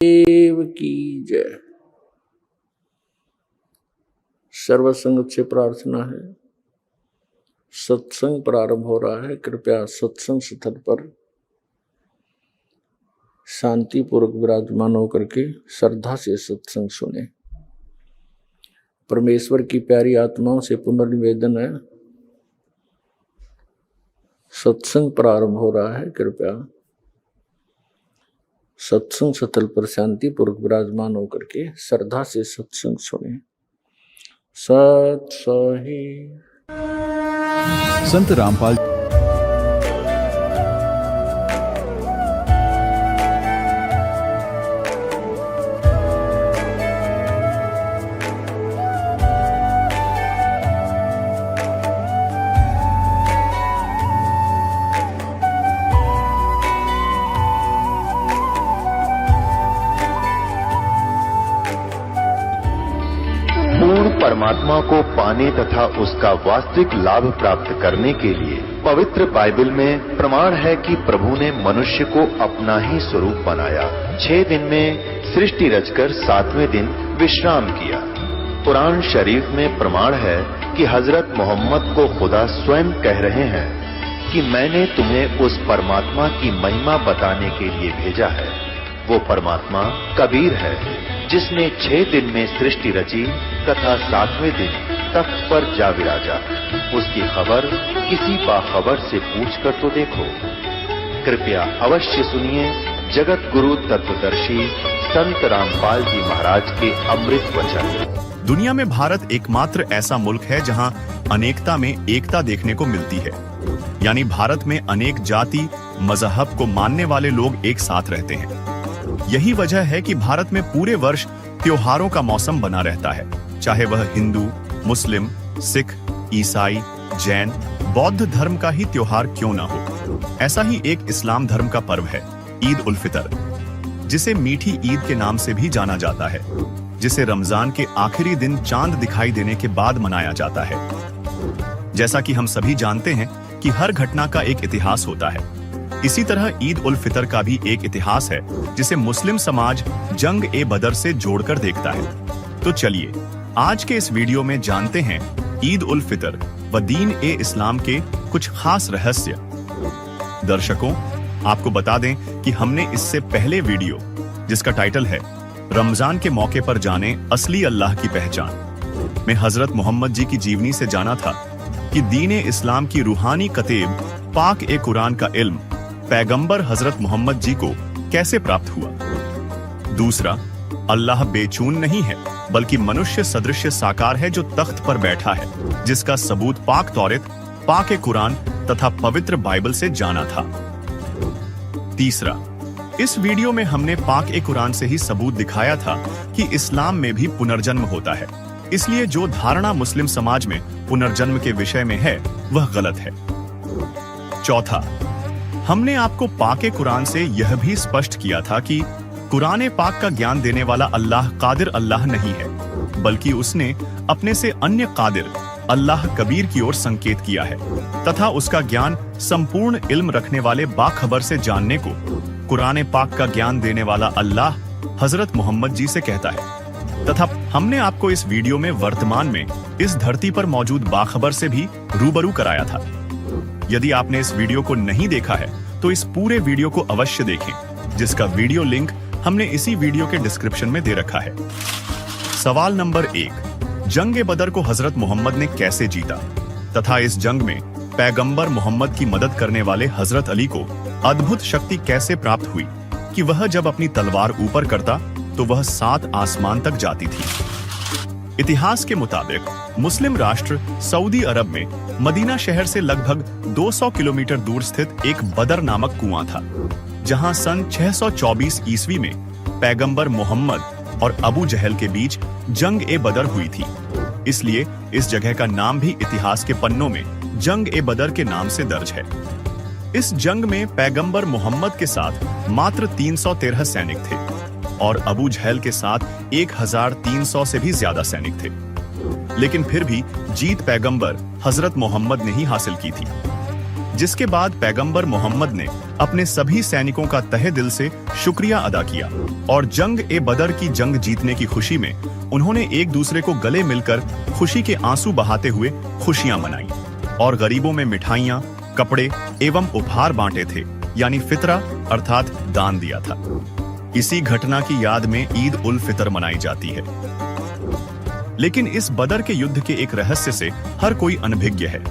देव की जय। सर्वसंग से प्रार्थना है, सत्संग प्रारंभ हो रहा है। कृपया सत्संग स्थल पर शांतिपूर्वक विराजमान होकर के श्रद्धा से सत्संग सुने। परमेश्वर की प्यारी आत्माओं से पुनर्निवेदन है, सत्संग प्रारंभ हो रहा है। कृपया सत्संग स्थल पर शांतिपूर्वक विराजमान होकर के श्रद्धा से सत्संग सुने। सत सही संत रामपाल परमात्मा को पाने तथा उसका वास्तविक लाभ प्राप्त करने के लिए पवित्र बाइबल में प्रमाण है कि प्रभु ने मनुष्य को अपना ही स्वरूप बनाया। 6 दिन में सृष्टि रचकर 7वें दिन विश्राम किया। कुरान शरीफ में प्रमाण है कि हजरत मोहम्मद को खुदा स्वयं कह रहे हैं कि मैंने तुम्हें उस परमात्मा की महिमा बताने के लिए भेजा है। वो परमात्मा कबीर है जिसने 6 दिन में सृष्टि रची तथा 7वें दिन तख्त पर जा विराजा। उसकी खबर किसी बाखबर से पूछकर तो देखो। कृपया अवश्य सुनिए जगत गुरु तत्वदर्शी संत रामपाल जी महाराज के अमृत वचन। दुनिया में भारत एकमात्र ऐसा मुल्क है जहां अनेकता में एकता देखने को मिलती है। यानी भारत में अनेक जाति मजहब को मानने वाले लोग एक साथ रहते हैं। यही वजह है कि भारत में पूरे वर्ष त्योहारों का मौसम बना रहता है, चाहे वह हिंदू, मुस्लिम, सिख, ईसाई, जैन, बौद्ध धर्म का ही त्योहार क्यों ना हो। ऐसा ही एक इस्लाम धर्म का पर्व है ईद उल फितर, जिसे मीठी ईद के नाम से भी जाना जाता है, जिसे रमजान के आखिरी दिन चांद दिखाई देने के बाद मनाया जाता है। जैसा कि हम सभी जानते हैं कि हर घटना का एक इतिहास होता है, इसी तरह ईद उल फितर का भी एक इतिहास है जिसे मुस्लिम समाज जंग ए बदर से जोड़कर देखता है। तो चलिए आज के इस वीडियो में जानते हैं ईद उल फितर व दीन ए इस्लाम के कुछ खास रहस्य। दर्शकों, आपको बता दें कि हमने इससे पहले वीडियो, जिसका टाइटल है रमजान के मौके पर जाने असली अल्लाह की पहचान, में हजरत मोहम्मद जी की जीवनी से जाना था कि दीन ए इस्लाम की रूहानी कतेब पाक ए कुरान का इल्म पैगंबर हजरत मोहम्मद जी को कैसे प्राप्त हुआ। दूसरा, अल्लाह बेचून नहीं है बल्कि मनुष्य सदृश साकार है जो तख्त पर बैठा है, जिसका सबूत पाक तौरात, पाक कुरान तथा पवित्र बाइबल से जाना था। तीसरा, इस वीडियो में हमने पाक कुरान से ही सबूत दिखाया था कि इस्लाम में भी पुनर्जन्म होता है, इसलिए जो धारणा मुस्लिम समाज में पुनर्जन्म के विषय में है वह गलत है। चौथा, हमने आपको पाक कुरान से यह भी स्पष्ट किया था कि कुरान पाक का ज्ञान देने वाला अल्लाह कादिर अल्लाह नहीं है, बल्कि उसने अपने से अन्य कादिर अल्लाह कबीर की ओर संकेत किया है तथा उसका ज्ञान संपूर्ण इल्म रखने वाले बाखबर से जानने को कुरान पाक का ज्ञान देने वाला अल्लाह हजरत मोहम्मद जी से कहता है। तथा हमने आपको इस वीडियो में वर्तमान में इस धरती पर मौजूद बाखबर से भी रूबरू कराया था। यदि आपने इस वीडियो को नहीं देखा है तो इस पूरे वीडियो को अवश्य देखें, जिसका वीडियो लिंक हमने इसी वीडियो के डिस्क्रिप्शन में दे रखा है। सवाल नंबर 1, जंग बदर को हजरत मोहम्मद ने कैसे जीता तथा इस जंग में पैगंबर मोहम्मद की मदद करने वाले हजरत अली को अद्भुत शक्ति कैसे प्राप्त हुई कि वह जब अपनी तलवार ऊपर करता तो वह 7 आसमान तक जाती थी। इतिहास के मुताबिक मुस्लिम राष्ट्र सऊदी अरब में मदीना शहर से लगभग 200 किलोमीटर दूर स्थित एक बदर नामक कुआं था, जहां सन 624 ईस्वी में पैगंबर मोहम्मद और अबू जहल के बीच जंग ए बदर हुई थी। इसलिए इस जगह का नाम भी इतिहास के पन्नों में जंग ए बदर के नाम से दर्ज है। इस जंग में पैगंबर मोहम्मद के साथ मात्र 313 सैनिक थे और अबू जहल के साथ 1300 से भी ज्यादा सैनिक थे, लेकिन फिर भी जीत पैगंबर हजरत मोहम्मद ने ही हासिल की थी। जिसके बाद पैगंबर मोहम्मद ने अपने सभी सैनिकों का तहे दिल से शुक्रिया अदा किया और जंग ए बदर की जंग जीतने की खुशी में उन्होंने एक दूसरे को गले मिलकर खुशी के आंसू बहाते हुए खुशियां मनाई और गरीबों में मिठाइयां, कपड़े एवं उपहार बांटे थे, यानी फितरा अर्थात दान दिया था। इसी घटना की याद में ईद उल फितर मनाई जाती है। लेकिन इस बदर के युद्ध के एक रहस्य से हर कोई अनभिज्ञ है।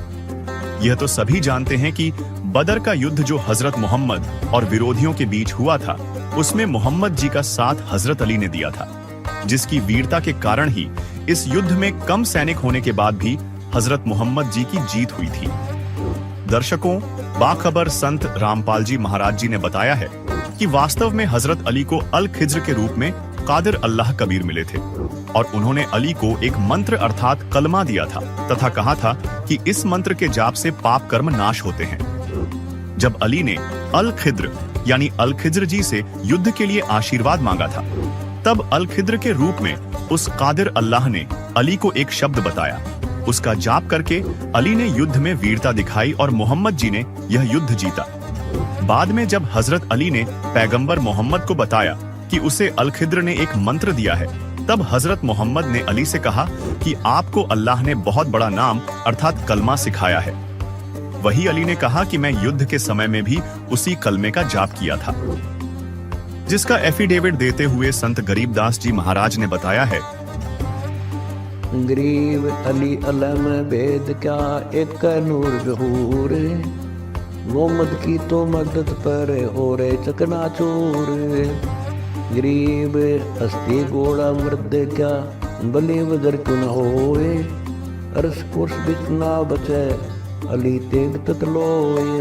यह तो सभी जानते हैं कि बदर का युद्ध जो हजरत मोहम्मद और विरोधियों के बीच हुआ था, उसमें मोहम्मद जी का साथ हजरत अली ने दिया था, जिसकी वीरता के कारण ही इस युद्ध में कम सैनिक होने के बाद भी हजरत मोहम्मद जी की जीत हुई थी। दर्शकों, बाखबर संत रामपाल जी महाराज जी ने बताया है कि वास्तव में हजरत अली को अल खिज्र के रूप में कादिर अल्लाह कबीर मिले थे और उन्होंने अली को एक मंत्र अर्थात कलमा दिया था तथा कहा था कि इस मंत्र के जाप से पाप कर्म नाश होते हैं। जब अली ने अल खिद्र यानी अल खिज्र जी से युद्ध के लिए आशीर्वाद मांगा था, तब अल खिद्र के रूप में उस कादिर अल्लाह ने अली को एक शब्द बताया। उसका जाप करके अली ने युद्ध में वीरता दिखाई और मोहम्मद जी ने यह युद्ध जीता। बाद में जब हजरत अली ने पैगंबर मोहम्मद को बताया कि उसे अल खिद्र ने एक मंत्र दिया है, तब हजरत मोहम्मद ने अली से कहा कि आपको अल्लाह ने बहुत बड़ा नाम अर्थात कलमा सिखाया है। वही अली ने कहा कि मैं युद्ध के समय में भी उसी कलमे का जाप किया था, जिसका एफिडेविट देते हुए संत गरीबदास जी महाराज ने बताया है, गरीब अली अलम भेद क्या एक नूर जहूर, मोहम्मद की तो मदद पर हो रे चकनाचूर। गरीब हस्ती घोड़ा मर्द क्या बले वजर क्यों न होए, अरस कोस बिच ना बचे अली तेग ततलोए।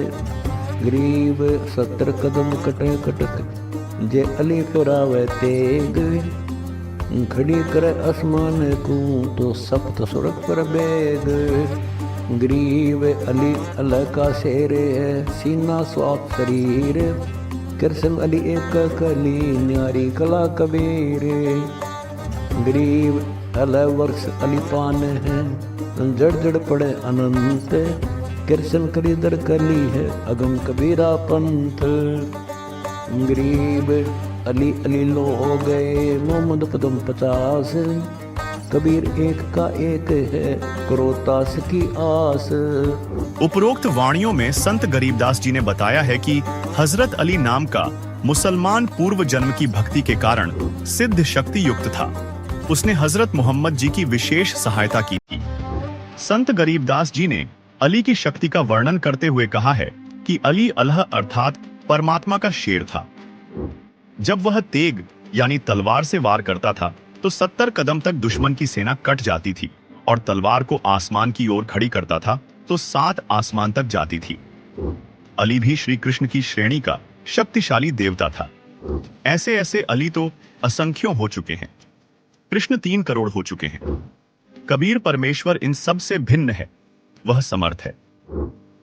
गरीब 70 कदम कटे कटक जे अली पुरावे तेग, खड़ी करे आसमान को तो सप्त सुरख पर बेग। गरीब अली अल्लाह का शेर है सीना स्वाप शरीर, कृष्ण अली एक कली न्यारी कला कबीर। गरीब अल्लाह वर्ष अली पान है जड़ जड़ पड़े अनंत, कृष्ण कलीदर कली है अगम कबीरा पंथ। गरीब अली अली लो हो गए मोहम्मद कदम 50, कबीर एक का एक है क्रोतास की आस। उपरोक्त वाणियों में संत गरीबदास जी ने बताया है कि हजरत अली नाम का मुसलमान पूर्व जन्म की भक्ति के कारण सिद्ध शक्ति युक्त था। उसने हजरत मोहम्मद जी की विशेष सहायता की थी। संत गरीबदास जी ने अली की शक्ति का वर्णन करते हुए कहा है कि अली अल्लाह अर्थात परमात्मा का शेर था। जब वह तेग यानी तलवार से वार करता था तो 70 कदम तक दुश्मन की सेना कट जाती थी और तलवार को आसमान की ओर खड़ी करता था तो 7 आसमान तक जाती थी। अली भी श्री कृष्ण की श्रेणी का शक्तिशाली देवता था। ऐसे ऐसे अली तो असंख्यों हो चुके हैं। कृष्ण 3 करोड़ हो चुके हैं। कबीर परमेश्वर इन सब से भिन्न है, वह समर्थ है।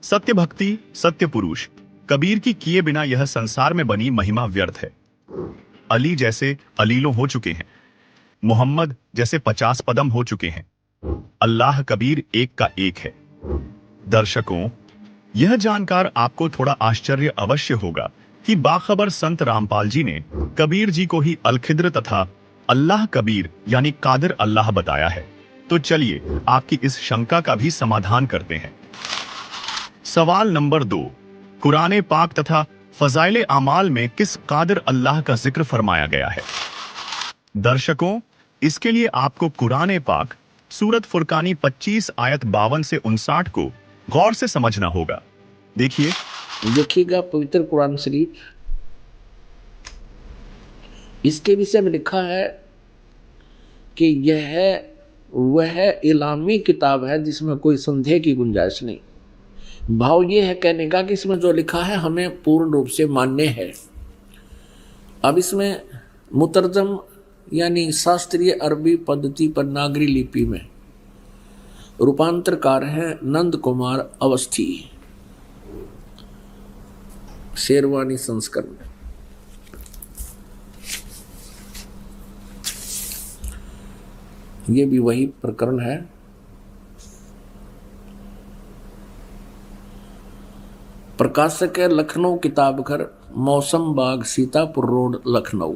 सत्य भक्ति, सत्य पुरुष कबीर की किए बिना यह संसार में बनी महिमा व्यर्थ है। अली जैसे अलीलो हो चुके हैं, मोहम्मद जैसे 50 पदम हो चुके हैं, अल्लाह कबीर एक का एक है। दर्शकों, यह जानकर आपको थोड़ा आश्चर्य अवश्य होगा कि बाखबर संत रामपाल जी ने कबीर जी को ही अल खिद्र तथा अल्लाह कबीर यानी कादिर अल्लाह बताया है। तो चलिए आपकी इस शंका का भी समाधान करते हैं। सवाल नंबर 2, कुरान पाक तथा फजाइल आमाल में किस कादिर अल्लाह का जिक्र फरमाया गया है? दर्शकों, इसके लिए आपको कुरान पाक सूरत फुरकानी 25 आयत 52 से 59 को गौर से समझना होगा। देखिएगा पवित्र कुरान शरीफ, इसके विषय में लिखा है कि यह वह इलामी किताब है जिसमें कोई संदेह की गुंजाइश नहीं। भाव ये है कहने का कि इसमें जो लिखा है हमें पूर्ण रूप से मान्य है। अब इसमें मुतरजम यानी शास्त्रीय अरबी पद्धति पर नागरी लिपि में रूपांतरकार है नंद कुमार अवस्थी, शेरवानी संस्करण। ये भी वही प्रकरण है। प्रकाशक है लखनऊ किताब घर, मौसम बाग, सीतापुर रोड, लखनऊ।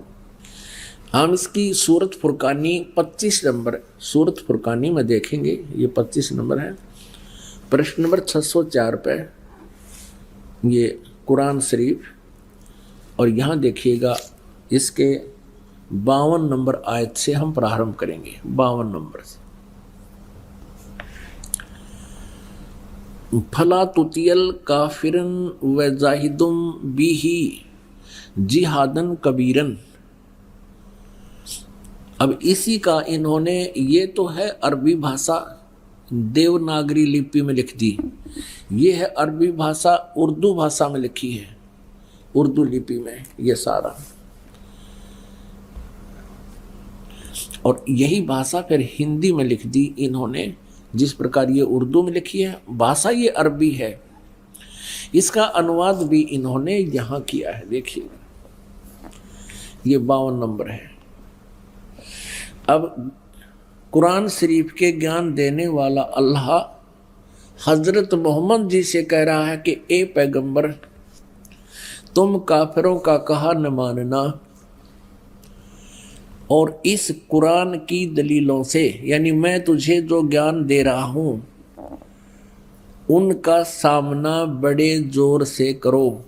हम इसकी सूरत फुरकानी 25 नंबर सूरत फुरकानी में देखेंगे। ये 25 नंबर है। प्रश्न नंबर 604 पे ये कुरान शरीफ, और यहाँ देखिएगा इसके 52 नंबर आयत से हम प्रारंभ करेंगे। 52 नंबर से। फला तुतियल काफिरन व जाहिदुम बिही जिहादन कबीरन। अब इसी का इन्होंने, ये तो है अरबी भाषा देवनागरी लिपि में लिख दी, ये है अरबी भाषा उर्दू भाषा में लिखी है, उर्दू लिपि में ये सारा, और यही भाषा फिर हिंदी में लिख दी इन्होंने। जिस प्रकार ये उर्दू में लिखी है, भाषा ये अरबी है, इसका अनुवाद भी इन्होंने यहाँ किया है। देखिए ये 52 नंबर है। अब कुरान शरीफ के ज्ञान देने वाला अल्लाह हजरत मोहम्मद जी से कह रहा है कि ए पैगंबर, तुम काफिरों का कहा न मानना, और इस कुरान की दलीलों से, यानी मैं तुझे जो ज्ञान दे रहा हूं उनका सामना बड़े जोर से करो।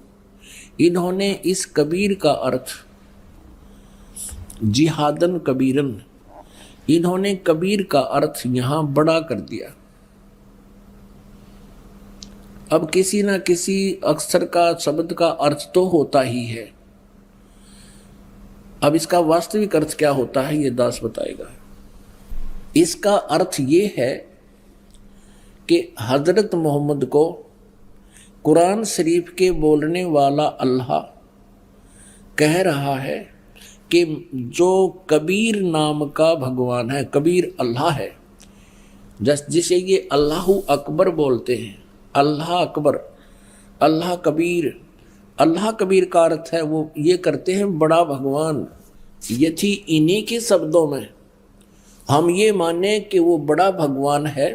इन्होंने इस कबीर का अर्थ जिहादन कबीरन, इन्होंने कबीर का अर्थ यहां बड़ा कर दिया। अब किसी ना किसी अक्षर का, शब्द का अर्थ तो होता ही है। अब इसका वास्तविक अर्थ क्या होता है ये दास बताएगा। इसका अर्थ ये है कि हजरत मोहम्मद को कुरान शरीफ के बोलने वाला अल्लाह कह रहा है कि जो कबीर नाम का भगवान है, कबीर अल्लाह है, जिसे ये अल्लाहु अकबर बोलते हैं, अल्लाह अकबर, अल्लाह कबीर। अल्लाह कबीर का अर्थ है वो ये करते हैं बड़ा भगवान। यदि इन्हीं के शब्दों में हम ये माने कि वो बड़ा भगवान है,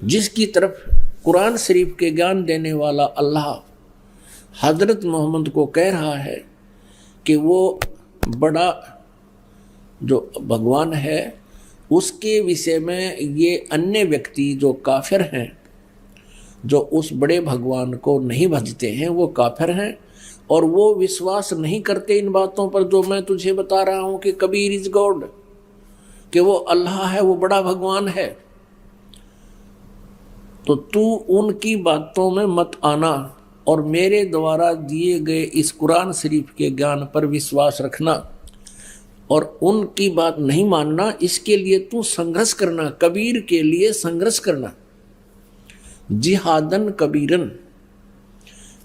जिसकी तरफ कुरान शरीफ के ज्ञान देने वाला अल्लाह हजरत मोहम्मद को कह रहा है कि वो बड़ा जो भगवान है, उसके विषय में ये अन्य व्यक्ति जो काफिर हैं, जो उस बड़े भगवान को नहीं भजते हैं, वो काफिर हैं और वो विश्वास नहीं करते इन बातों पर जो मैं तुझे बता रहा हूं कि कबीर इज गॉड, कि वो अल्लाह है, वो बड़ा भगवान है। तो तू उनकी बातों में मत आना और मेरे द्वारा दिए गए इस कुरान शरीफ के ज्ञान पर विश्वास रखना और उनकी बात नहीं मानना। इसके लिए तू संघर्ष करना, कबीर के लिए संघर्ष करना। जिहादन कबीरन,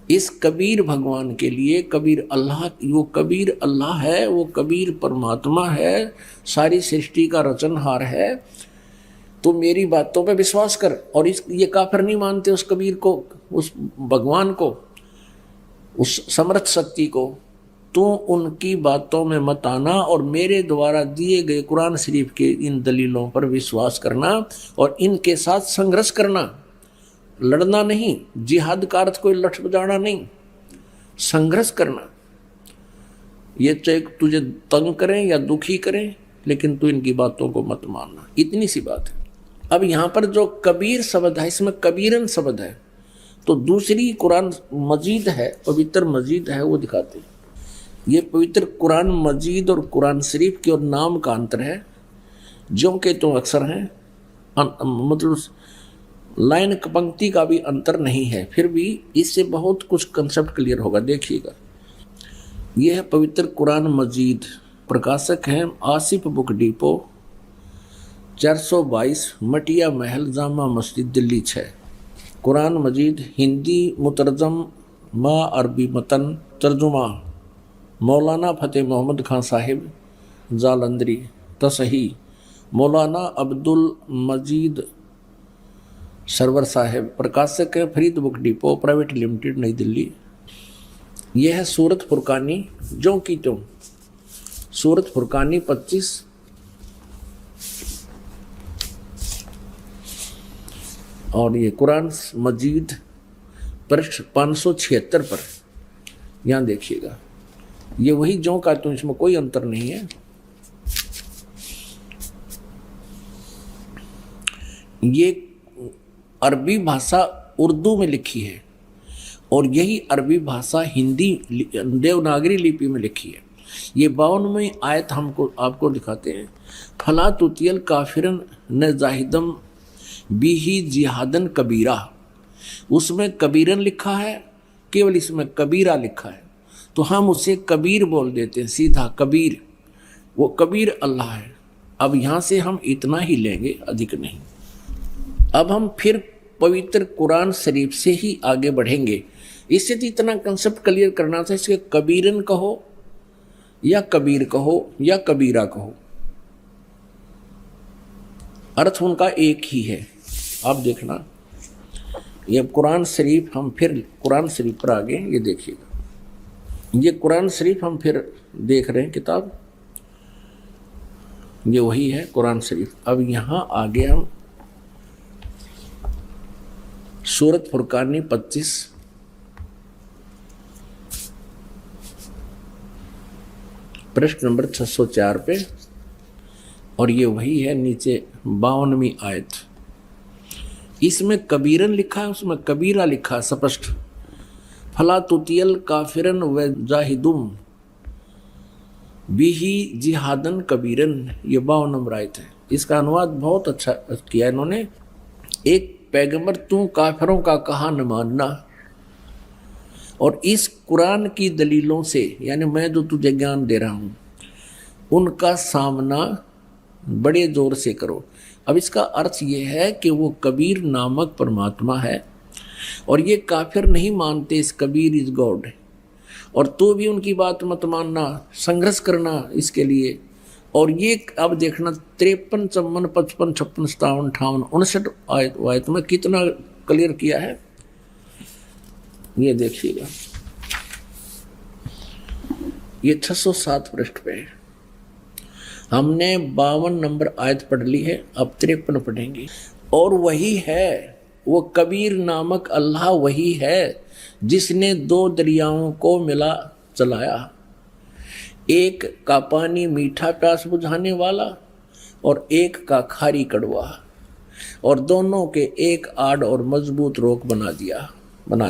इस कबीर भगवान के लिए, कबीर अल्लाह, वो कबीर अल्लाह है, वो कबीर परमात्मा है, सारी सृष्टि का रचनहार है। तो मेरी बातों पे विश्वास कर। और ये काफिर नहीं मानते उस कबीर को, उस भगवान को, उस समर्थ शक्ति को। तू उनकी बातों में मत आना और मेरे द्वारा दिए गए कुरान शरीफ के इन दलीलों पर विश्वास करना और इनके साथ संघर्ष करना, लड़ना नहीं। जिहाद का अर्थ कोई लठ बजाना नहीं, संघर्ष करना। ये चाहे तुझे तंग करें या दुखी करें, लेकिन तू इनकी बातों को मत मानना। इतनी सी बात है। अब यहाँ पर जो कबीर शब्द है, इसमें कबीरन शब्द है, तो दूसरी कुरान मजीद है, पवित्र मजीद है, वो दिखाते हैं। ये पवित्र कुरान मजीद और कुरान शरीफ के और नाम का अंतर है। जो के तो अक्सर हैं, मतलब लाइन पंक्ति का भी अंतर नहीं है, फिर भी इससे बहुत कुछ कंसेप्ट क्लियर होगा। देखिएगा, यह है पवित्र कुरान मजीद। प्रकाशक हैं आसिफ बुक डिपो, 422 मटिया महल, जामा मस्जिद, दिल्ली 6। कुरान मजीद हिंदी मुतरजम मा अरबी मतन, तर्जुमा मौलाना फतेह मोहम्मद खान साहिब जालंधरी, तसही मौलाना अब्दुल मजीद सरवर साहिब। प्रकाशक है Farid book depot private limited, नई दिल्ली। यह है सूरत फुरकानी, जो की त्यों सूरत फुरकानी 25। और ये कुरान मजीद पृष्ठ 576 पर, यहां देखिएगा, ये वही ज्यों का त्यों, इसमें कोई अंतर नहीं है। ये अरबी भाषा उर्दू में लिखी है और यही अरबी भाषा हिंदी देवनागरी लिपि में लिखी है। ये 52वें आयत हमको आपको दिखाते हैं। फला तुतियल काफिरन न जाहिदम बिही जिहादन कबीरा, उसमें कबीरन लिखा है, केवल इसमें कबीरा लिखा है, तो हम उसे कबीर बोल देते हैं, सीधा कबीर। वो कबीर अल्लाह है। अब यहाँ से हम इतना ही लेंगे, अधिक नहीं। अब हम फिर पवित्र कुरान शरीफ से ही आगे बढ़ेंगे। इससे तो इतना कंसेप्ट क्लियर करना था, इसके कबीरन कहो या कबीर कहो या कबीरा कहो, अर्थ उनका एक ही है। आप देखना, ये कुरान शरीफ, हम फिर कुरान शरीफ पर आगे, ये देखिएगा, ये कुरान शरीफ हम फिर देख रहे हैं किताब, ये वही है कुरान शरीफ। अब यहाँ आगे हम सूरत फुरकानी 25 पृष्ठ नंबर 604 पे, और ये वही है नीचे 52वीं आयत। इसमें कबीरन लिखा है, उसमें कबीरा लिखा है स्पष्ट। फला तुतियल काफिरन व जाहिदुम बिही जिहादन कबीरन, ये 52 नंबर आयत है। इसका अनुवाद बहुत अच्छा किया इन्होंने। एक पैगंबर, तू काफिरों का कहा न मानना, और इस कुरान की दलीलों से, यानी मैं जो तुझे ज्ञान दे रहा हूँ, उनका सामना बड़े जोर से करो। अब इसका अर्थ ये है कि वो कबीर नामक परमात्मा है और ये काफिर नहीं मानते इस कबीर इज गॉड, और तो भी उनकी बात मत मानना, संघर्ष करना इसके लिए। और ये अब देखना 53, 54, 55, 56, 57, 58, 59 आयत में कितना क्लियर किया है, ये देखिएगा। ये 607 पृष्ठ पे है। हमने 52 नंबर आयत पढ़ ली है, अब 53 पढ़ेंगे। और वही है, वो कबीर नामक अल्लाह वही है जिसने 2 दरियाओं को मिला चलाया, एक का पानी मीठा प्यास बुझाने वाला और एक का खारी कड़वा, और दोनों के एक आड़ और मजबूत रोक बना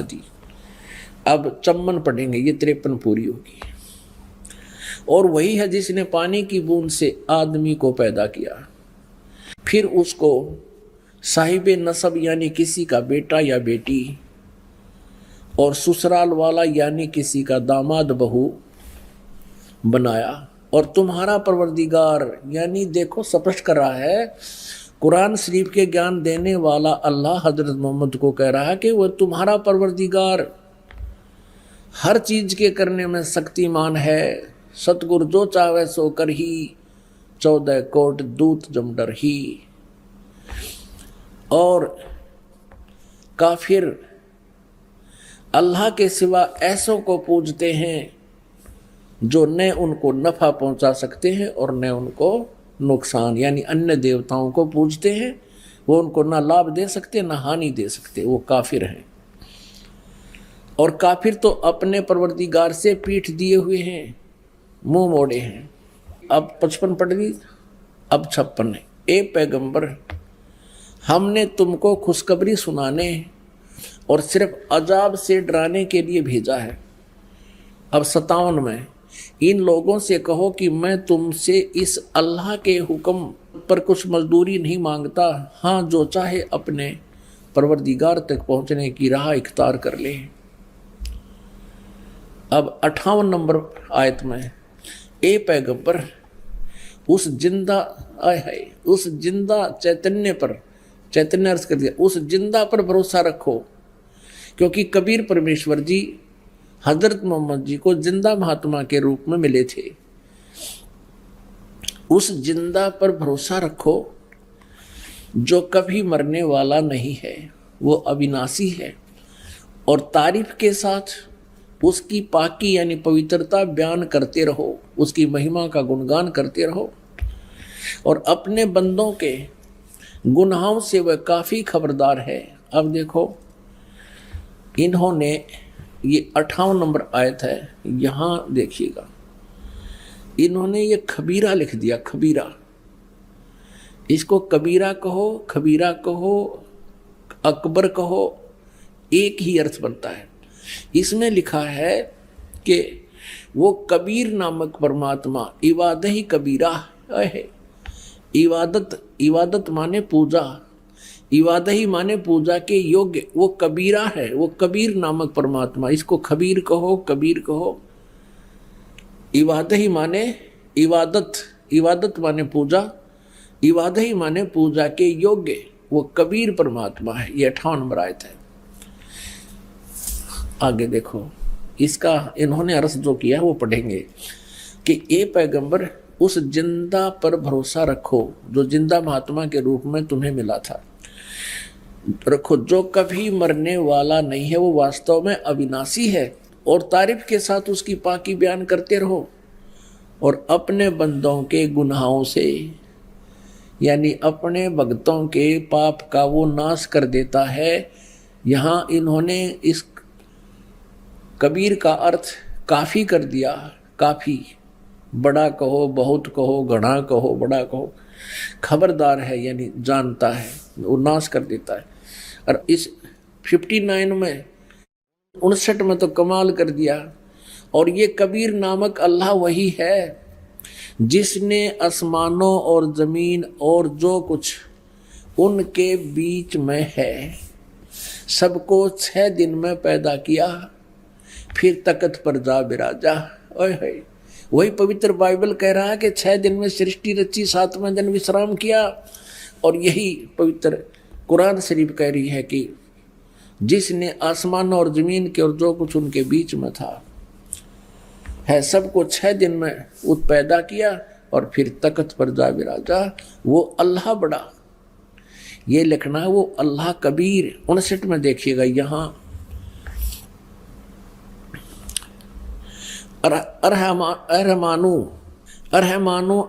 दी। अब 54 पढ़ेंगे, ये 53 पूरी होगी। और वही है जिसने पानी की बूंद से आदमी को पैदा किया, फिर उसको साहिबे नसब यानी किसी का बेटा या बेटी, और ससुराल वाला यानी किसी का दामाद बहू बनाया। और तुम्हारा परवरदिगार, यानी देखो स्पष्ट कर रहा है, कुरान शरीफ के ज्ञान देने वाला अल्लाह हजरत मोहम्मद को कह रहा है कि वह तुम्हारा परवरदिगार हर चीज के करने में शक्तिमान है। सतगुरु जो चाहे सो कर ही, 14 कोट दूत जमडर ही। और काफिर अल्लाह के सिवा ऐसों को पूजते हैं जो न उनको नफा पहुंचा सकते हैं और न उनको नुकसान, यानी अन्य देवताओं को पूजते हैं, वो उनको ना लाभ दे सकते ना हानि दे सकते, वो काफिर हैं। और काफिर तो अपने परवरदिगार से पीठ दिए हुए हैं, मुंह मोड़े हैं। अब 55 पढ़ ली, अब 56 है। ए पैगंबर, हमने तुमको खुशखबरी सुनाने और सिर्फ अजाब से डराने के लिए भेजा है। अब 57 में, इन लोगों से कहो कि मैं तुमसे इस अल्लाह के हुक्म पर कुछ मजदूरी नहीं मांगता, हाँ जो चाहे अपने परवरदिगार तक पहुंचने की राह इख्तियार कर ले। अब 58 नंबर आयत में, ए पैगंबर, उस जिंदा चैतन्य पर, चैतन्य अर्थ कर दिया, उस जिंदा पर भरोसा रखो, क्योंकि कबीर परमेश्वर जी हजरत मोहम्मद जी को जिंदा महात्मा के रूप में मिले थे। उस जिंदा पर भरोसा रखो जो कभी मरने वाला नहीं है, वो अविनाशी है। और तारीफ के साथ उसकी पाकी यानी पवित्रता बयान करते रहो, उसकी महिमा का गुणगान करते रहो, और अपने बंदों के गुनाहों से वह काफ़ी खबरदार है। अब देखो, इन्होंने ये 58 नंबर आयत है, यहाँ देखिएगा, इन्होंने ये खबीरा लिख दिया। खबीरा, इसको कबीरा कहो, खबीरा कहो, अकबर कहो, एक ही अर्थ बनता है। इसमें लिखा है कि वो कबीर नामक परमात्मा इबादत ही कबीरा है। इबादत माने पूजा, इबादत ही माने पूजा के योग्य, वो कबीरा है, वो कबीर नामक परमात्मा। इसको खबीर कहो, कबीर कहो। इबादत ही माने इबादत, इबादत माने पूजा, इबादत ही माने पूजा के योग्य, वो कबीर परमात्मा है। ये 58 नंबर आयत है। आगे देखो, इसका इन्होंने अर्थ जो किया वो पढ़ेंगे कि ए पैगंबर, उस जिंदा पर भरोसा रखो जो जिंदा महात्मा के रूप में तुम्हें मिला था। रखो, जो कभी मरने वाला नहीं है, वो वास्तव में अविनाशी है, और तारीफ के साथ उसकी पाकी बयान करते रहो, और अपने बंदों के गुनाहों से, यानी अपने भक्तों के पाप का वो नाश कर देता है। यहाँ इन्होंने इस कबीर का अर्थ काफ़ी कर दिया। काफ़ी, बड़ा कहो, बहुत कहो, घना कहो, बड़ा कहो। खबरदार है यानी जानता है, वो नाश कर देता है। और इस 59 में 59 में तो कमाल कर दिया। और ये कबीर नामक अल्लाह वही है जिसने आसमानों और ज़मीन और जो कुछ उनके बीच में है सबको 6 दिन में पैदा किया, फिर तख्त पर जा बिराजा। ओए होए, वही पवित्र बाइबल कह रहा है कि 6 दिन में सृष्टि रची, 7वें दिन विश्राम किया। और यही पवित्र कुरान शरीफ कह रही है कि जिसने आसमान और ज़मीन के और जो कुछ उनके बीच में था है सबको 6 दिन में पैदा किया और फिर तख्त पर जा बिराजा। वो अल्लाह बड़ा, ये लिखना है, वो अल्लाह कबीर। 59 में देखिएगा, यहाँ अरहमानु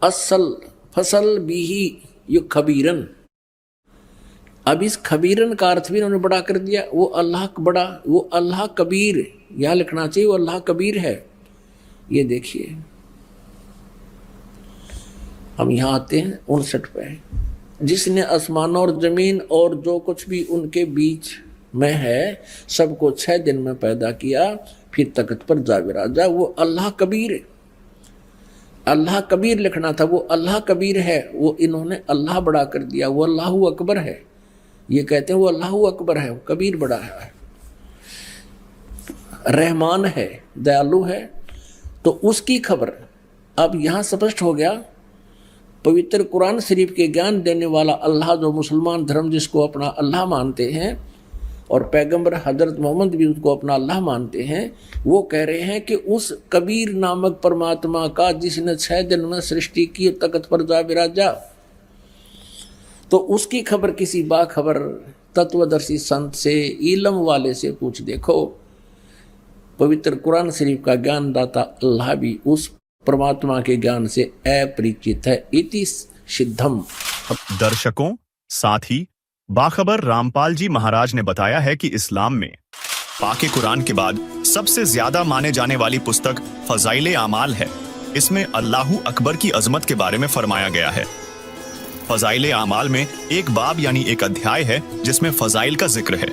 असल फसल बीही यु खबीरन। अब इस खबीरन का अर्थ भी उन्होंने बड़ा कर दिया। वो अल्लाह बड़ा, वो अल्लाह कबीर, यहाँ लिखना चाहिए वो अल्लाह कबीर है। ये देखिए, हम यहाँ आते हैं 59 पे। जिसने आसमान और जमीन और जो कुछ भी उनके बीच में है सबको 6 दिन में पैदा किया, फिर तख्त पर जा बिराजा। वो अल्लाह कबीर है। अल्लाह कबीर लिखना था, वो अल्लाह कबीर है। वो इन्होंने अल्लाह बड़ा कर दिया, वो अल्लाह अकबर है। ये कहते हैं वो अल्लाह अकबर है, वो कबीर बड़ा है। रहमान है, दयालु है। तो उसकी खबर अब यहाँ स्पष्ट हो गया। पवित्र कुरान शरीफ के ज्ञान देने वाला अल्लाह, जो मुसलमान धर्म जिसको अपना अल्लाह मानते हैं, और पैगंबर हजरत मोहम्मद भी उसको अपना अल्लाह मानते हैं, वो कह रहे हैं कि उस कबीर नामक परमात्मा का जिसने 6 दिन में सृष्टि की, तख्त पर जा बिराजा, तो उसकी खबर किसी बाखबर तत्वदर्शी संत से, इल्म वाले से पूछ देखो। पवित्र कुरान शरीफ का ज्ञानदाता अल्लाह भी उस परमात्मा के ज्ञान से अपरिचित है। इति सिद्धम। दर्शकों, साथ ही बाखबर रामपाल जी महाराज ने बताया है कि इस्लाम में पाके कुरान के बाद सबसे ज्यादा माने जाने वाली पुस्तक फजाइले आमाल है। इसमें अल्लाहु अकबर की अजमत के बारे में फरमाया गया है। फजाइले आमाल में एक बाब यानी एक अध्याय है जिसमें फजाइल का जिक्र है।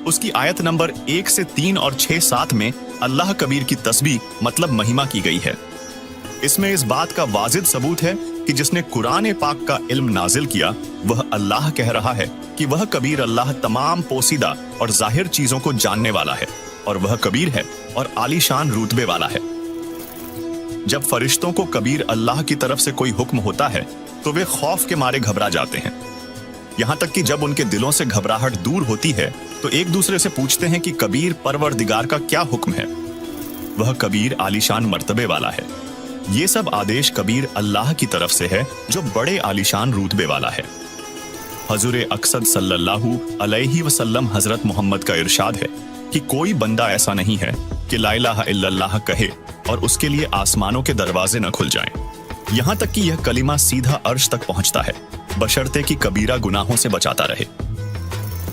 उसकी आयत नंबर 1 से 3 और 6, 7 में अल्लाह कबीर की तस्बीह मतलब महिमा की गई है। इसमें इस बात का वाजिद सबूत है कि जिसने कुरान पाक का इल्म नाजिल किया वह अल्लाह कह रहा है कि वह कबीर अल्लाह तमाम पोसीदा और जाहिर चीजों को जानने वाला है, और वह कबीर है और आलीशान रुतबे वाला है। जब फरिश्तों को कबीर अल्लाह की तरफ से कोई हुक्म होता है तो वे खौफ के मारे घबरा जाते हैं। यहाँ तक कि जब उनके दिलों से घबराहट दूर होती है तो एक दूसरे से पूछते हैं कि कबीर परवरदिगार का क्या हुक्म है। वह कबीर आलीशान मर्तबे वाला है। ये सब आदेश कबीर अल्लाह की तरफ से है जो बड़े आलीशान रुतबे वाला है। हजूर अक़सद सल्लल्लाहु अलैहि वसल्लम हजरत मोहम्मद का इरशाद है कि कोई बंदा ऐसा नहीं है कि ला इलाहा इल्लल्लाह कहे और उसके लिए आसमानों के दरवाजे न खुल जाएं। यहाँ तक कि यह कलिमा सीधा अर्श तक पहुँचता है, बशर्ते कि कबीरा गुनाहों से बचाता रहे।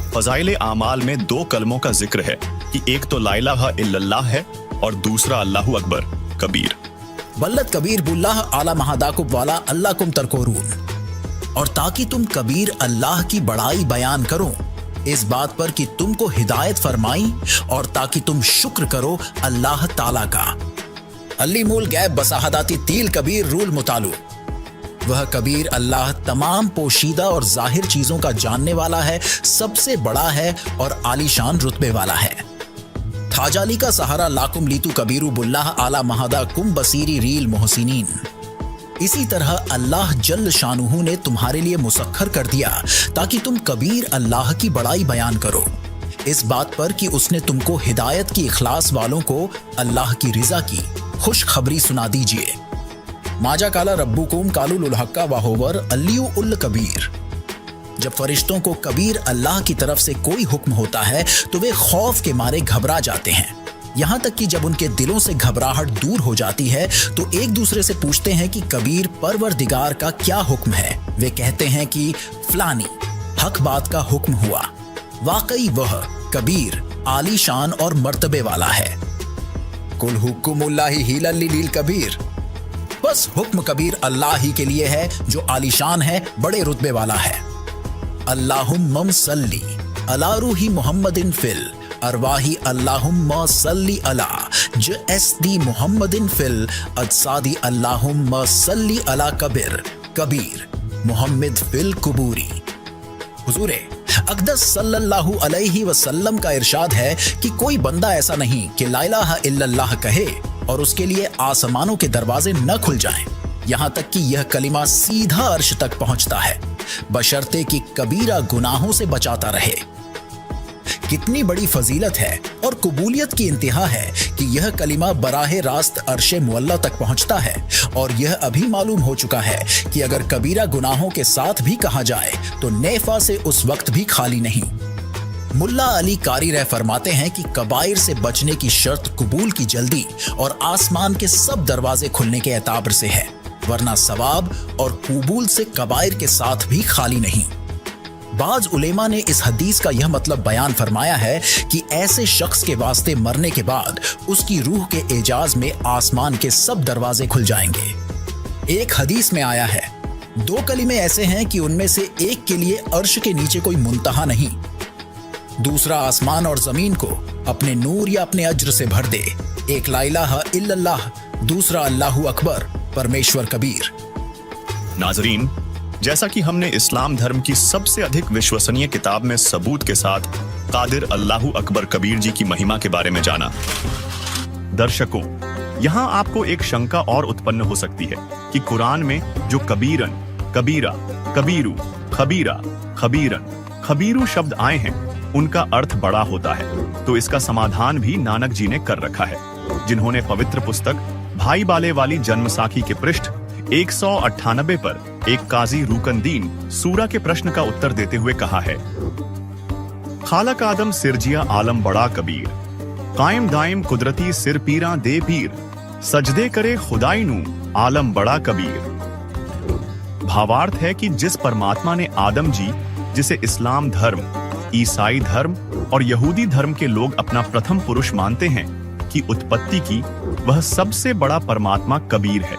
फजाइल आमाल में 2 कलमों का जिक्र है कि एक तो ला इलाहा इल्लल्लाह है और दूसरा अल्लाहु अकबर कबीर। बल्लत कबीर बुल्लाह आला महादाकुब वाला अल्लाह कुम तरकोरून, और ताकि तुम कबीर अल्लाह की बड़ाई बयान करो इस बात पर कि तुमको हिदायत फरमाई, और ताकि तुम शुक्र करो अल्लाह ताला का। अली मूल गैब बसाहदाती तील कबीर रूल मुतालू, वह कबीर अल्लाह तमाम पोशीदा और जाहिर चीजों का जानने वाला है, सबसे बड़ा है और आलीशान रुतबे वाला है। थाजाली का सहारा लाकुम लीतू कबीरू बुल्लाह आला महादा कुम बसीरी रील मोहसिनीन। इसी तरह अल्लाह जल्ल शानुहु ने तुम्हारे लिए मुसख्खर कर दिया ताकि तुम कबीर अल्लाह की बड़ाई बयान करो, इस बात पर कि उसने तुमको हिदायत की इखलास वालों को अल्लाह की रिजा की खुशखबरी सुना दीजिए। माजा काला रब्बुकुम कालुल हक्का वाहोवर अल्लियु उल कबीर। जब फरिश्तों को कबीर अल्लाह की तरफ से कोई हुक्म होता है तो वे खौफ के मारे घबरा जाते हैं, यहाँ तक कि जब उनके दिलों से घबराहट दूर हो जाती है तो एक दूसरे से पूछते हैं कि कबीर परवरदिगार का क्या हुक्म है। वे कहते हैं कि फलानी हक बात का हुक्म हुआ। वाकई वह कबीर आलीशान और मर्तबे वाला है। कुल हुक्मुल्लाहि हिलल लिल कबीर, बस हुक्म कबीर अल्लाह ही के लिए है जो आलीशान है, बड़े रुतबे वाला है। अल्लाहुम्मा सल्ली अला रूही मुहम्मदिन फिल अरवाही अल्लाहुम्मा सल्ली अला जअसदी मुहम्मदिन फिल अजसादी अल्लाहुम्मा सल्ली अला कबीर मुहम्मद फिल कुबूरी। हुजूरे अक़दस सल्लल्लाहु अलैहि वसल्लम का इरशाद है कि कोई बंदा ऐसा नहीं कि ला इलाहा इल्लल्लाह कहे और उसके लिए आसमानों के दरवाजे न खुल जाएं, यहाँ तक कि यह कलिमा सीधा अर्श तक पहुंचता है, बशर्ते कि कबीरा गुनाहों से बचाता रहे। कितनी बड़ी फजीलत है और कबूलियत की इंतहा है कि यह कलिमा बराहे रास्त अर्शे मुअल्ला तक पहुंचता है, और यह अभी मालूम हो चुका है कि अगर कबीरा गुनाहों के साथ भी कहा जाए तो नेफा से उस वक्त भी खाली नहीं। मुल्ला अली कारी रह फरमाते हैं कि कबाइर से बचने की शर्त कबूल की जल्दी और आसमान के सब दरवाजे खुलने के एताबर से है, वरना सवाब और कबूल से कबाइर के साथ भी खाली नहीं। बाज उलेमा ने इस हदीस का यह मतलब बयान फरमाया है कि ऐसे शख्स के वास्ते मरने के बाद उसकी रूह के एजाज में आसमान के सब दरवाजे खुल जाएंगे। एक हदीस में आया है 2 कलिमे ऐसे हैं कि उनमें से एक के लिए अर्श के नीचे कोई मुंतहा नहीं, दूसरा आसमान और जमीन को अपने नूर या अपने अज्र से भर दे। एक ला इलाहा इल्लल्लाह, दूसरा अल्लाहु अकबर परमेश्वर कबीर। नाजरीन, जैसा कि हमने इस्लाम धर्म की सबसे अधिक विश्वसनीय किताब में सबूत के साथ कादिर अल्लाहु अकबर कबीर जी की महिमा के बारे में जाना, दर्शकों यहाँ आपको एक शंका और उत्पन्न हो सकती है कि कुरान में जो कबीरन, कबीरा, कबीरू, खबीरा, खबीरन, खबीरू शब्द आए हैं उनका अर्थ बड़ा होता है। तो इसका समाधान भी नानक जी ने कर रखा है, जिन्होंने पवित्र पुस्तक भाई बाले वाली जन्मसाखी के पृष्ठ 198 पर एक काजी रूकनदीन सूरा के प्रश्न का उत्तर देते हुए कहा है, खालक आदम सिरजिया आलम बड़ा कबीर, कायम दायम कुदरती सिर पीरा दे पीर, सजदे करे खुदाई नू आलम बड़ा कबीर। भावार्थ है कि जिस परमात्मा ने आदम जी, जिसे इस्लाम धर्म, ईसाई धर्म और यहूदी धर्म के लोग अपना प्रथम पुरुष मानते हैं, की उत्पत्ति की, वह सबसे बड़ा परमात्मा कबीर है।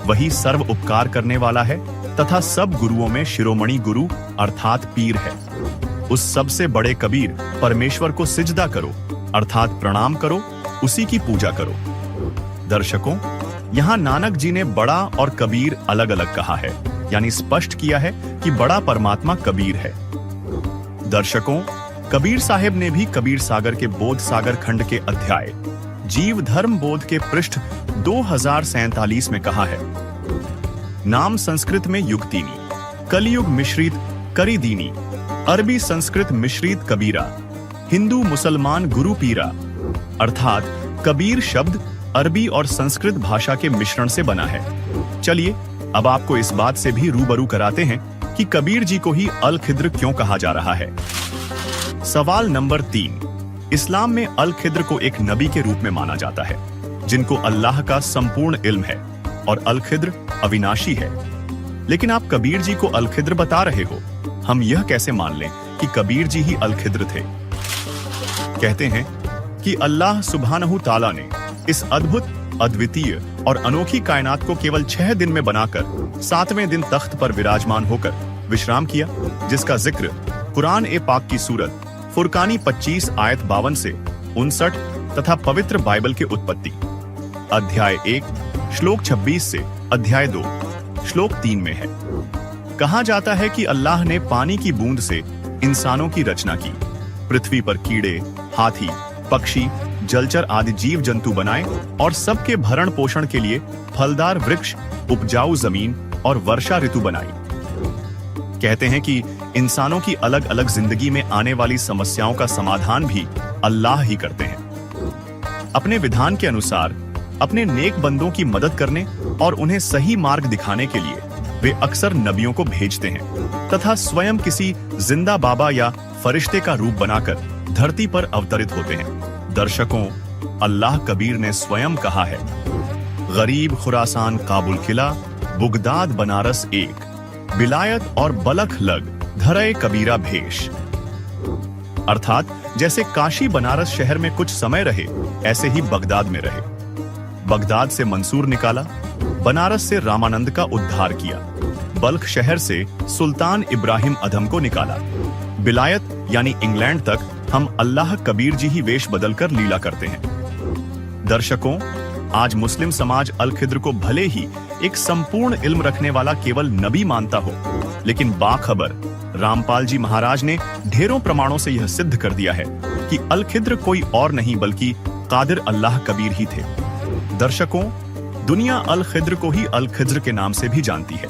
वही सर्व उपकार करने वाला है तथा सब गुरुओं में शिरोमणि गुरु अर्थात पीर है। उस सबसे बड़े कबीर परमेश्वर को सिजदा करो अर्थात प्रणाम करो, उसी की पूजा करो। दर्शकों, यहाँ नानक जी ने बड़ा और कबीर अलग अलग कहा है, यानी स्पष्ट किया है कि बड़ा परमात्मा कबीर है। दर्शकों, कबीर साहेब ने भी कबीर सागर के बोध सागर खंड के अध्याय जीव धर्म बोध के पृष्ठ 2047 में कहा है, नाम संस्कृत में युक्तिनी, कलयुग मिश्रित करीदीनी, अरबी संस्कृत मिश्रित कबीरा, हिंदू मुसलमान गुरु पीरा। अर्थात कबीर शब्द अरबी और संस्कृत भाषा के मिश्रण से बना है। चलिए अब आपको इस बात से भी रूबरू कराते हैं कि कबीर जी को ही अल खिद्र क्यों कहा जा रहा है। सवाल नंबर 3, इस्लाम में अल खिद्र को एक नबी के रूप में माना जाता है, जिनको अल्लाह का संपूर्ण इल्म है, और अल खिद्र अविनाशी है। लेकिन आप कबीर जी को अल खिद्र बता रहे हो, हम यह कैसे मान लें कि कबीर जी ही अल खिद्र थे? कहते हैं कि अल्लाह सुब्हानहू ताला ने इस अद्भुत, अद्वितीय और अनोखी कायनात को केवल 6 दिन में बनाकर 7वें दिन तख्त पर विराजमान होकर विश्राम किया, जिसका जिक्र कुरान ए पाक की सूरत फुरकानी 25 आयत 52 से 59 तथा पवित्र बाइबल के उत्पत्ति अध्याय 1 श्लोक 26 से अध्याय 2 श्लोक 3 में है। कहा जाता है कि अल्लाह ने पानी की बूंद से इंसानों की रचना की, पृथ्वी पर कीड़े, हाथी, पक्षी, जलचर आदि जीव जंतु बनाए और सबके भरण पोषण के लिए फलदार वृक्ष, उपजाऊ जमीन और वर्षा ऋतु बनाई। कहते हैं कि इंसानों की अलग अलग जिंदगी में आने वाली समस्याओं का समाधान भी अल्लाह ही करते हैं। अपने विधान के अनुसार अपने नेक बंदों की मदद करने और उन्हें सही मार्ग दिखाने के लिए वे अक्सर नबियों को भेजते हैं तथा स्वयं किसी जिंदा बाबा या फरिश्ते का रूप बनाकर धरती पर अवतरित होते हैं। दर्शकों, अल्लाह कबीर ने स्वयं कहा है, गरीब खुरासान काबुल किला, बुगदाद बनारस एक, बिलायत और बलख लग धरे कबीरा भेष। अर्थात जैसे काशी बनारस शहर में कुछ समय रहे, ऐसे ही बगदाद में रहे। बगदाद से मंसूर निकाला, बनारस से रामानंद का उद्धार किया, बल्ख शहर से सुल्तान इब्राहिम अधम को निकाला, बिलायत यानी इंग्लैंड तक हम अल्लाह कबीर जी ही वेश बदलकर लीला करते हैं। दर्शकों, आज मुस्लिम समाज अल खिद्र को भले ही एक संपूर्ण इल्म रखने वाला केवल नबी मानता हो, लेकिन बाखबर रामपाल जी महाराज ने ढेरों प्रमाणों से यह सिद्ध कर दिया है कि अल खिद्र कोई और नहीं बल्कि कादिर अल्लाह कबीर ही थे। दर्शकों, दुनिया अल खिद्र को ही अल खिद्र के नाम से भी जानती है।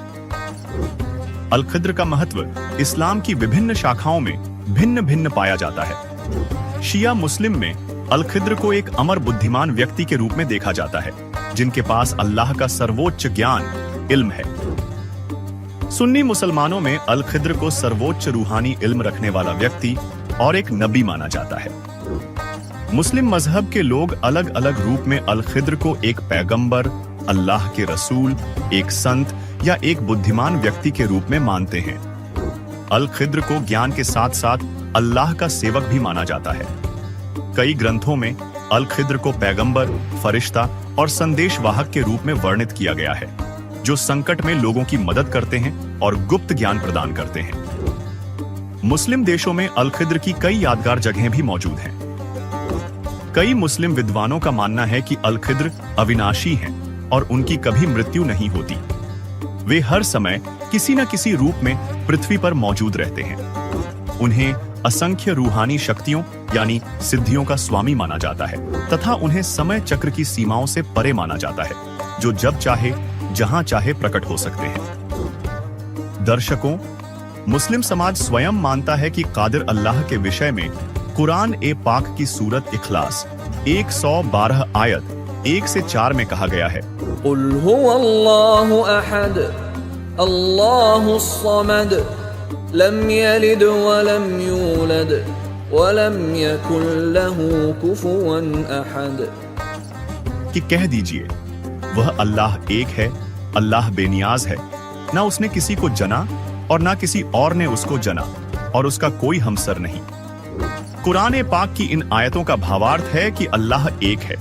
अल खिद्र का महत्व इस्लाम की विभिन्न शाखाओं में भिन्न भिन्न पाया जाता है। शिया मुस्लिम में अल खिद्र को एक अमर बुद्धिमान व्यक्ति के रूप में देखा जाता है, जिनके पास अल्लाह का सर्वोच्च ज्ञान इल्म है। सुन्नी मुसलमानों में अल खिद्र को सर्वोच्च रूहानी इल्म रखने वाला व्यक्ति और एक नबी माना जाता है। मुस्लिम मजहब के लोग अलग अलग रूप में अल खिद्र को एक पैगंबर, अल्लाह के रसूल, एक संत या एक बुद्धिमान व्यक्ति के रूप में मानते हैं। अल खिद्र को ज्ञान के साथ साथ अल्लाह का सेवक भी माना जाता है। कई ग्रंथों में अल खिद्र को पैगंबर, फरिश्ता और संदेशवाहक के रूप में वर्णित किया गया है, जो संकट में लोगों की मदद करते हैं और गुप्त ज्ञान प्रदान करते हैं। मुस्लिम देशों में अल खिद्र की कई यादगार जगहें भी मौजूद हैं। कई मुस्लिम विद्वानों का मानना है कि अल खिद्र अविनाशी हैं और उनकी कभी मृत्यु नहीं होती। वे हर समय किसी न किसी रूप में पृथ्वी पर मौजूद रहते हैं। उन्हें असंख्य रूहानी शक्तियों यानी सिद्धियों का स्वामी माना जाता है तथा उन्हें समय चक्र की सीमाओं से परे माना जाता है, जो जब चाहे जहां चाहे प्रकट हो सकते हैं। दर्शकों, मुस्लिम समाज स्वयं मानता है कि कादिर अल्लाह के विषय में कुरान ए पाक की सूरत इखलास 112 आयत 1 से 4 में कहा गया है, कुल हुवल्लाहु अहद अल्लाहुस समद लम यलिद वलम यूलद वलम यकुल लहू कुफुवन अहद। कि कह दीजिए, वह अल्लाह एक है, अल्लाह बेनियाज है, ना उसने किसी को जना और ना किसी और ने उसको जना, और उसका कोई हमसर नहीं। कुरान ए पाक की इन आयतों का भावार्थ है कि अल्लाह एक है,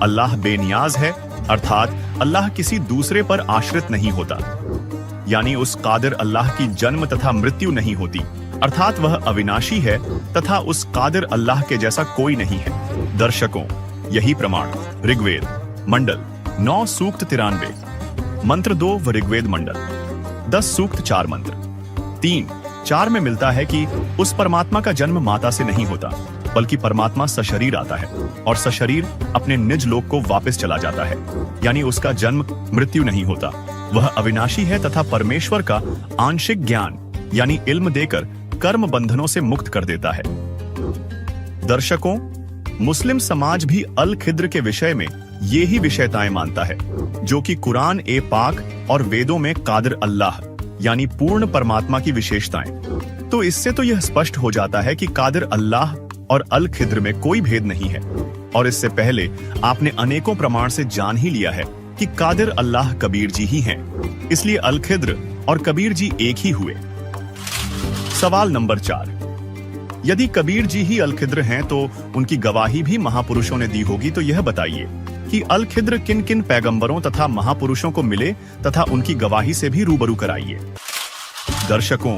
अल्लाह बेनियाज है, अर्थात अल्लाह किसी दूसरे पर आश्रित नहीं होता, यानी उस कादिर अल्लाह की जन्म तथा मृत्यु नहीं होती, अर्थात वह अविनाशी है तथा उस कादिर अल्लाह के जैसा कोई नहीं है। दर्शकों, यही प्रमाण ऋग्वेद मंडल 9 सूक्त 93, मंत्र 2 व ऋग्वेद मंडल 10 सूक्त 4 मंत्र 3-4 में मिलता है कि उस परमात्मा का जन्म माता से नहीं होता, बल्कि परमात्मा सशरीर आता है और सशरीर अपने निज लोक को वापस चला जाता है, यानी उसका जन्म मृत्यु नहीं होता। वह अविनाशी है तथा परमेश्वर का आंशिक ज्ञान यानी इल्म देकर कर्म बंधनों से मुक्त कर देता है। दर्शकों, मुस्लिम समाज भी अल खिद्र के विषय में ये ही विषयताएं मानता है, जो कि कुरान ए पाक और वेदों में कादिर अल्लाह यानी पूर्ण परमात्मा की विशेषताएं। तो इससे तो यह स्पष्ट हो जाता है कि कादिर अल्लाह और अल खिद्र में कोई भेद नहीं है, और इससे पहले आपने अनेकों प्रमाण से जान ही लिया है कि कादिर अल्लाह कबीर जी ही हैं, इसलिए अल खिद्र और कबीर जी एक ही हुए। सवाल नंबर 4, यदि कबीर जी ही अल-खिद्र हैं तो उनकी गवाही भी महापुरुषों ने दी होगी, तो यह बताइए कि अल-खिद्र किन किन पैगंबरों तथा महापुरुषों को मिले तथा उनकी गवाही से भी रूबरू कराइए। दर्शकों,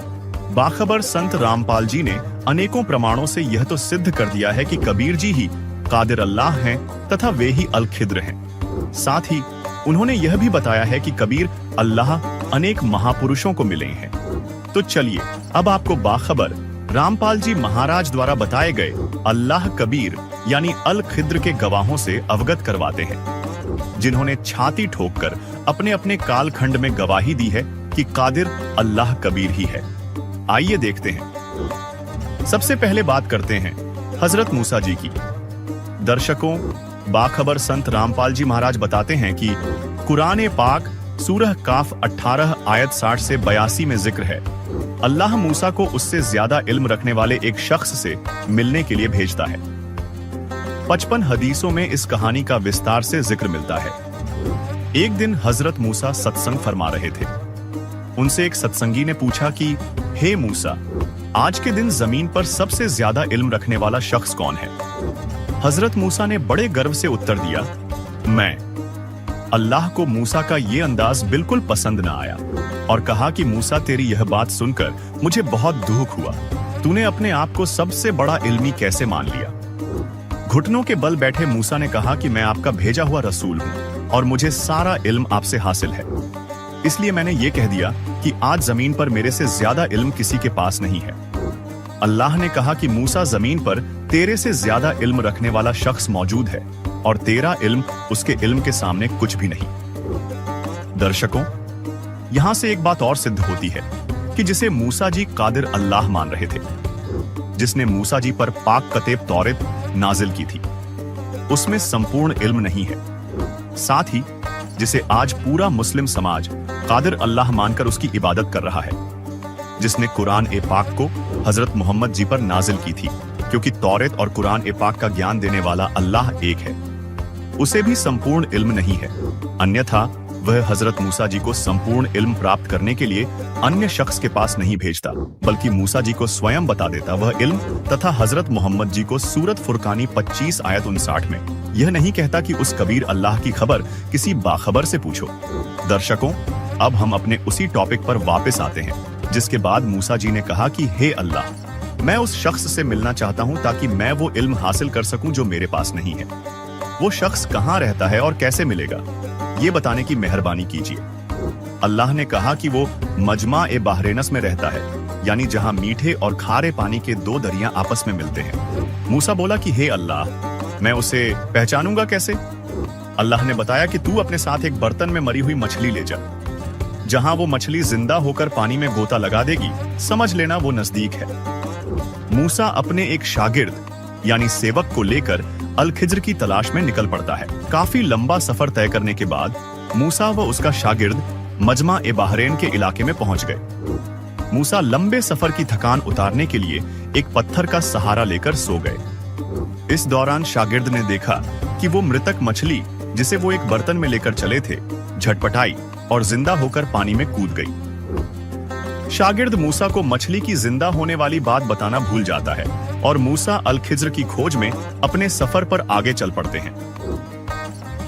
बाखबर संत रामपाल जी ने अनेकों प्रमाणों से यह तो सिद्ध कर दिया है कि कबीर जी ही कादिर अल्लाह हैं तथा वे ही अल-खिद्र हैं। साथ ही उन्होंने यह भी बताया है कि कबीर अल्लाह अनेक महापुरुषों को मिले हैं। तो चलिए अब आपको बाखबर रामपाल जी महाराज द्वारा बताए गए अल्लाह कबीर यानी अल-खिद्र के गवाहों से अवगत करवाते हैं, जिन्होंने छाती ठोककर अपने अपने कालखंड में गवाही दी है कि कादिर अल्लाह कबीर ही है। आइए देखते हैं। सबसे पहले बात करते हैं हजरत मूसा जी की। दर्शकों, बाखबर संत रामपाल जी महाराज बताते हैं कि कुरान पाक सूरह काफ 18 आयत 60 से 82 में जिक्र है, अल्लाह मूसा को उससे ज्यादा इल्म रखने वाले एक शख्स से मिलने के लिए भेजता है। 55 हदीसों में इस कहानी का विस्तार से जिक्र मिलता है। एक दिन हजरत मूसा सत्संग फरमा रहे थे। उनसे एक सत्संगी ने पूछा कि हे मूसा, आज के दिन जमीन पर सबसे ज्यादा इल्म रखने वाला शख्स कौन है? हजरत मूसा ने बड़े गर्व से उत्तर दिया, मैं। अल्लाह को मूसा का ये अंदाज बिल्कुल पसंद न आया और कहा कि मूसा, तेरी यह बात सुनकर मुझे बहुत दुख हुआ। तूने अपने आप को सबसे बड़ा इल्मी कैसे मान लिया? घुटनों के बल बैठे मूसा ने कहा कि मैं आपका भेजा हुआ रसूल हूं और मुझे सारा इल्म आपसे हासिल है, इसलिए मैंने ये कह दिया कि आज जमीन पर मेरे से ज्यादा इल्म किसी के पास नहीं है। अल्लाह ने कहा कि मूसा, जमीन पर तेरे से ज्यादा इल्म रखने वाला शख्स मौजूद है और तेरा इल्म उसके इल्म के सामने कुछ भी नहीं। दर्शकों, यहां से एक बात और सिद्ध होती है कि जिसे मूसा जी कादिर अल्लाह मान रहे थे, जिसने मूसा जी पर पाक कतेब तौरेत नाजिल की थी, उसमें संपूर्ण इल्म नहीं है। साथ ही जिसे आज पूरा मुस्लिम समाज कादिर अल्लाह मानकर उसकी इबादत कर रहा है, जिसने कुरान ए पाक को हजरत मोहम्मद जी पर नाजिल की थी, क्योंकि तौरेत और कुरान ए पाक का ज्ञान देने वाला अल्लाह एक है, उसे भी संपूर्ण इल्म नहीं है। अन्यथा वह हजरत मूसा जी को संपूर्ण इल्म प्राप्त करने के लिए अन्य शख्स के पास नहीं भेजता, बल्कि मूसा जी को स्वयं बता देता वह इल्म, तथा हजरत मोहम्मद जी को सूरत फुरकानी 25 आयत 59 में यह नहीं कहता कि उस कबीर अल्लाह की खबर किसी बाखबर से पूछो। दर्शकों, अब हम अपने उसी टॉपिक पर वापस आते हैं, जिसके बाद मूसा जी ने कहा कि हे अल्लाह, मैं उस शख्स से मिलना चाहता हूं ताकि मैं वो इल्म हासिल कर सकूं जो मेरे पास नहीं है। वो शख्स कहां रहता है और कैसे मिलेगा, ये बताने की मेहरबानी कीजिए। अल्लाह ने कहा कि वो मजमा ए बहरेनस में रहता है, यानी जहां मीठे और खारे पानी के दो दरिया आपस में मिलते हैं। मूसा बोला कि हे अल्लाह, मैं उसे पहचानूंगा कैसे? अल्लाह ने बताया कि तू अपने साथ एक बर्तन में मरी हुई मछली ले जा। जहां वो मछली जिंदा होकर पानी में गोता लगा देगी, समझ लेना वो नजदीक है। मूसा अपने एक शागिर्द यानी सेवक को लेकर अल-खिज्र की तलाश में निकल पड़ता है। काफी लंबा सफर तय करने के बाद मूसा व उसका शागिर्द मजमा ए बहरेन के इलाके में पहुंच गए। मूसा लंबे सफर की थकान उतारने के लिए एक पत्थर का सहारा लेकर सो गए। इस दौरान शागिर्द ने देखा कि वो मृतक मछली, जिसे वो एक बर्तन में लेकर चले थे, झटपटाई और जिंदा होकर पानी में कूद गई। शागिर्द मूसा को मछली की जिंदा होने वाली बात बताना भूल जाता है और मूसा अल-खिज्र की खोज में अपने सफर पर आगे चल पड़ते हैं।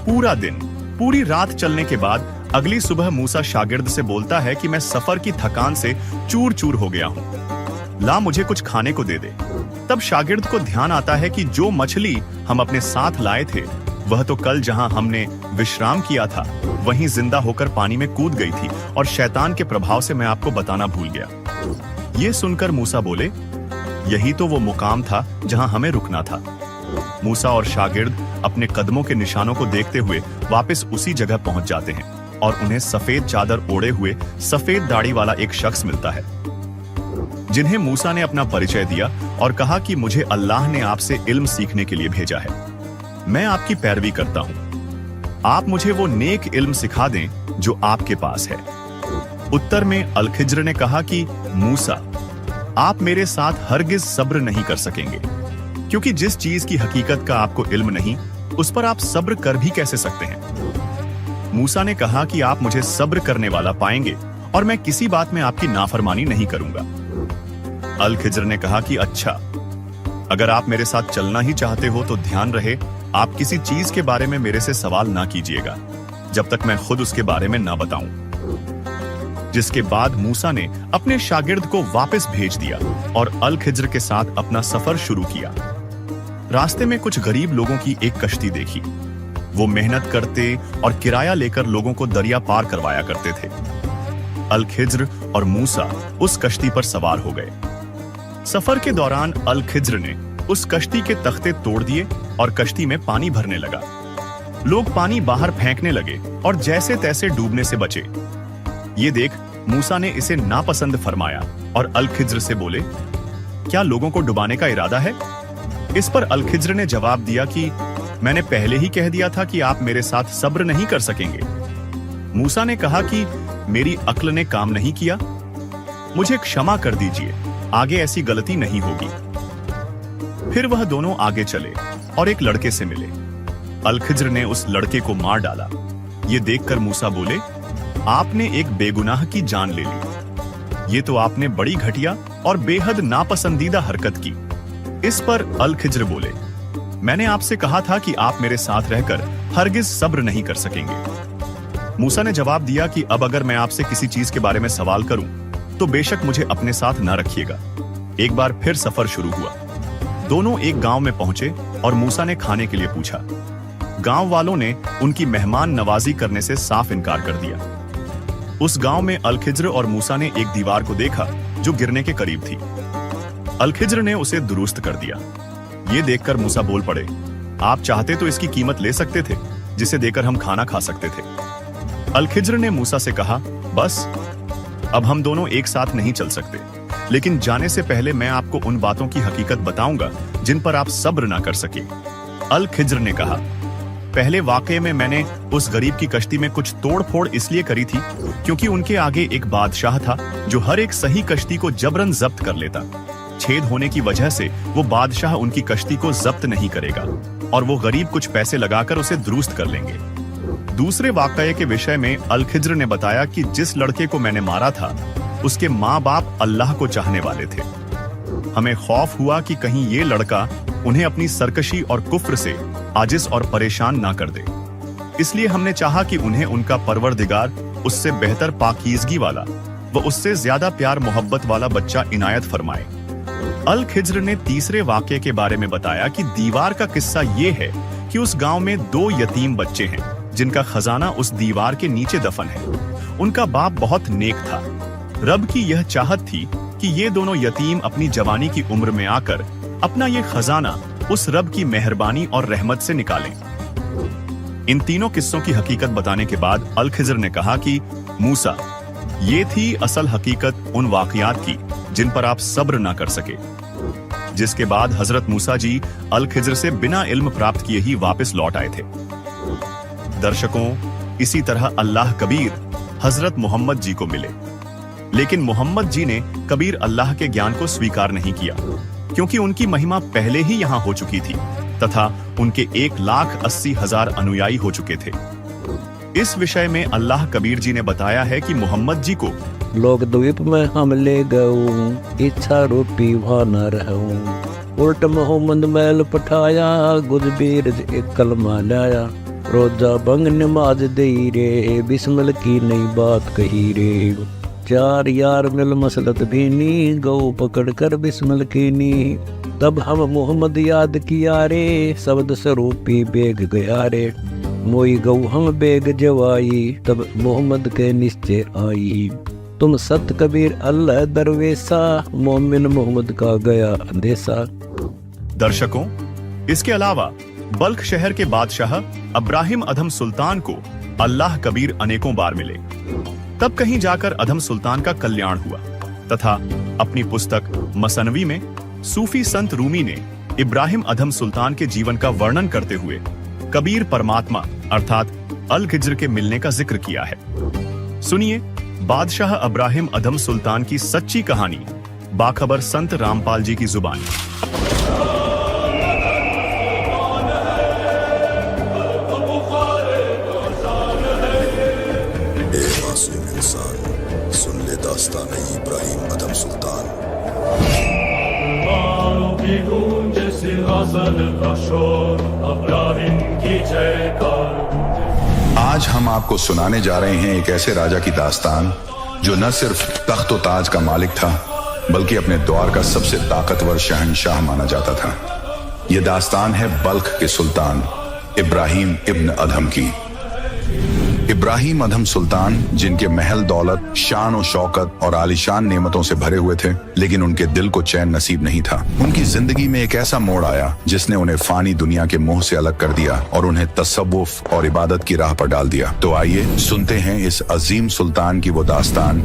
पूरा दिन, पूरी रात चलने के बाद अगली सुबह मूसा शागिर्द से बोलता है कि मैं सफर की थकान से चूर चूर हो गया हूं, ला मुझे कुछ खाने को दे दे। तब शागिर्द को ध्यान आता है कि जो मछली हम अपने साथ लाए थे, वह तो कल जहां हमने विश्राम किया था, वहीं जिंदा होकर पानी में कूद गई थी और शैतान के प्रभाव से मैं आपको बताना भूल गया। ये सुनकर मूसा बोले, यही तो वो मुकाम था जहां हमें रुकना था। मूसा और शागिर्द अपने कदमों के निशानों को देखते हुए वापस उसी जगह पहुंच जाते हैं और उन्हें सफेद चादर ओढ़े हुए सफेद दाढ़ी वाला एक शख्स मिलता है, जिन्हें मूसा ने अपना परिचय दिया और कहा कि मुझे अल्लाह ने आपसे इल्म सीखने के लिए भेजा है। मैं आपकी पैरवी करता हूं, आप मुझे वो नेक इल्म सिखा दें जो आपके पास है। उत्तर में अल-खिज्र ने कहा कि मूसा, आप मेरे साथ हरगिज सब्र नहीं कर सकेंगे, क्योंकि जिस चीज की हकीकत का आपको इल्म नहीं, उस पर आप सब्र कर भी कैसे सकते हैं? मूसा ने कहा कि आप मुझे सब्र करने वाला पाएंगे और मैं किसी बात में आपकी नाफरमानी नहीं करूंगा। अल खिज्र ने कहा कि अच्छा, अगर आप मेरे साथ चलना ही चाहते हो तो ध्यान रहे आप किसी चीज के बारे में मेरे से सवाल ना कीजिएगा जब तक मैं खुद उसके बारे में ना बताऊं। जिसके बाद मूसा ने अपने शागिर्द को वापस भेज दिया और अल खिज्र के साथ अपना सफर शुरू किया। रास्ते में कुछ गरीब लोगों की एक कश्ती देखी। वो मेहनत करते और किराया लेकर लोगों को दरिया पार करवाया करते थे। अल खिज्र और मूसा उस कश्ती पर सवार हो गए। सफर के दौरान अल खिज्र ने उस कश्ती के तख्ते तोड़ दिए और कश्ती में पानी भरने लगा। लोग पानी बाहर फेंकने लगे और जैसे तैसे डूबने से बचे। ये देख मूसा ने इसे नापसंद फरमाया और अल खिज्र से बोले, क्या लोगों को डुबाने का इरादा है? इस पर अल खिज्र ने जवाब दिया कि मैंने पहले ही कह दिया था कि आप मेरे साथ सब्र नहीं कर सकेंगे। मूसा ने कहा कि मेरी अक्ल ने काम नहीं किया, मुझे क्षमा कर दीजिए, आगे ऐसी गलती नहीं होगी। फिर वह दोनों आगे चले और एक लड़के से मिले। अल खिज्र ने उस लड़के को मार डाला। ये देखकर मूसा बोले, आपने एक बेगुनाह की जान ले ली। ये तो आपने बड़ी घटिया और बेहद नापसंदीदा हरकत की। इस पर अल खिज्र बोले, मैंने आपसे कहा था कि आप मेरे साथ रहकर हरगिज सब्र नहीं कर सकेंगे। मूसा ने जवाब दिया कि अब अगर मैं आपसे किसी चीज के बारे में सवाल करूं तो बेशक मुझे अपने साथ ना रखिएगा। एक बार फिर सफर शुरू हुआ। दोनों एक गांव में पहुंचे और मूसा ने खाने के लिए पूछा। गांव वालों ने उनकी मेहमान नवाजी करने से साफ इनकार कर दिया। उस गांव में अल खिज्र और मूसा ने एक दीवार को देखा जो गिरने के करीब थी। अल खिज्र ने उसे दुरुस्त कर दिया। ये देखकर मूसा बोल पड़े, आप चाहते तो इसकी कीमत ले सकते थे जिसे देकर हम खाना खा सकते थे। अल खिज्र ने मूसा से कहा, बस अब हम दोनों एक साथ नहीं चल सकते, लेकिन जाने से पहले मैं आपको उन बातों की हकीकत बताऊंगा जिन पर आप सब्र ना कर सके। अल खिज्र ने कहा, पहले वाकये में मैंने उस गरीब की कश्ती में कुछ तोड़-फोड़ इसलिए करी थी क्योंकि उनके आगे एक बादशाह था जो हर एक सही कश्ती को जबरन जब्त कर लेता। छेद होने की वजह से वो बादशाह उनकी कश्ती को जब्त नहीं करेगा और वो गरीब कुछ पैसे लगाकर उसे दुरुस्त कर लेंगे। दूसरे वाकये के विषय में अल खिज्र ने बताया कि जिस लड़के को मैंने मारा था उसके माँ बाप अल्लाह को चाहने वाले थे। हमें खौफ हुआ कि कहीं ये लड़का उन्हें अपनी सरकशी और कुफ्र से आजिज और परेशान ना कर दे, इसलिए हमने चाहा कि उन्हें उनका परवरदिगार उससे बेहतर पाकीज़गी वाला व उससे ज्यादा प्यार मोहब्बत वाला बच्चा इनायत फरमाए। अल खिज्र ने तीसरे वाकये के बारे में बताया कि दीवार का किस्सा ये है कि उस गांव में 2 यतीम बच्चे हैं जिनका खजाना उस दीवार के नीचे दफन है। उनका बाप बहुत नेक था। रब की यह चाहत थी कि ये दोनों यतीम अपनी जवानी की उम्र में आकर अपना ये खजाना उस रब की मेहरबानी और रहमत से निकालें। इन तीनों किस्सों की हकीकत बताने के बाद अल खिज्र ने कहा कि मूसा, ये थी असल हकीकत उन वाकयात की जिन पर आप सब्र ना कर सके। जिसके बाद हजरत मूसा जी अल खिज्र से बिना इल्म प्राप्त किए ही वापस लौट आए थे। दर्शकों, इसी तरह अल्लाह कबीर हजरत मोहम्मद जी को मिले, लेकिन मोहम्मद जी ने कबीर अल्लाह के ज्ञान को स्वीकार नहीं किया क्योंकि उनकी महिमा पहले ही यहाँ हो चुकी थी तथा उनके 1,80,000 अनुयायी हो चुके थे। इस विषय में अल्लाह कबीर जी ने बताया है कि मोहम्मद जी को लोग द्वीप में हम ले गऊं, इच्छा रूपी वहाँ न रहूं। उल्ट मोहम्मद मैल पठाया, गुजबीर एक कलमा लाया। रोजा बंग नमाज दई रे, बिस्मिल की नई बात कही रे। 4 यार मिल मसलत भी नी, गौ पकड़ कर बिस्मिल की नी। तब हम मोहम्मद याद किया रे, शब्द स्वरूपी बेग गया रे। मोई गौ हम बेग जवाई, तब मोहम्मद के निश्चय आई। तुम सत कबीर अल्लाह दरवेसा, मोमिन मोहम्मद का गया अंदेशा। दर्शकों, इसके अलावा बल्ख शहर के बादशाह अब्राहिम अधम सुल्तान को अल्लाह कबीर अनेकों बार मिले। तब कहीं जाकर अधम सुल्तान का कल्याण हुआ तथा अपनी पुस्तक मसनवी में सूफी संत रूमी ने इब्राहिम अधम सुल्तान के जीवन का वर्णन करते हुए कबीर परमात्मा अर्थात अल खिज्र के मिलने का जिक्र किया है। सुनिए बादशाह अब्राहिम अधम सुल्तान की सच्ची कहानी बाखबर संत रामपाल जी की जुबानी। मासूम इंसान, सुन ले दास्तान इब्राहिम अधम सुल्तान। की गूंज सिंहासन का शोर, अब्राहिम की जयकार। आज हम आपको सुनाने जा रहे हैं एक ऐसे राजा की दास्तान जो न सिर्फ तख्त व ताज का मालिक था, बल्कि अपने दौर का सबसे ताकतवर शहंशाह माना जाता था। यह दास्तान है बल्ख के सुल्तान इब्राहिम इब्न अधम की। इब्राहिम अधम सुल्तान, जिनके महल दौलत, शान और शौकत और आलीशान नेमतों से भरे हुए थे, लेकिन उनके दिल को चैन नसीब नहीं था। उनकी जिंदगी में एक ऐसा मोड़ आया जिसने उन्हें फानी दुनिया के मोह से अलग कर दिया और उन्हें तसव्वुफ और इबादत की राह पर डाल दिया। तो आइए सुनते हैं इस अजीम सुल्तान की वो दास्तान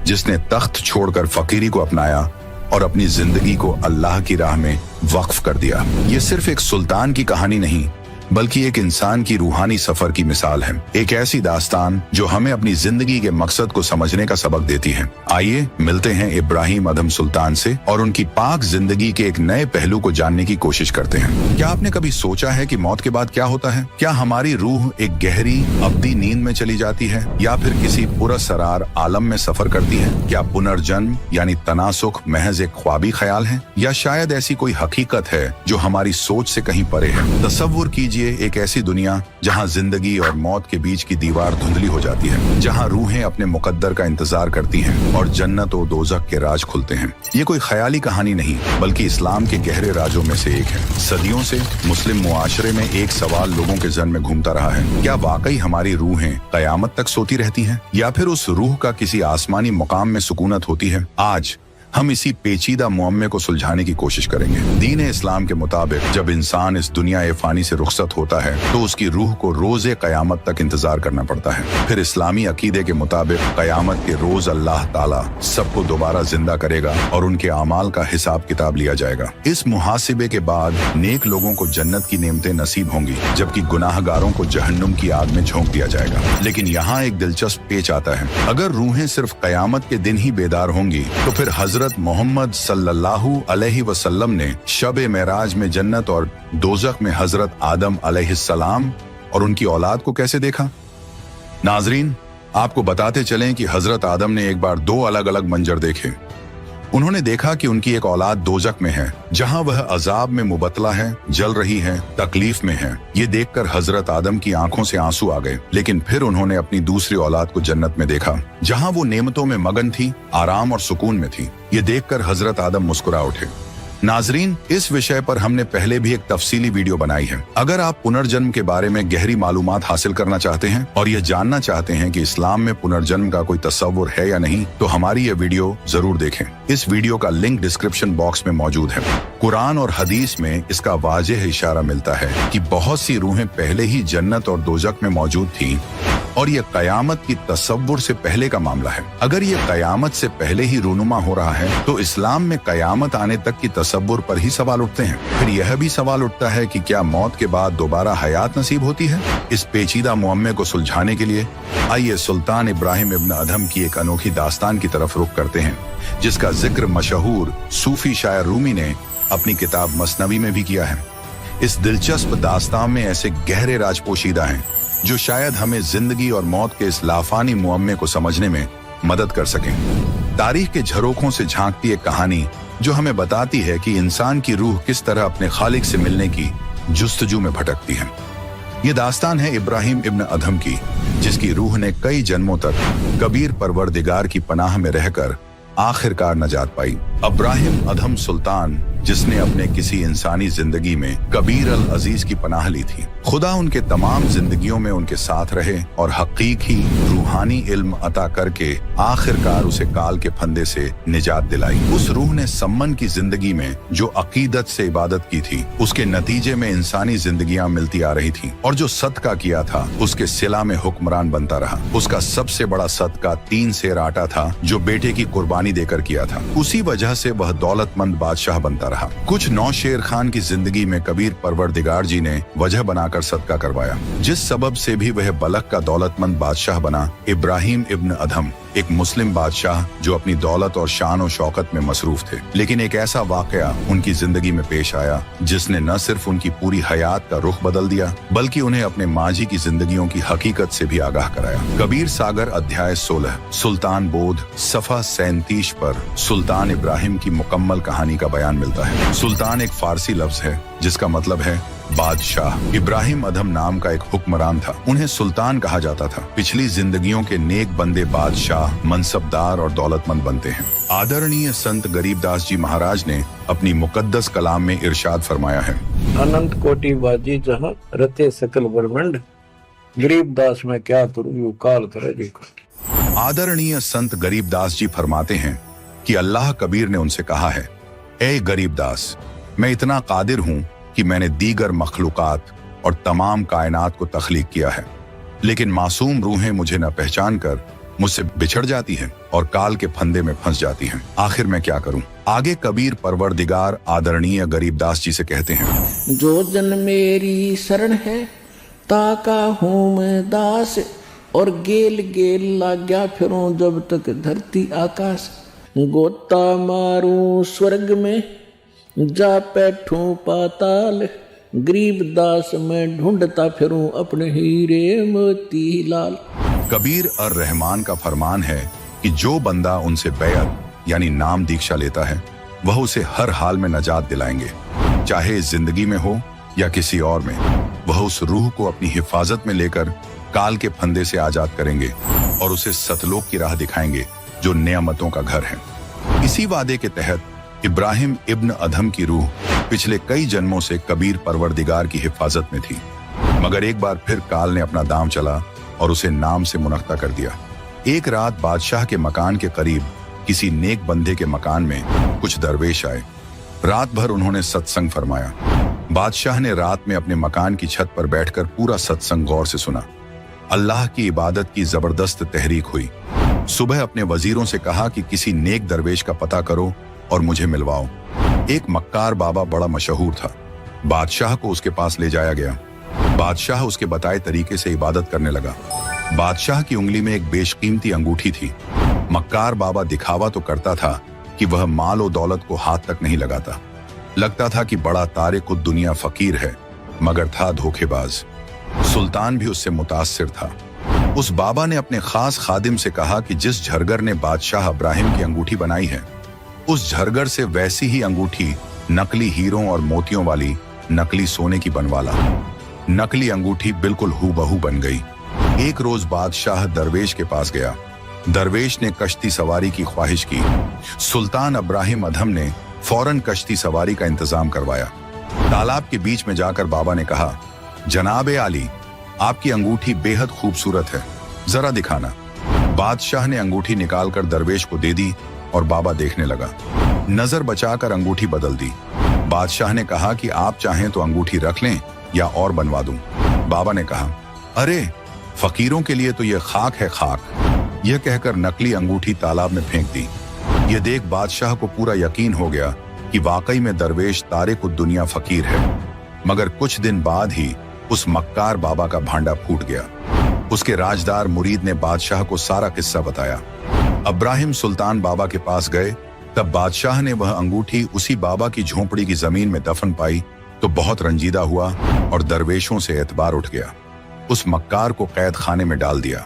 जिसने तख्त छोड़कर फकीरी को अपनाया और अपनी जिंदगी को अल्लाह की राह में वक्फ कर दिया। ये सिर्फ एक सुल्तान की कहानी नहीं, बल्कि एक इंसान की रूहानी सफर की मिसाल है। एक ऐसी दास्तान जो हमें अपनी जिंदगी के मकसद को समझने का सबक देती है। आइए मिलते हैं इब्राहिम अधम सुल्तान से और उनकी पाक जिंदगी के एक नए पहलू को जानने की कोशिश करते हैं। क्या आपने कभी सोचा है कि मौत के बाद क्या होता है? क्या हमारी रूह एक गहरी अब्दी नींद में चली जाती है या फिर किसी पुरअसरार आलम में सफर करती है? क्या पुनर्जन्म यानी तनासुख महज एक ख्वाबी ख्याल है, या शायद ऐसी कोई हकीकत है जो हमारी सोच से कहीं परे है? तसव्वुर कीजिए एक ऐसी दुनिया जहां जिंदगी और मौत के बीच की दीवार धुंधली हो जाती है, जहां रूहें अपने मुकद्दर का इंतजार करती हैं और जन्नत और दोज़ख के राज खुलते हैं। ये कोई ख्याली कहानी नहीं, बल्कि इस्लाम के गहरे राजों में से एक है। सदियों से मुस्लिम मुआशरे में एक सवाल लोगों के जहन में घूमता रहा है, क्या वाकई हमारी रूहें कयामत तक सोती रहती हैं, या फिर उस रूह का किसी आसमानी मुकाम में सुकूनत होती है? आज हम इसी पेचीदा मुअम्मे को सुलझाने की कोशिश करेंगे। दीन इस्लाम के मुताबिक जब इंसान इस दुनिया ए फानी से रुखसत होता है तो उसकी रूह को रोजे कयामत तक इंतजार करना पड़ता है। फिर इस्लामी अकीदे के मुताबिक कयामत के रोज अल्लाह ताला सबको दोबारा जिंदा करेगा और उनके अमाल का हिसाब किताब लिया जाएगा। इस मुहासिबे के बाद नेक लोगों को जन्नत की नेमतें नसीब होंगी, जबकि गुनाहगारों को जहन्नुम की आग में झोंक दिया जाएगा। लेकिन यहाँ एक दिलचस्प पेच आता है। अगर रूहें सिर्फ कयामत के दिन ही बेदार होंगी तो फिर हजरत मोहम्मद सल्लल्लाहु अलैहि वसल्लम ने शब मेराज में जन्नत और दोज़ख में हजरत आदम अलैहिस्सलाम और उनकी औलाद को कैसे देखा? नाजरीन, आपको बताते चलें कि हजरत आदम ने एक बार दो अलग अलग मंजर देखे। उन्होंने देखा कि उनकी एक औलाद दोज़ख में है, जहां वह अजाब में मुबतला है, जल रही है, तकलीफ में है। ये देखकर हजरत आदम की आंखों से आंसू आ गए। लेकिन फिर उन्होंने अपनी दूसरी औलाद को जन्नत में देखा, जहां वो नेमतों में मगन थी, आराम और सुकून में थी। ये देखकर हजरत आदम मुस्कुरा उठे। नाजरीन, इस विषय पर हमने पहले भी एक तफसीली वीडियो बनाई है। अगर आप पुनर्जन्म के बारे में गहरी मालूमात हासिल करना चाहते हैं और यह जानना चाहते हैं कि इस्लाम में पुनर्जन्म का कोई तस्वुर है या नहीं, तो हमारी ये वीडियो जरूर देखें। इस वीडियो का लिंक डिस्क्रिप्शन बॉक्स में मौजूद है। कुरान और हदीस में इसका वाज़ेह इशारा मिलता है कि बहुत सी रूहें पहले ही जन्नत और दोज़ख में मौजूद थीं और ये कयामत की तसव्वुर से पहले का मामला है। अगर ये कयामत से पहले ही रूनुमा हो रहा है तो इस्लाम में कयामत आने तक की तसव्वुर पर ही सवाल उठते हैं। फिर यह भी सवाल उठता है कि क्या मौत के बाद दोबारा हयात नसीब होती है? इस पेचीदा मुअम्मे को सुलझाने के लिए आइए सुल्तान इब्राहिम इब्न अधम की एक अनोखी दास्तान की तरफ रुख करते हैं, जिसका जिक्र मशहूर सूफी शायर रूमी ने अपनी किताब मसनवी में भी किया है। इस दिलचस्प दास्तान में ऐसे गहरे राज पोशीदा हैं जो शायद हमें जिंदगी और मौत के इस लाफानी मुअम्मे को समझने में मदद कर सकें। तारीख के झरोखों से झांकती एक कहानी जो हमें बताती है कि इंसान की रूह किस तरह अपने खालिक से मिलने की जुस्तजू में भटकती है। ये दास्तान है इब्राहिम इब्न अधम की, जिसकी रूह ने कई जन्मों तक कबीर परवरदिगार की पनाह में रहकर आखिरकार नजात पाई। इब्राहिम अधम सुल्तान, जिसने अपने किसी इंसानी जिंदगी में कबीर अल अजीज की पनाह ली थी। खुदा उनके तमाम जिंदगियों में उनके साथ रहे और हकीकी रूहानी इल्म अता करके आखिरकार उसे काल के फंदे से निजात दिलाई। उस रूह ने सम्मन की जिंदगी में जो अकीदत से इबादत की थी, उसके नतीजे में इंसानी जिंदगियां मिलती आ रही थी, और जो सदका किया था उसके सिला में हुक्मरान बनता रहा। उसका सबसे बड़ा सदका 3 सेर आटा था जो बेटे की कुर्बानी देकर किया था। उसी वजह से वह दौलतमंद बादशाह बनता रहा। कुछ नौशेर खान की जिंदगी में कबीर परवरदिगार जी ने वजह बनाकर सदका करवाया, जिस सबब से भी वह बलक का दौलतमंद बादशाह बना। इब्राहिम इब्न अधम एक मुस्लिम बादशाह जो अपनी दौलत और शान और शौकत में मसरूफ थे। लेकिन एक ऐसा वाकया उनकी जिंदगी में पेश आया जिसने न सिर्फ उनकी पूरी हयात का रुख बदल दिया बल्कि उन्हें अपने माजी की जिंदगियों की हकीकत से भी आगाह कराया। कबीर सागर अध्याय 16 सुल्तान बोध सफा 37 पर सुल्तान इब्राहिम की मुकम्मल कहानी का बयान मिलता है। सुल्तान एक फारसी लफ्ज है जिसका मतलब है बादशाह। इब्राहिम अधम नाम का एक हुक्मरान था, उन्हें सुल्तान कहा जाता था। पिछली जिंदगियों के नेक बंदे बादशाह, मनसबदार और दौलतमंद बनते हैं। आदरणीय संत गरीबदास जी महाराज ने अपनी मुकद्दस कलाम में इरशाद फरमाया है, अनंत कोटि बाजी जहाँ रते सकल ब्रह्मंड, गरीबदास में क्या करूँ यू काल करे जी। आदरणीय संत गरीबदास जी फरमाते हैं कि अल्लाह कबीर ने उनसे कहा है, ए गरीबदास, मैं इतना कादिर हूँ कि मैंने दीगर मखलूकात और तमाम कायनात को तख्लीक किया है, लेकिन मासूम रूहें मुझे न पहचान कर मुझसे बिछड़ जाती हैं और काल के फंदे में फंस जाती हैं। आखिर मैं क्या करूं? आगे कबीर परवरदिगार आदरणीय गरीबदास जी से कहते हैं, जो जन मेरी शरण है ताका हूँ मैं दास, और गेल गेल लाग्या फिरूं जब तक धरती आकाश, गोता मारूं स्वर्ग में जा बैठूं पाताल, गरीबदास में ढूंढता फिरूं अपने हीरे मोती लाल। कबीर अर रहमान का फरमान है कि जो बंदा उनसे बैअत यानी नाम दीक्षा लेता है वह उसे हर हाल में नजात दिलाएंगे, चाहे इस जिंदगी में हो या किसी और में। वह उस रूह को अपनी हिफाजत में लेकर काल के फंदे से आजाद करेंगे और उसे सतलोक की राह दिखाएंगे जो नेमतों का घर है। इसी वादे के तहत इब्राहिम इब्न अधम की रूह पिछले कई जन्मों से कबीर परवरदिगार की हिफाजत में थी, मगर एक बार फिर काल ने अपना दांव चला और उसे नाम से मुनक्ता कर दिया। एक रात बादशाह के मकान के करीब किसी नेक बंदे के मकान में कुछ दरवेश आए। रात भर उन्होंने सत्संग फरमाया। बादशाह ने रात में अपने मकान की छत पर बैठकर पूरा सत्संग गौर से सुना। अल्लाह की इबादत की जबरदस्त तहरीक हुई। सुबह अपने वजीरों से कहा कि किसी नेक दरवेश का पता करो और मुझे मिलवाओ। एक मक्कार बाबा बड़ा मशहूर था। बादशाह को उसके पास ले जाया गया। बादशाह उसके बताए तरीके से इबादत करने लगा। बादशाह की उंगली में एक बेशकीमती अंगूठी थी। मक्कार बाबा दिखावा तो करता था कि वह माल और दौलत को हाथ तक नहीं लगाता। लगता था कि बड़ा तारिक दुनिया फकीर है, मगर था धोखेबाज। सुल्तान भी उससे मुतासिर था। उस बाबा ने अपने खास खादिम से कहा कि जिस झरगर ने बादशाह इब्राहिम की अंगूठी बनाई है, उस झरगर से वैसी ही अंगूठी नकली हीरों और मोतियों वाली नकली सोने की बनवाला। नकली अंगूठी बिल्कुल हूबहू बन गई। एक रोज बादशाह दरवेश के पास गया। दरवेश ने कश्ती सवारी की ख्वाहिश की। सुल्तान इब्राहिम अधम ने फौरन कश्ती सवारी का इंतजाम करवाया। तालाब के बीच में जाकर बाबा ने कहा, जनाब आली, आपकी अंगूठी बेहद खूबसूरत है, जरा दिखाना। बादशाह ने अंगूठी निकालकर दरवेश को दे दी और बाबा देखने लगा। नजर बचाकर अंगूठी बदल दी। बादशाह ने कहा कि आप चाहें तो अंगूठी रख लें या और बनवा दूं। बाबा ने कहा, अरे फकीरों के लिए तो यह खाक है खाक। यह कहकर नकली अंगूठी तालाब में फेंक दी। यह देख बादशाह को पूरा यकीन हो गया कि वाकई में दरवेश तारिक दुनिया फकीर है। मगर कुछ दिन बाद ही उस मक्कार बाबा का भांडा फूट गया। उसके राजदार मुरीद ने बादशाह को सारा किस्सा बताया। इब्राहिम सुल्तान बाबा के पास गए। तब बादशाह ने वह अंगूठी उसी बाबा की झोंपड़ी की जमीन में दफन पाई तो बहुत रंजीदा हुआ और दरवेशों से एतबार उठ गया। उस मक्कार को कैद खाने में डाल दिया।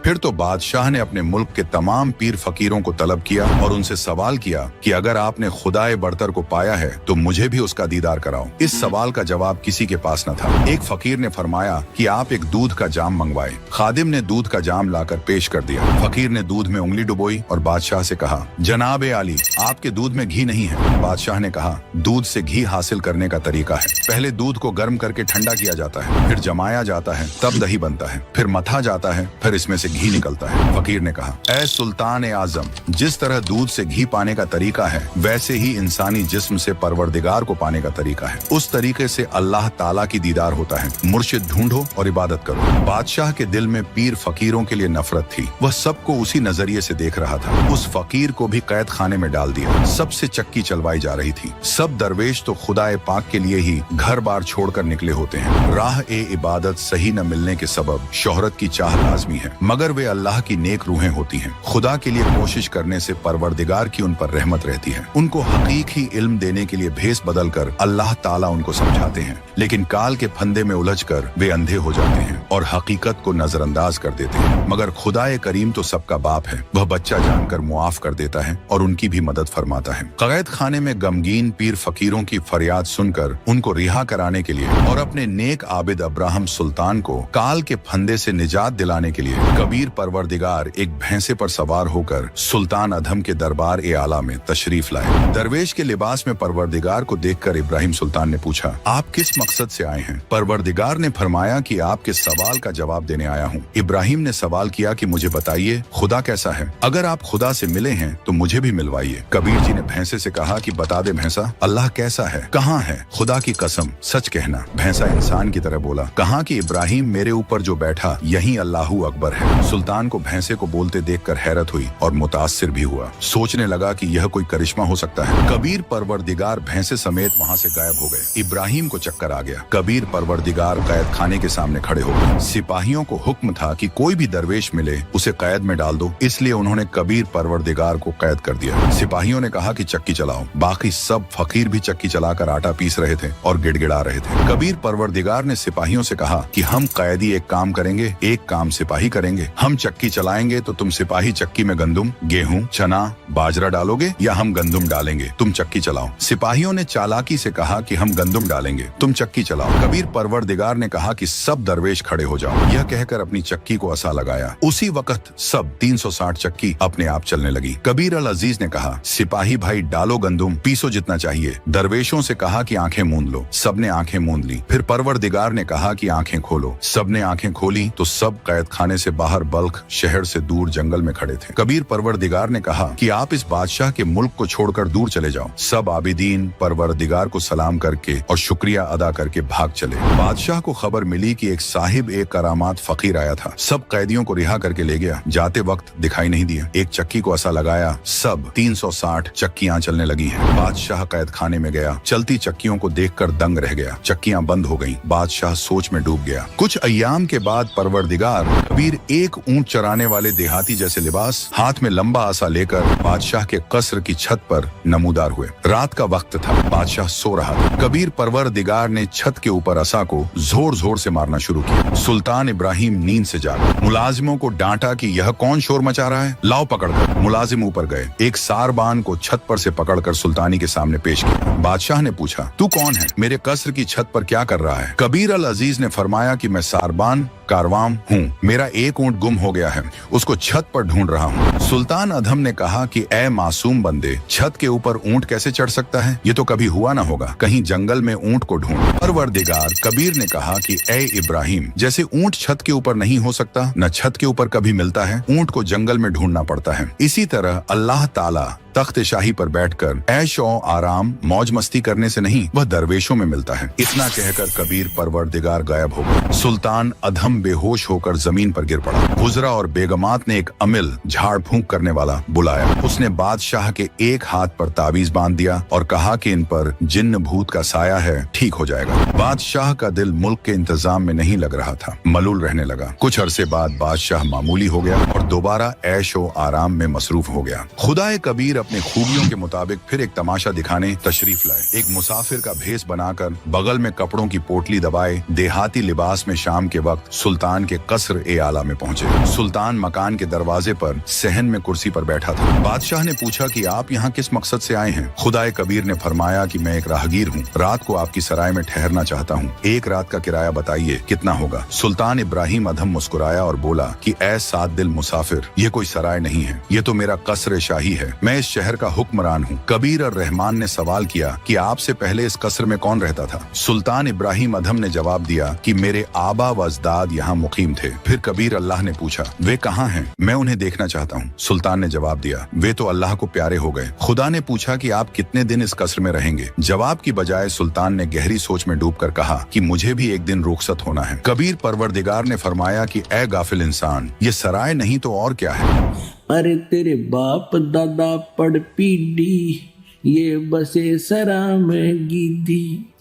फिर तो बादशाह ने अपने मुल्क के तमाम पीर फकीरों को तलब किया और उनसे सवाल किया कि अगर आपने खुदाए बरतर को पाया है तो मुझे भी उसका दीदार कराओ। इस सवाल का जवाब किसी के पास न था। एक फकीर ने फरमाया कि आप एक दूध का जाम मंगवाए। खादिम ने दूध का जाम लाकर पेश कर दिया। फकीर ने दूध में उंगली डुबोई और बादशाह से कहा, जनाब आली, आपके दूध में घी नहीं है। बादशाह ने कहा, दूध से घी हासिल करने का तरीका है। पहले दूध को गर्म करके ठंडा किया जाता है, फिर जमाया जाता है, तब दही बनता है, फिर मथा जाता है, फिर इसमें से घी निकलता है। फकीर ने कहा, ऐ सुल्तान आजम, जिस तरह दूध से घी पाने का तरीका है वैसे ही इंसानी जिस्म से परवरदिगार को पाने का तरीका है। उस तरीके से अल्लाह ताला की दीदार होता है। मुर्शिद ढूंढो और इबादत करो। बादशाह के दिल में पीर फकीरों के लिए नफरत थी। वह सबको उसी नजरिए से देख रहा था। उस फकीर को भी कैद खाने में डाल दिया। सबसे चक्की चलवाई जा रही थी। सब दरवेश तो खुदाए पाक के लिए ही घर बार छोड़कर निकले होते हैं। राह ए इबादत सही न मिलने के सबब शोहरत की चाह लाजमी है, मगर अगर वे अल्लाह की नेक रूहें होती हैं। खुदा के लिए कोशिश करने से परवरदिगार की उन पर रहमत रहती है। उनको हकीकी इल्म देने के लिए भेस बदल कर अल्लाह ताला उनको समझाते हैं, लेकिन काल के फंदे में उलझकर वे अंधे हो जाते हैं और हकीकत को नजरअंदाज कर देते हैं। मगर खुदाए करीम तो सबका बाप है, वह बच्चा जानकर मुआफ कर देता है और उनकी भी मदद फरमाता है। कैद खाने में गमगीन पीर फकीरों की फरियाद सुनकर उनको रिहा कराने के लिए और अपने नेक आबिद अब्राहम सुल्तान को काल के फंदे से निजात दिलाने के लिए कबीर परवरदिगार एक भैंसे पर सवार होकर सुल्तान अधम के दरबार ए आला में तशरीफ लाए। दरवेश के लिबास में परवरदिगार को देखकर इब्राहिम सुल्तान ने पूछा, आप किस मकसद से आए हैं? परवरदिगार ने फरमाया कि आपके सवाल का जवाब देने आया हूँ। इब्राहिम ने सवाल किया कि मुझे बताइए खुदा कैसा है? अगर आप खुदा से मिले हैं तो मुझे भी मिलवाइए। कबीर जी ने भैंसे से कहा कि बता दे भैंसा, अल्लाह कैसा है? कहाँ है? खुदा की कसम सच कहना। भैंसा इंसान की तरह बोला। कहा कि इब्राहिम मेरे ऊपर जो बैठा यही अल्लाहू अकबर है। सुल्तान को भैंसे को बोलते देखकर हैरत हुई और मुतासिर भी हुआ। सोचने लगा कि यह कोई करिश्मा हो सकता है। कबीर परवरदिगार भैंसे समेत वहाँ से गायब हो गए। इब्राहिम को चक्कर आ गया। कबीर परवरदिगार कैद खाने के सामने खड़े हो गए। सिपाहियों को हुक्म था कि कोई भी दरवेश मिले उसे कैद में डाल दो, इसलिए उन्होंने कबीर परवरदिगार को कैद कर दिया। सिपाहियों ने कहा कि चक्की चलाओ। बाकी सब फकीर भी चक्की चलाकर आटा पीस रहे थे और गिड़गिड़ा रहे थे। कबीर परवरदिगार ने सिपाहियों से कहा कि हम कैदी एक काम करेंगे, एक काम सिपाही करेंगे। हम चक्की चलाएंगे तो तुम सिपाही चक्की में गंदुम, गेहूं, चना, बाजरा डालोगे या हम गंदुम डालेंगे, तुम चक्की चलाओ। सिपाहियों ने चालाकी से कहा कि हम गंदुम डालेंगे, तुम चक्की चलाओ। कबीर परवरदिगार ने कहा कि सब दरवेश खड़े हो जाओ। यह कहकर अपनी चक्की को असा लगाया। उसी वक्त सब 360 चक्की अपने आप चलने लगी। कबीर अल अजीज ने कहा, सिपाही भाई डालो गंदुम, पीसो जितना चाहिए। दरवेशों से कहा कि आंखें मूंद लो। सबने आंखें मूंद ली। फिर परवरदिगार ने कहा कि आंखें खोलो। सबने आंखें खोली तो सब कैद खाने से बाहर बल्ख शहर से दूर जंगल में खड़े थे। कबीर परवरदिगार ने कहा कि आप इस बादशाह के मुल्क को छोड़कर दूर चले जाओ। सब आबिदीन परवरदिगार को सलाम करके और शुक्रिया अदा करके भाग चले। बादशाह को खबर मिली कि एक साहिब एक करामात फकीर आया था। सब कैदियों को रिहा करके ले गया। जाते वक्त दिखाई नहीं दिया। एक चक्की को असा लगाया, सब 360 चक्कियां चलने लगी हैं। बादशाह कैद खाने में गया। चलती चक्कियों को देखकर दंग रह गया। चक्कियां बंद हो गईं। बादशाह सोच में डूब गया। कुछ अय्याम के बाद परवरदिगार कबीर एक ऊंट चराने वाले देहाती जैसे लिबास, हाथ में लंबा आसा लेकर बादशाह के कसर की छत पर नमूदार हुए। रात का वक्त था। बादशाह सो रहा था। कबीर परवरदिगार ने छत के ऊपर असा को जोर जोर से मारना शुरू किया। सुल्तान इब्राहिम नींद से जागा। मुलाजिमों को डांटा कि यह कौन शोर मचा रहा है, लाओ पकड़कर। मुलाजिम ऊपर गए। एक सारबान को छत पर से पकड़कर सुल्तानी के सामने पेश किया। बादशाह ने पूछा, तू कौन है? मेरे कसर की छत पर क्या कर रहा है? कबीर अल अजीज ने फरमाया कि मैं सारबान कारवाम हूँ। मेरा एक ऊंट गुम हो गया है, उसको छत पर ढूंढ रहा हूँ। सुल्तान अधम ने कहा कि ए मासूम बंदे, छत के ऊपर ऊंट कैसे चढ़ सकता है? ये तो कभी हुआ ना होगा। कहीं जंगल में ऊंट को ढूंढ। परवरदिगार कबीर ने कहा कि ए इब्राहिम, जैसे ऊंट छत के ऊपर नहीं हो सकता, न छत के ऊपर कभी मिलता है, ऊंट को जंगल में ढूंढना पड़ता है। इसी तरह अल्लाह ताला तख्त शाही पर बैठकर ऐश और आराम मौज मस्ती करने से नहीं, वह दरवेशों में मिलता है। इतना कहकर कबीर परवरदिगार गायब हो गए। सुल्तान अधम बेहोश होकर जमीन पर गिर पड़ा। गुजरा और बेगमात ने एक अमिल झाड़ फूंक करने वाला बुलाया। उसने बादशाह के एक हाथ पर ताबीज बांध दिया और कहा कि इन पर जिन्न भूत का साया है, ठीक हो जाएगा। बादशाह का दिल मुल्क के इंतजाम में नहीं लग रहा था, मलूल रहने लगा। कुछ अरसे बाद बादशाह मामूली हो गया और दोबारा ऐश और आराम में मसरूफ हो गया। खुदाए कबीर अपने खूबियों के मुताबिक फिर एक तमाशा दिखाने तशरीफ लाए। एक मुसाफिर का भेस बनाकर बगल में कपड़ों की पोटली दबाए देहाती लिबास में शाम के वक्त सुल्तान के कसर ए आला में पहुंचे। सुल्तान मकान के दरवाजे पर सहन में कुर्सी पर बैठा था। बादशाह ने पूछा कि आप यहाँ किस मकसद से आए हैं? खुदाए कबीर ने फरमाया कि मैं एक राहगीर हूँ, रात को आपकी सराय में ठहरना चाहता हूँ। एक रात का किराया बताइए कितना होगा? सुल्तान इब्राहिम अधम मुस्कुराया और बोला कि ऐ सात दिल मुसाफिर, ये कोई सराय नहीं है, ये तो मेरा कसर शाही है। मैं इस शहर का हुक्मरान हूँ। कबीर और रहमान ने सवाल किया कि आपसे पहले इस कसर में कौन रहता था? सुल्तान इब्राहिम अधम ने जवाब दिया कि मेरे आबा व अजदाद यहाँ मुकीम थे। फिर कबीर अल्लाह ने पूछा, वे कहाँ हैं? मैं उन्हें देखना चाहता हूँ। सुल्तान ने जवाब दिया, वे तो अल्लाह को प्यारे हो गए। खुदा ने पूछा कि आप कितने दिन इस कसर में रहेंगे? जवाब की बजाय सुल्तान ने गहरी सोच में डूबकर कहा कि मुझे भी एक दिन रुखसत होना है। कबीर परवरदिगार ने फरमाया कि ए गाफिल इंसान, ये सराय नहीं तो और क्या है? अरे तेरे बाप दादा पड़ पीढ़ी, ये बसे सरा में गिद्धी,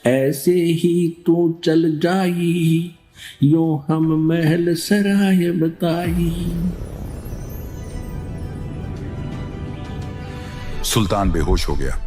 ऐसे ही तू चल जाई, यूं हम महल सराय बताई। सुल्तान बेहोश हो गया।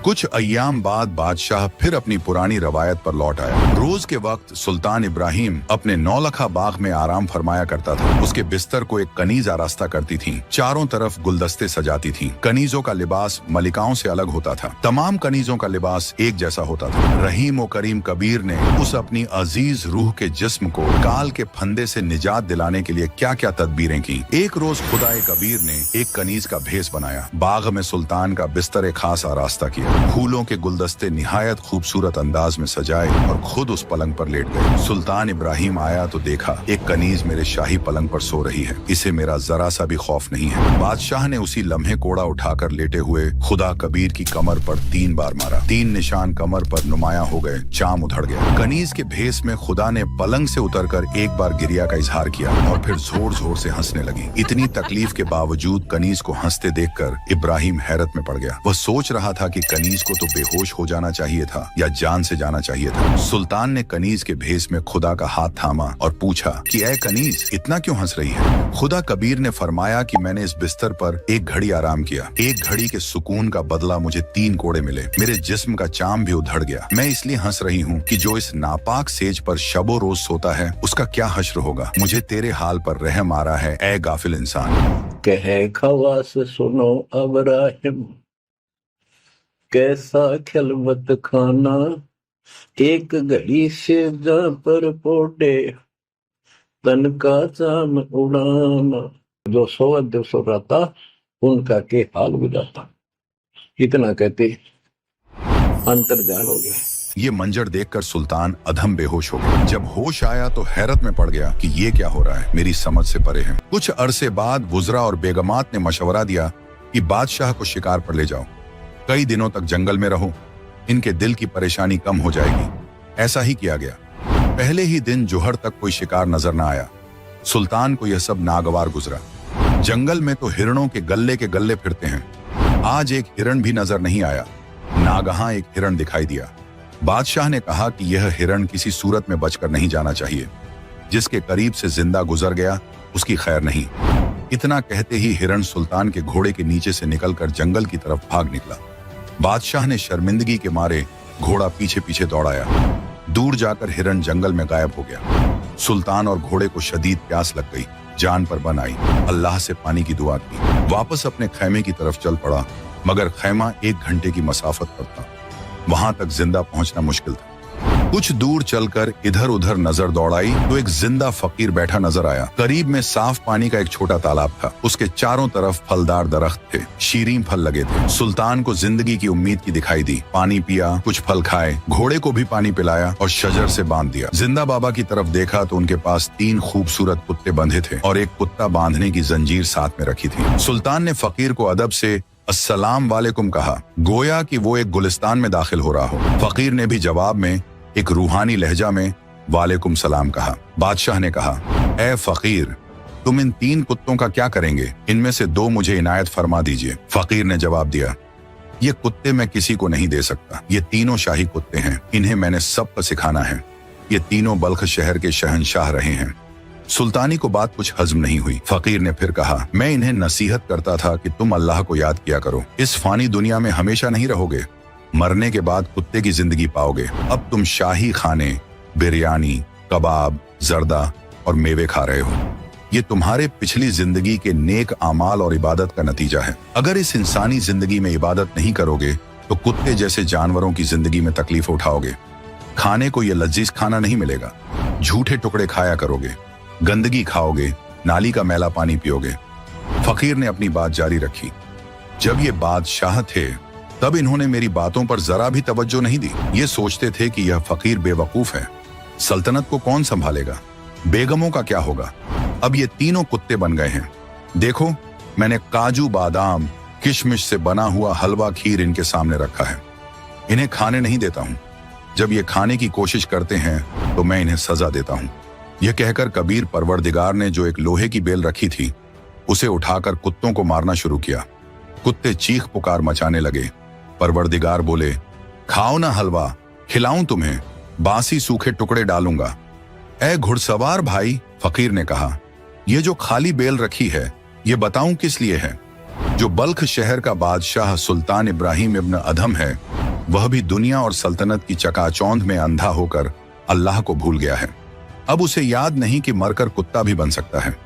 कुछ अय्याम बाद बादशाह फिर अपनी पुरानी रवायत पर लौट आया। रोज के वक्त सुल्तान इब्राहिम अपने नौलखा बाग में आराम फरमाया करता था। उसके बिस्तर को एक कनीज आरास्ता करती थी, चारों तरफ गुलदस्ते सजाती थी। कनीजों का लिबास मलिकाओं से अलग होता था। तमाम कनीजों का लिबास एक जैसा होता था। रहीम और करीम कबीर ने उस अपनी अजीज रूह के जिस्म को काल के फंदे से निजात दिलाने के लिए क्या क्या तदबीरें की। एक रोज खुदाए कबीर ने एक कनीज का भेस बनाया, बाग में सुल्तान का बिस्तर खास आरास्ता किया, फूलों के गुलदस्ते निहायत खूबसूरत अंदाज में सजाए और खुद उस पलंग पर लेट गए। सुल्तान इब्राहिम आया तो देखा एक कनीज मेरे शाही पलंग पर सो रही है। इसे मेरा जरा सा भी खौफ नहीं है। बादशाह ने उसी लम्हे कोड़ा उठाकर लेटे हुए खुदा कबीर की कमर पर 3 बार मारा। 3 निशान कमर पर नुमाया हो गए, चाम उधड़ गया। कनीज के भेस में खुदा ने पलंग से उतरकर एक बार गिरिया का इजहार किया और फिर जोर जोर से हंसने लगी। इतनी तकलीफ के बावजूद कनीज को हंसते देखकर इब्राहिम हैरत में पड़ गया। वह सोच रहा था कि कनीज को तो बेहोश हो जाना चाहिए था या जान से जाना चाहिए था। सुल्तान ने कनीज के भेस में खुदा का हाथ थामा और पूछा कि ऐ कनीज, इतना क्यों हंस रही है? खुदा कबीर ने फरमाया कि मैंने इस बिस्तर पर एक घड़ी आराम किया। एक घड़ी के सुकून का बदला मुझे 3 कोड़े मिले। मेरे जिस्म का चाम भी उधड़ गया। मैं इसलिए हंस रही हूँ कि जो इस नापाक सेज पर शबो रोज सोता है उसका क्या हश्र होगा। मुझे तेरे हाल पर रहम आ रहा है ऐ गाफिल इंसान। कहे खवास सुनो अब्राहिम, कैसा खिलवत खाना, एक घड़ी से जा पर पोटे तन का चाम उड़ाना। जो सोवत जो सो रहता उनका के हाल गुजारता। इतना कहते अंतर्जान हो गया। ये मंजर देखकर सुल्तान अधम बेहोश हो गया। जब होश आया तो हैरत में पड़ गया कि ये क्या हो रहा है, मेरी समझ से परे है। कुछ अरसे बाद वुज़रा और बेगमात ने मशवरा दिया कि बादशाह को शिकार पर ले जाओ, कई दिनों तक जंगल में रहो, इनके दिल की परेशानी कम हो जाएगी। ऐसा ही किया गया। पहले ही दिन जोहर तक कोई शिकार नजर न आया। सुल्तान को यह सब नागवार गुजरा। जंगल में तो हिरणों के गल्ले फिरते हैं, आज एक हिरण भी नजर नहीं आया। नागहां एक हिरण दिखाई दिया। बादशाह ने कहा कि यह हिरण किसी सूरत में बचकर नहीं जाना चाहिए। जिसके करीब से जिंदा गुजर गया उसकी खैर नहीं। इतना कहते ही हिरण सुल्तान के घोड़े के नीचे से निकलकर जंगल की तरफ भाग निकला। बादशाह ने शर्मिंदगी के मारे घोड़ा पीछे पीछे दौड़ाया। दूर जाकर हिरण जंगल में गायब हो गया। सुल्तान और घोड़े को शदीद प्यास लग गई, जान पर बन आई। अल्लाह से पानी की दुआ की, वापस अपने खैमे की तरफ चल पड़ा, मगर खैमा 1 घंटे की मसाफत पर था। वहां तक जिंदा पहुंचना मुश्किल था। कुछ दूर चलकर इधर उधर नजर दौड़ाई तो एक जिंदा फकीर बैठा नजर आया। करीब में साफ पानी का एक छोटा तालाब था। उसके चारों तरफ फलदार दरख्त थे, शीरीं फल लगे थे। सुल्तान को जिंदगी की उम्मीद की दिखाई दी। पानी पिया, कुछ फल खाए, घोड़े को भी पानी पिलाया और शजर से बांध दिया। जिंदा बाबा की तरफ देखा तो उनके पास 3 खूबसूरत कुत्ते बंधे थे और एक कुत्ता बांधने की जंजीर साथ में रखी थी। सुल्तान ने फकीर को अदब से अस्सलाम वालेकुम कहा, गोया कि वो एक गुलिस्तान में दाखिल हो रहा हो। फकीर ने भी जवाब में एक रूहानी लहजा में वालेकुम सलाम कहा। बादशाह ने कहा, ए फकीर, तुम इन 3 कुत्तों का क्या करेंगे? इनमें से 2 मुझे इनायत फरमा दीजिए। फकीर ने जवाब दिया, ये कुत्ते मैं किसी को नहीं दे सकता। ये तीनों शाही कुत्ते हैं, इन्हें मैंने सबको सिखाना है। ये तीनों बल्ख शहर के शहंशाह रहे हैं। सुल्तानी को बात कुछ हजम नहीं हुई। फकीर ने फिर कहा, मैं इन्हें नसीहत करता था कि तुम अल्लाह को याद किया करो। इस फानी दुनिया में हमेशा नहीं रहोगे, मरने के बाद कुत्ते की जिंदगी पाओगे। अब तुम शाही खाने, बिरयानी, कबाब, जर्दा और मेवे खा रहे हो। ये तुम्हारे पिछली जिंदगी के नेक आमाल और इबादत का नतीजा है। अगर इस इंसानी जिंदगी में इबादत नहीं करोगे तो कुत्ते जैसे जानवरों की जिंदगी में तकलीफ उठाओगे। खाने को ये लजीज खाना नहीं मिलेगा। झूठे टुकड़े खाया करोगे, गंदगी खाओगे, नाली का मैला पानी पियोगे। फकीर ने अपनी बात जारी रखी। जब ये बादशाह थे तब इन्होंने मेरी बातों पर जरा भी तवज्जो नहीं दी। ये सोचते थे कि यह फकीर बेवकूफ है, सल्तनत को कौन संभालेगा, बेगमों का क्या होगा। अब ये तीनों कुत्ते बन गए हैं। देखो, मैंने काजू बादाम किशमिश से बना हुआ हलवा खीर इनके सामने रखा है। इन्हें खाने नहीं देता हूं। जब ये खाने की कोशिश करते हैं तो मैं इन्हें सजा देता हूं। यह कहकर कबीर परवरदिगार ने जो एक लोहे की बेल रखी थी उसे उठाकर कुत्तों को मारना शुरू किया। कुत्ते चीख पुकार मचाने लगे। परवरदिगार बोले, खाओ ना हलवा, खिलाऊं तुम्हें, बासी सूखे टुकड़े डालूंगा। ए घुड़सवार भाई, फकीर ने कहा, ये जो खाली बेल रखी है ये बताऊं किस लिए है? जो बल्ख शहर का बादशाह सुल्तान इब्राहिम इब्न अधम है, वह भी दुनिया और सल्तनत की चकाचौंध में अंधा होकर अल्लाह को भूल गया है। अब उसे याद नहीं कि मरकर कुत्ता भी बन सकता है।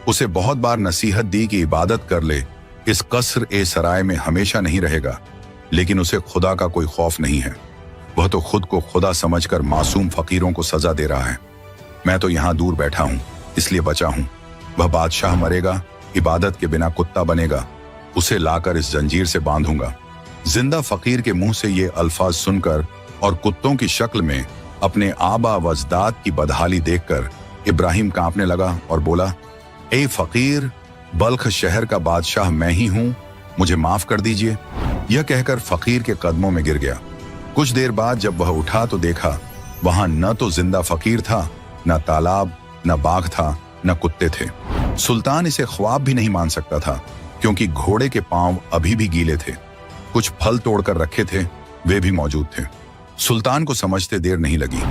उसे बहुत बार नसीहत दी कि इबादत कर ले, इस कसर ए सराय में हमेशा नहीं रहेगा, लेकिन उसे खुदा का कोई खौफ नहीं है। वह तो खुद को खुदा समझकर मासूम फकीरों को सजा दे रहा है। मैं तो यहां दूर बैठा हूं, इसलिए बचा हूं। वह बादशाह मरेगा, इबादत के बिना कुत्ता बनेगा, उसे लाकर इस जंजीर से बांधूंगा। जिंदा फकीर के मुंह से ये अल्फाज सुनकर और कुत्तों की शक्ल में अपने आबा वजदाद की बदहाली देखकर इब्राहिम कांपने लगा और बोला, ए फकीर, बल्ख शहर का बादशाह मैं ही हूं, मुझे माफ कर दीजिए। यह कहकर फकीर के कदमों में गिर गया। कुछ देर बाद जब वह उठा तो देखा वहां न तो जिंदा फकीर था, न तालाब, न बाघ था, न कुत्ते थे। सुल्तान इसे ख्वाब भी नहीं मान सकता था, क्योंकि घोड़े के पांव अभी भी गीले थे। कुछ फल तोड़कर रखे थे, वे भी मौजूद थे। सुल्तान को समझते देर नहीं लगी।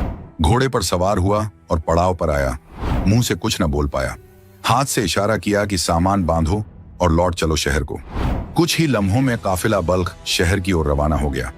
घोड़े पर सवार हुआ और पड़ाव पर आया। मुंह से कुछ न बोल पाया। हाथ से इशारा किया कि सामान बांधो और लौट चलो शहर को। कुछ ही लम्हों में काफिला बल्ख शहर की ओर रवाना हो गया।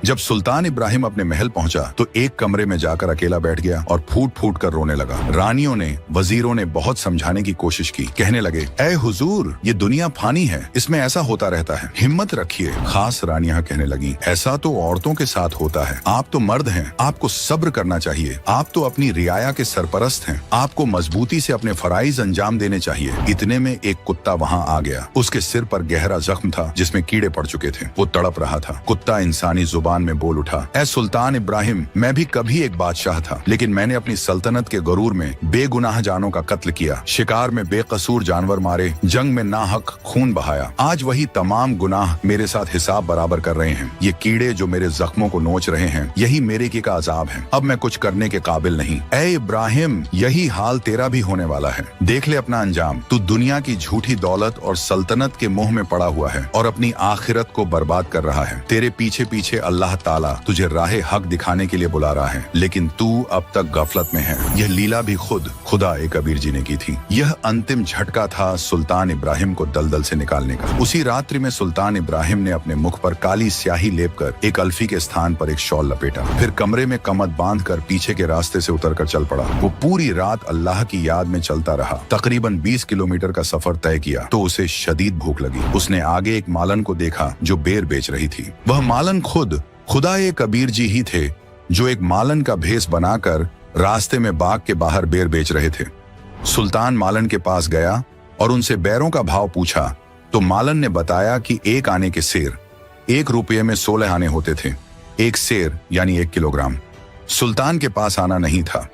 जब सुल्तान इब्राहिम अपने महल पहुंचा तो एक कमरे में जाकर अकेला बैठ गया और फूट फूट कर रोने लगा। रानियों ने, वजीरों ने बहुत समझाने की कोशिश की। कहने लगे, ऐ हुजूर, ये दुनिया फानी है, इसमें ऐसा होता रहता है, हिम्मत रखिए। खास रानियां कहने लगी, ऐसा तो औरतों के साथ होता है, आप तो मर्द हैं, आपको सब्र करना चाहिए। आप तो अपनी रियाया के सरपरस्त हैं, आपको मजबूती से अपने फराइज अंजाम देने चाहिए। इतने में एक कुत्ता वहां आ गया। उसके सिर पर गहरा जख्म था जिसमें कीड़े पड़ चुके थे। वो तड़प रहा था। कुत्ता इंसानी जुबान में बोल उठा, ऐ सुल्तान इब्राहिम, मैं भी कभी एक बादशाह था, लेकिन मैंने अपनी सल्तनत के गरूर में बेगुनाह जानों का कत्ल किया, शिकार में बेकसूर जानवर मारे, जंग में नाहक खून बहाया। आज वही तमाम गुनाह मेरे साथ हिसाब बराबर कर रहे हैं। ये कीड़े जो मेरे जख्मों को नोच रहे हैं, यही मेरे की का अजाब है। अब मैं कुछ करने के काबिल नहीं। ऐ इब्राहिम, यही हाल तेरा भी होने वाला है। देख ले अपना अंजाम। तू दुनिया की झूठी दौलत और सल्तनत के मोह में पड़ा हुआ है और अपनी आखिरत को बर्बाद कर रहा है। तेरे पीछे पीछे अल्लाह ताला तुझे राहे हक दिखाने के लिए बुला रहा है, लेकिन तू अब तक गफलत में है। यह लीला भी खुद खुदा ए कबीर जी ने की थी। यह अंतिम झटका था सुल्तान इब्राहिम को दलदल से निकालने का। उसी रात्रि में सुल्तान इब्राहिम ने अपने मुख पर काली स्याही लेपकर एक अल्फी के स्थान पर एक शॉल लपेटा। फिर कमरे में कमर बांधकर पीछे के रास्ते से उतरकर चल पड़ा। वो पूरी रात अल्लाह की याद में चलता रहा। तकरीबन 20 किलोमीटर का सफर तय किया तो उसे शदीद भूख लगी। उसने आगे एक मालन को देखा जो बेर बेच रही थी। वह मालन खुद खुदा ए कबीर जी ही थे, जो एक मालन का भेस बनाकर रास्ते में बाग के बाहर बेर बेच रहे थे। सुल्तान मालन के पास गया और उनसे बैरों का भाव पूछा तो मालन ने बताया कि एक आने के सेर 1 रुपये में 16 आने होते थे। एक सेर यानी 1 किलोग्राम। सुल्तान के पास आना नहीं था।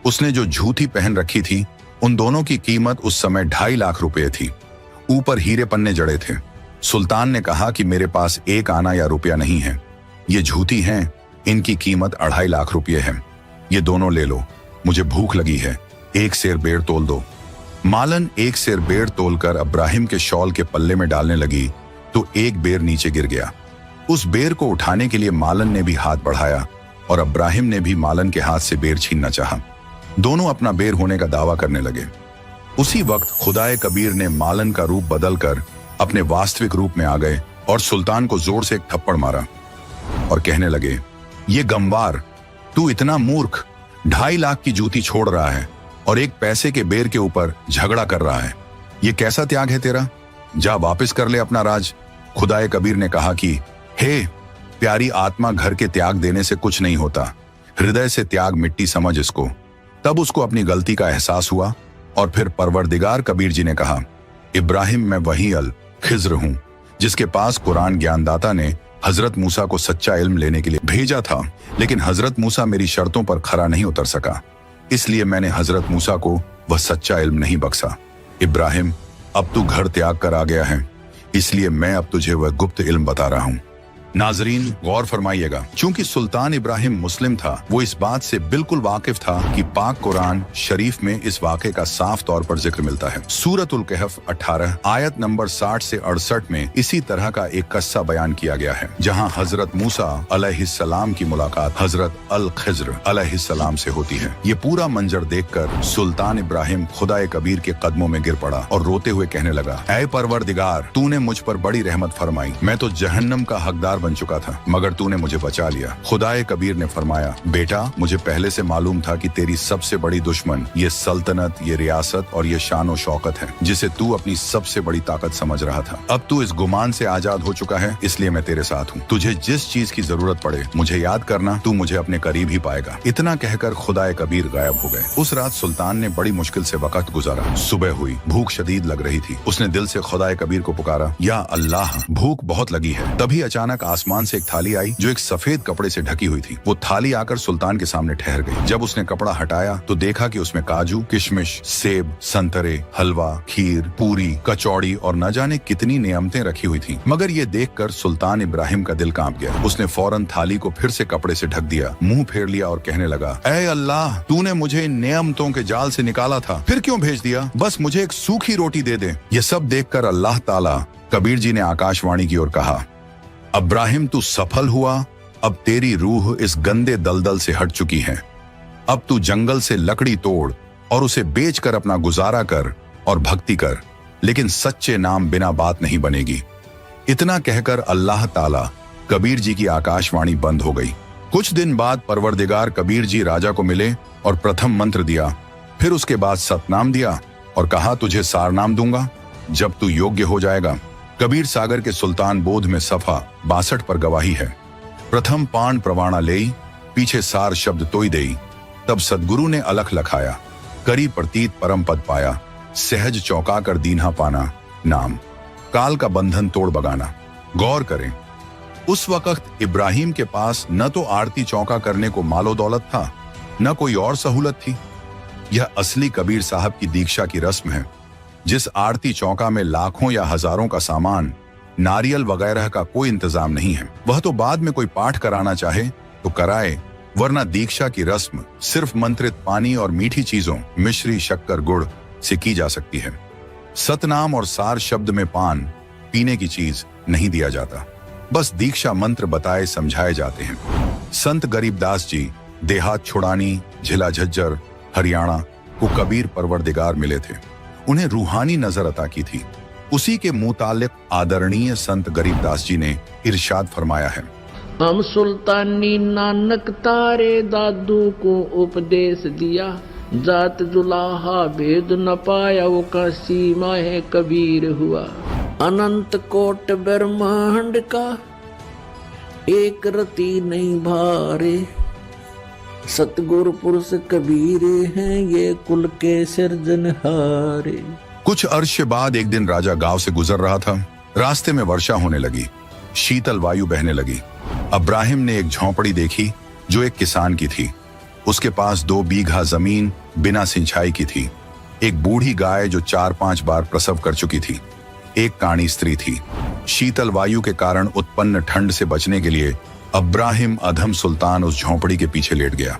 उसने जो झूठी पहन रखी थी, उन दोनों की कीमत उस समय 2.5 लाख रुपये थी। ऊपर हीरे पन्ने जड़े थे। सुल्तान ने कहा कि मेरे पास 1 आना या रुपया नहीं है, ये झूठी हैं, इनकी कीमत 2.5 लाख रुपये है। ये दोनों ले लो, मुझे भूख लगी है, 1 सेर बेर तोल दो। मालन 1 सेर बेर तोलकर इब्राहिम के शॉल के पल्ले में डालने लगी तो एक बेर नीचे गिर गया। उस बेर को उठाने के लिए मालन ने भी हाथ बढ़ाया और इब्राहिम ने भी मालन के हाथ से बेर छीनना चाहा। दोनों अपना बेर होने का दावा करने लगे। उसी वक्त खुदाए कबीर ने मालन का रूप बदलकर अपने वास्तविक रूप में आ गए और सुल्तान को जोर से एक थप्पड़ मारा और कहने लगे, ये गमवार, तू इतना मूर्ख, 2.5 लाख की जूती छोड़ रहा है और 1 पैसे के बेर के ऊपर झगड़ा कर रहा है। ये कैसा त्याग है तेरा? जा वापस कर ले अपना राज। खुदाए कबीर ने कहा कि हे प्यारी आत्मा, घर के त्याग देने से कुछ नहीं होता, हृदय से त्याग मिट्टी समझ इसको। तब उसको अपनी गलती का एहसास हुआ और फिर परवरदिगार कबीर जी ने कहा, इब्राहिम, मैं वही अल खिज्र हूं जिसके पास कुरान ज्ञानदाता ने हजरत मूसा को सच्चा इल्म लेने के लिए भेजा था, लेकिन हजरत मूसा मेरी शर्तों पर खरा नहीं उतर सका, इसलिए मैंने हजरत मूसा को वह सच्चा इल्म नहीं बख्शा। इब्राहिम, अब तू घर त्याग कर आ गया है, इसलिए मैं अब तुझे वह गुप्त इल्म बता रहा हूं। नाजरीन गौर फरमाइएगा, चूंकि सुल्तान इब्राहिम मुस्लिम था, वो इस बात से बिल्कुल वाकिफ था कि पाक कुरान शरीफ में इस वाक़े का साफ तौर पर जिक्र मिलता है। सूरतुल कहफ 18 आयत नंबर 60 से 68 में इसी तरह का एक किस्सा बयान किया गया है, जहां हजरत मूसा अलैहिस्सलाम की मुलाकात हजरत अल खिज्र अलैहिस्सलाम से होती है। ये पूरा मंजर देखकर सुल्तान इब्राहिम खुदाए कबीर के कदमों में गिर पड़ा और रोते हुए कहने लगा, ऐ परवरदिगार, तूने मुझ पर बड़ी रहमत फरमाई, मैं तो जहन्नम का हकदार बन चुका था, मगर तूने मुझे बचा लिया। खुदाए कबीर ने फरमाया, बेटा, मुझे पहले से मालूम था कि तेरी सबसे बड़ी दुश्मन ये सल्तनत, ये रियासत और ये शान और शौकत है, जिसे तू अपनी सबसे बड़ी ताकत समझ रहा था। अब तू इस गुमान से आजाद हो चुका है, इसलिए मैं तेरे साथ हूँ। तुझे जिस चीज की जरूरत पड़े मुझे याद करना, तू मुझे अपने करीब ही पाएगा। इतना कहकर खुदाए कबीर गायब हो गए। उस रात सुल्तान ने बड़ी मुश्किल से वक्त गुजारा। सुबह हुई, भूख शदीद लग रही थी। उसने दिल से खुदाए कबीर को पुकारा, या अल्लाह, भूख बहुत लगी है। तभी अचानक आसमान से एक थाली आई जो एक सफेद कपड़े से ढकी हुई थी। वो थाली आकर सुल्तान के सामने ठहर गई। जब उसने कपड़ा हटाया तो देखा कि उसमें काजू, किशमिश, सेब, संतरे, हलवा, खीर, पूरी, कचौड़ी और न जाने कितनी नियमतें रखी हुई थी। मगर ये देखकर सुल्तान इब्राहिम का दिल कांप गया। उसने फौरन थाली को फिर से कपड़े से ढक दिया, मुंह फेर लिया और कहने लगा, ऐ अल्लाह, तूने मुझे इन नियमतों के जाल से निकाला था, फिर क्यों भेज दिया? बस मुझे एक सूखी रोटी दे दे। ये सब देखकर अल्लाह ताला कबीर जी ने आकाशवाणी की ओर कहा, अब्राहिम, तू सफल हुआ। अब तेरी रूह इस गंदे दलदल से हट चुकी है। अब तू जंगल से लकड़ी तोड़ और उसे बेचकर अपना गुजारा कर और भक्ति कर, लेकिन सच्चे नाम बिना बात नहीं बनेगी। इतना कहकर अल्लाह ताला कबीर जी की आकाशवाणी बंद हो गई। कुछ दिन बाद परवरदिगार कबीर जी राजा को मिले और प्रथम मंत्र दिया, फिर उसके बाद सतनाम दिया और कहा, तुझे सारनाम दूंगा जब तू योग्य हो जाएगा। कबीर सागर के सुल्तान बोध में सफा 62 पर गवाही है। प्रथम पाण प्रवाणा लेई, पीछे सार शब्द तोई देई। तब सदगुरु ने अलख लखाया, करी प्रतीत परम पद पाया। सहज चौका कर दीन्हा पाना, नाम काल का बंधन तोड़ बगाना। गौर करें, उस वक्त इब्राहिम के पास न तो आरती चौका करने को मालो दौलत था, न कोई और सहूलत थी। यह असली कबीर साहब की दीक्षा की रस्म है। जिस आरती चौका में लाखों या हजारों का सामान, नारियल वगैरह का कोई इंतजाम नहीं है, वह तो बाद में कोई पाठ कराना चाहे तो कराए, वरना दीक्षा की रस्म सिर्फ मंत्रित पानी और मीठी चीजों, मिश्री, शक्कर, गुड़ से की जा सकती है। सतनाम और सार शब्द में पान, पीने की चीज नहीं दिया जाता, बस दीक्षा मंत्र बताए समझाए जाते हैं। संत गरीबदास जी देहात छुड़ानी, झिला झज्जर, हरियाणा को कबीर परवरदिगार मिले थे। उन्हें रूहानी नजर अता की थी। उसी के मुतालिक आदरणीय संत गरीबदास जी ने इरशाद फरमाया है, हम सुल्तानी नानक तारे दादू को उपदेश दिया, जात जुलाहा भेद न पाया, वो का सीमा है कबीर हुआ। अनंत कोट ब्रह्मांड का एक रति नहीं भारे, सतगुरु पुरुष कबीर हैं ये कुल के सिरजनहारे। कुछ अर्श बाद एक दिन राजा गांव से गुजर रहा था। रास्ते में वर्षा होने लगी, शीतल वायु बहने लगी। अब्राहिम ने एक झोंपड़ी देखी जो एक किसान की थी। उसके पास 2 बीघा जमीन बिना सिंचाई की थी। एक बूढ़ी गाय जो 4-5 बार प्रसव कर चुकी थी। एक काणी स्त्री थी। शीतल वायु के कारण उत्पन्न ठंड से बचने के लिए अब्राहिम अधम सुल्तान उस झोंपड़ी के पीछे लेट गया।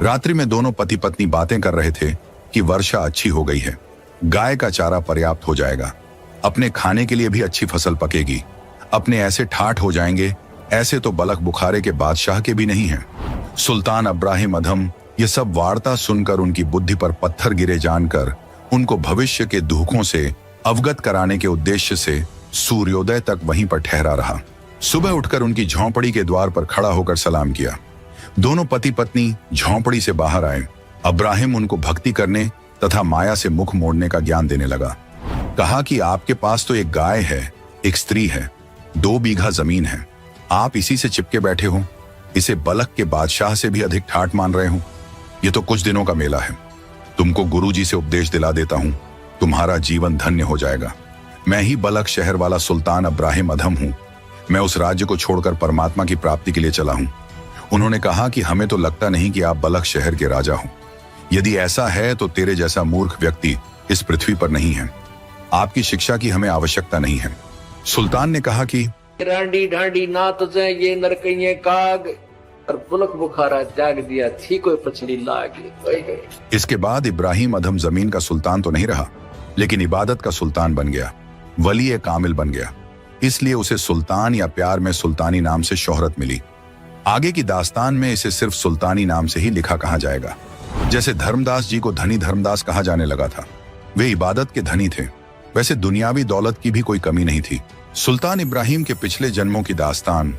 रात्रि में दोनों पति पत्नी बातें कर रहे थे कि वर्षा अच्छी हो गई है, गाय का चारा पर्याप्त हो जाएगा, अपने खाने के लिए भी अच्छी फसल पकेगी, अपने ऐसे ठाठ हो जाएंगे, ऐसे तो बलख बुखारे के बादशाह के भी नहीं हैं। सुल्तान अब्राहिम अधम ये सब वार्ता सुनकर उनकी बुद्धि पर पत्थर गिरे जानकर उनको भविष्य के दुखों से अवगत कराने के उद्देश्य से सूर्योदय तक वहीं पर ठहरा रहा। सुबह उठकर उनकी झोंपड़ी के द्वार पर खड़ा होकर सलाम किया। दोनों पति पत्नी झोंपड़ी से बाहर आए। अब्राहिम उनको भक्ति करने तथा माया से मुख मोड़ने का ज्ञान देने लगा। कहा कि आपके पास तो एक गाय है, एक स्त्री है, 2 बीघा जमीन है, आप इसी से चिपके बैठे हो, इसे बलख के बादशाह से भी अधिक ठाठ मान रहे हो। ये तो कुछ दिनों का मेला है, तुमको गुरुजी से उपदेश दिला देता हूं, तुम्हारा जीवन धन्य हो जाएगा। मैं ही बलख शहर वाला सुल्तान अब्राहिम अधम हूं। मैं उस राज्य को छोड़कर परमात्मा की प्राप्ति के लिए चला हूं। उन्होंने कहा कि हमें तो लगता नहीं कि आप बलख शहर के राजा हो। यदि ऐसा है तो तेरे जैसा मूर्ख व्यक्ति इस पृथ्वी पर नहीं है। आपकी शिक्षा की हमें आवश्यकता नहीं है। सुल्तान ने कहा कि रांडी ढांडी नात से ये नरकइये काग और पुलक बुखारा जाग दिया थी कोई पछली लाग। इसके बाद इब्राहिम अधम जमीन का सुल्तान तो नहीं रहा, लेकिन इबादत का सुल्तान बन गया, वली कामिल बन गया। इसलिए उसे सुल्तान या प्यार में सुल्तानी नाम से शोहरत मिली। आगे की दास्तान में इसे सिर्फ सुल्तानी नाम से ही लिखा कहा जाएगा। जैसे धर्मदास जी को धनी धर्मदास कहा जाने लगा था, वे इबादत के धनी थे, वैसे दुनियावी दौलत की भी कोई कमी नहीं थी। सुल्तान इब्राहिम के पिछले जन्मों की दास्तान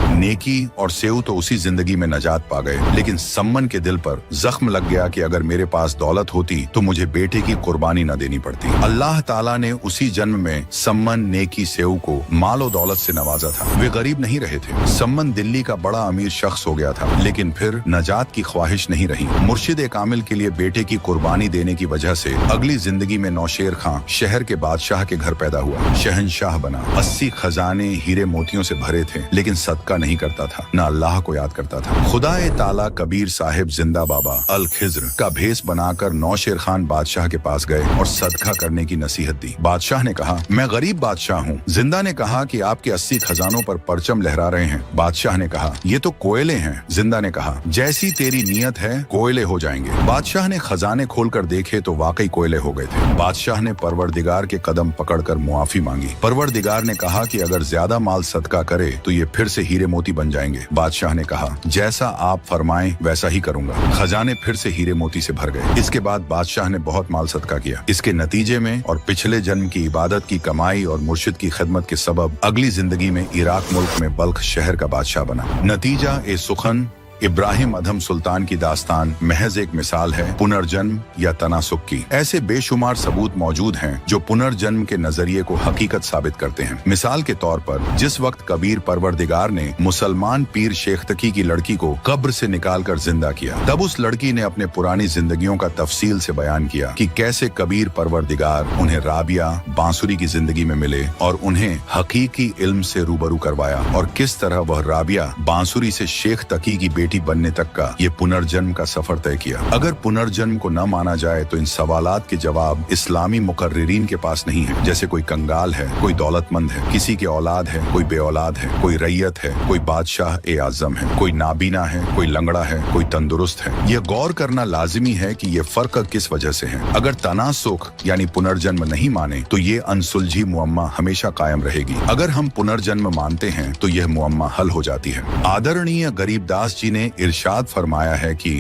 नेकी और सेऊ तो उसी जिंदगी में नजात पा गए, लेकिन सम्मन के दिल पर जख्म लग गया कि अगर मेरे पास दौलत होती तो मुझे बेटे की कुर्बानी न देनी पड़ती। अल्लाह ताला ने उसी जन्म में सम्मन नेकी सेऊ को मालो दौलत से नवाजा था। वे गरीब नहीं रहे थे। सम्मन दिल्ली का बड़ा अमीर शख्स हो गया था, लेकिन फिर नजात की ख्वाहिश नहीं रही। मुर्शिद कामिल के लिए बेटे की कुर्बानी देने की वजह से अगली जिंदगी में नौशेर खां शहर के बादशाह के घर पैदा हुआ, शहनशाह बना। 80 खजाने हीरे मोतियों से भरे थे, लेकिन सदका नहीं करता था, न अल्लाह को याद करता था। खुदाए ताला कबीर साहिब जिंदा बाबा अल खिज्र का भेष बनाकर नौशेर खान बादशाह के पास गए और सदका करने की नसीहत दी। बादशाह ने कहा, मैं गरीब बादशाह हूँ। जिंदा ने कहा कि आपके 80 खजानों पर परचम लहरा रहे हैं। बादशाह ने कहा, ये तो कोयले हैं। जिंदा ने कहा, जैसी तेरी नियत है कोयले हो जाएंगे। बादशाह ने खजाने खोलकर देखे तो वाकई कोयले हो गए थे। बादशाह ने परवरदिगार के कदम पकड़कर मुआफी मांगी। परवरदिगार ने कहा कि अगर ज्यादा माल सदका करे तो ये फिर से हीरे मोती बन जाएंगे। बादशाह ने कहा, जैसा आप फरमाएं वैसा ही करूंगा। खजाने फिर से हीरे मोती से भर गए। इसके बाद बादशाह ने बहुत माल सदका किया। इसके नतीजे में और पिछले जन्म की इबादत की कमाई और मुर्शिद की खिदमत के सबब अगली जिंदगी में इराक मुल्क में बल्ख शहर का बादशाह बना। नतीजा ए सुखन इब्राहिम अधम सुल्तान की दास्तान महज एक मिसाल है पुनर्जन्म या तनासुक की। ऐसे बेशुमार सबूत मौजूद हैं जो पुनर्जन्म के नजरिए को हकीकत साबित करते हैं। मिसाल के तौर पर जिस वक्त कबीर परवरदिगार ने मुसलमान पीर शेख तकी की लड़की को कब्र से निकालकर जिंदा किया, तब उस लड़की ने अपने पुरानी जिंदगियों का तफसील से बयान किया कि कैसे कबीर परवरदिगार उन्हें राबिया बांसुरी की जिंदगी में मिले और उन्हें हकीकी इल्म से रूबरू करवाया, और किस तरह वह राबिया बांसुरी से शेख तकी की बेटी बनने तक का ये पुनर्जन्म का सफर तय किया। अगर पुनर्जन्म को न माना जाए तो इन सवालात के जवाब इस्लामी मुकर्रिरीन के पास नहीं है। जैसे कोई कंगाल है, कोई दौलतमंद है, किसी के औलाद है, कोई बेऔलाद है, कोई रैयत है, कोई बादशाह ए आजम है, कोई नाबीना है, कोई लंगड़ा है, कोई तंदुरुस्त है। यह गौर करना लाजिमी है कि ये फर्क किस वजह से है। अगर तनासुख यानी पुनर्जन्म नहीं माने तो ये अनसुलझी मुअम्मा हमेशा कायम रहेगी। अगर हम पुनर्जन्म मानते हैं तो यह मुअम्मा हल हो जाती है। आदरणीय गरीबदास जी ने इरशाद फरमाया है कि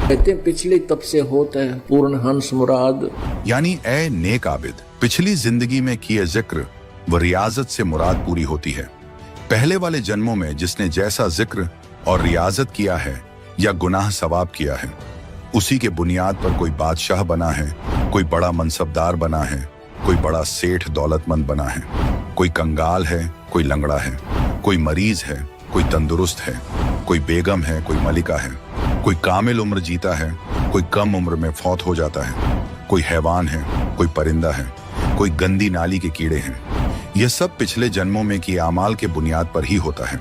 कहते पिछली तब से होता है पूर्ण हंस मुराद, यानी ए नेक आबिद, पिछली जिंदगी में किए जिक्र व रियाजत से मुराद पूरी होती है। पहले वाले जन्मों में जिसने जैसा जिक्र और रियाजत किया है या गुनाह सवाब किया है, उसी के बुनियाद पर कोई बादशाह बना है, कोई बड़ा मनसबदार बना है, कोई बड़ा सेठ दौलतमंद बना है, कोई कंगाल है, कोई लंगड़ा है, कोई मरीज है, कोई तंदुरुस्त है, कोई बेगम है, कोई मलिका है, कोई कामिल उम्र जीता है, कोई कम उम्र में फौत हो जाता है, कोई हैवान है, कोई परिंदा है, कोई गंदी नाली के कीड़े हैं। यह सब पिछले जन्मों में किए आमाल के बुनियाद पर ही होता है।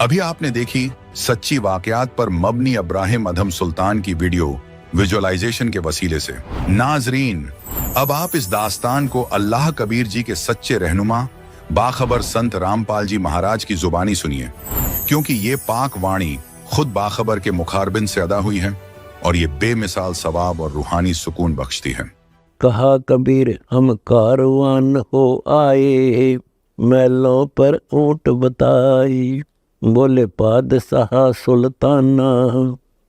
अभी आपने देखी सच्ची वाकयात पर मबनी इब्राहिम अधम सुल्तान की वीडियो विजुअलाइजेशन के वसीले से। नाजरीन, अब आप इस दास्तान को अल्लाह कबीर जी के सच्चे रहनुमा बाखबर संत रामपाल जी महाराज की जुबानी सुनिए, क्योंकि ये पाक वाणी खुद बाखबर के मुखारबिन से अदा हुई है और ये बेमिसाल सवाब और रूहानी सुकून बख्शती है। कहा कबीर, हम कारवान हो आए, महलों पर ऊंट बताई। बोले पादशाह सुल्ताना,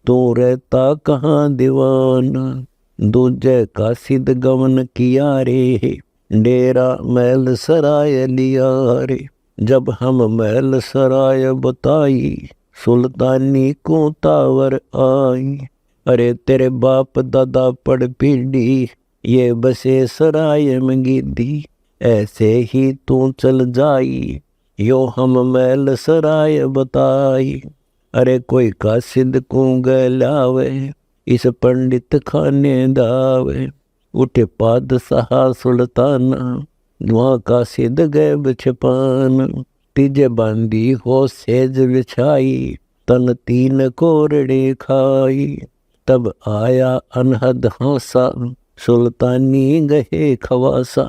तू रहता कहाँ दीवाना। दूजे का सिद्ध गवन किया रे, डेरा महल सराय लिया रे। जब हम महल सराय बताई, सुल्तानी को तावर आई। अरे तेरे बाप दादा पड़ पीढ़ी, ये बसे सराय में गिद्दी। ऐसे ही तू चल जाई, यो हम महल सराय बताई। अरे कोई कासिद को गलावे, इस पंडित खाने दावे। उठे पादशाह सुल्ताना, वहाँ कासिद गैब छिपाना। तीजे बांधी हो सेज बिछाई, तन तीन कोरड़े खाई। तब आया अनहद हासा, सुल्तानी गहे खवासा।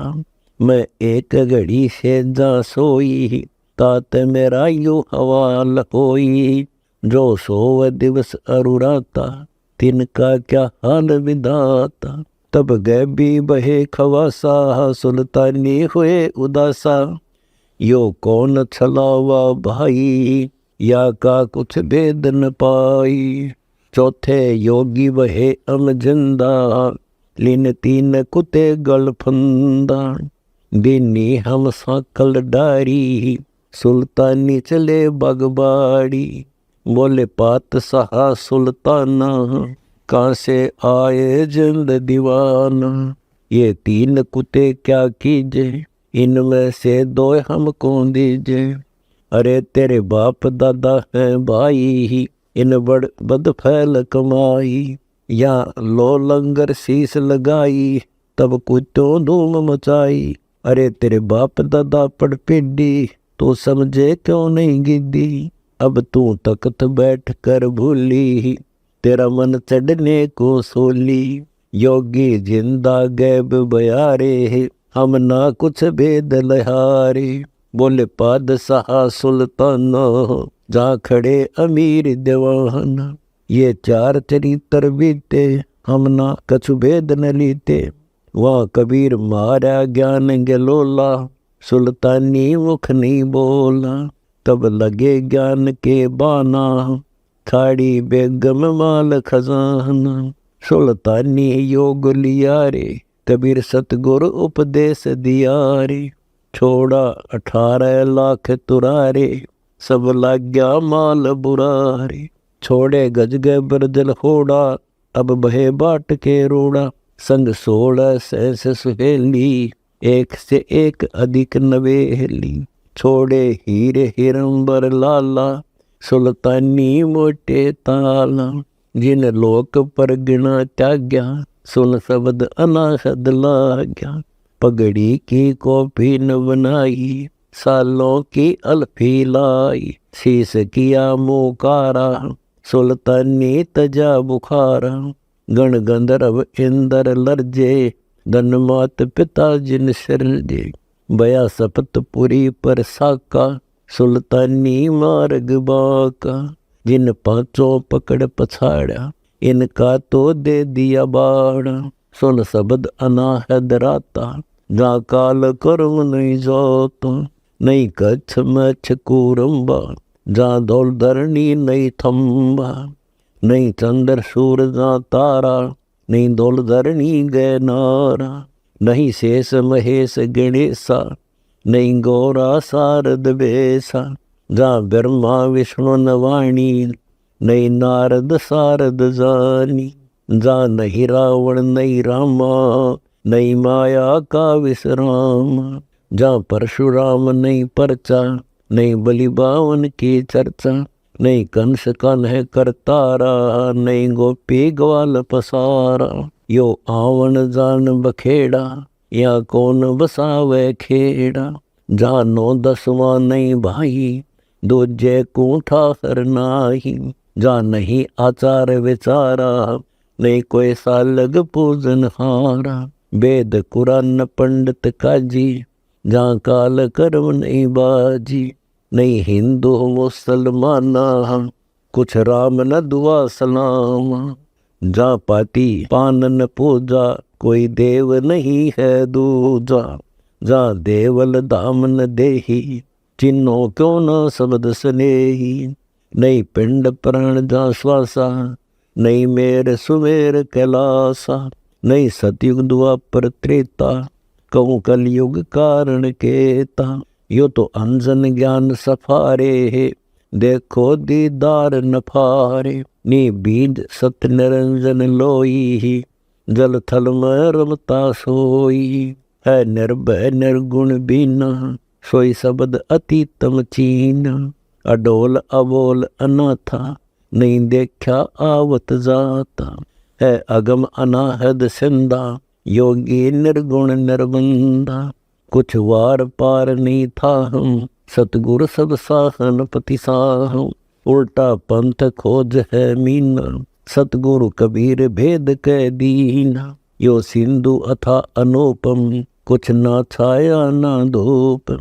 मैं एक घड़ी से जा सोई, तात मेरा यू हवाल होई, जो सोव दिवस अरुराता, तिनका क्या हाल विधाता। तब गए भी बहे खवासा, सुल्तानी हुए उदासा, यो कौन छलावा भाई, या का कुछ भेद न पाई। चौथे योगी वहे अमजिंदा, लिन तीन कुते गल फंदा। दीनी हम साकल डारी, सुल्तानी चले बगबाड़ी। बोले पातशाह सुल्ताना, कहाँ से आए जिंद दीवाना। ये तीन कुत्ते क्या कीजे, इनमें से दो हमको दीजे। अरे तेरे बाप दादा हैं भाई, इन बड़ बद फैल कमाई। या लो लंगर शीश लगाई, तब कुत्तों धूम मचाई। अरे तेरे बाप दादा पड़ पिड्डी, तो समझे क्यों नहीं गिद्दी। अब तू तख्त बैठ कर भूली, तेरा मन चढ़ने को सोली। योगी जिंदा गैब बयारे, हम ना कुछ भेद लहारे। बोले पादशाह सुल्ताना, जा खड़े अमीर दीवाना। ये चार चरित्र बीते, हम ना कछु भेद न लीते। वहाँ कबीर मारा ज्ञान गलोला, सुल्तानी मुख नहीं बोला। तब लगे ज्ञान के बाना, खाड़ी बेगम माल खजाना। सुल्तानी योग लिया रे, कबीर सतगुरु उपदेश दिया रे। छोड़ा 18 लाख तुरारे, सब लाग्या माल बुरारे। छोड़े गज गए बरजल होड़ा, अब बहे बाट के रोड़ा। संग 16 सहस सुहेली, एक से एक अधिक नवेली। छोड़े हीरे हिरंबर लाला, सुल्तानी मोटे ताला। जिन लोक पर गिना त्याग्या, सुन शब्द अनाहद लाग्या। पगड़ी की कॉपी न बनाई, सालों की अल्फी लाई। शीस किया मोकारा, सुल्तानी तजा बुखारा। गण गंधर्व इंदर लर्जे, धन मात पिता जिन सिरजे। बया सपत पुरी पर साका, सुल्तानी मार्ग बाका। जिन पांचों पकड़ पछाड़ा, इनका तो दे दिया बाड़ा। सुन शब्द अनाहद राता, जा काल कर्म नहीं जाता। नहीं कच्छ मच्छ कूरम्बा, जा धौल धरणी नहीं थम्बा। नहीं चंद्र सूर जा तारा, नहीं धौल धरणी गए नारा। नहीं शेष महेश गणेशा, नहीं गौरा शारद बेसा। जा ब्रह्मा विष्णु नवाणी, नहीं नारद शारद जानी। जा नहीं रावण नहीं रामा, नहीं माया का विश्राम। जा परशुराम नहीं परचा, नहीं बलि बावन की चर्चा। नहीं कंस कन है करतारा, नहीं गोपी ग्वाल पसारा। यो आवन जान बखेड़ा, या कौन बसावे खेड़ा। जानो 10वां नहीं भाई, दूजे कूठा हर नाही। जा नहीं आचार विचारा, नहीं कोई सालग पूजन हारा। वेद कुरान पंडित काजी, जा काल कर्म नहीं बाजी। नहीं हिंदू मुसलमाना, कुछ राम न दुआ सलाम। जा पाती पान न पूजा, कोई देव नहीं है दूजा। जा देवल धाम न देही, चिन्हो क्यों न शब्द स्नेही। नहीं पिंड प्राण जा श्वासा, नहीं मेर सुमेर कैलासा। नहीं सतयुग द्वापर त्रेता, कहूँ कलयुग कारण केता। यो तो अंजन ज्ञान सफारे, देखो दीदार नफारे। नी बीज सत निरंजन लोई, जल थल में रमता सोई। है निर्भय निर्गुण बीना, सोई शब्द अतीतम चीना। अडोल अबोल अनाथा, नहीं देखा आवत जाता। है अगम अनाहद सिंधा, योगी निर्गुण निर्बंधा। कुछ वार पार नहीं था हम, सतगुरु सब साहन पति साहम। उल्टा पंथ खोज है मीना, सतगुरु कबीर भेद कह दीना। यो सिंधु अथा अनुपम, कुछ ना छाया ना धूप।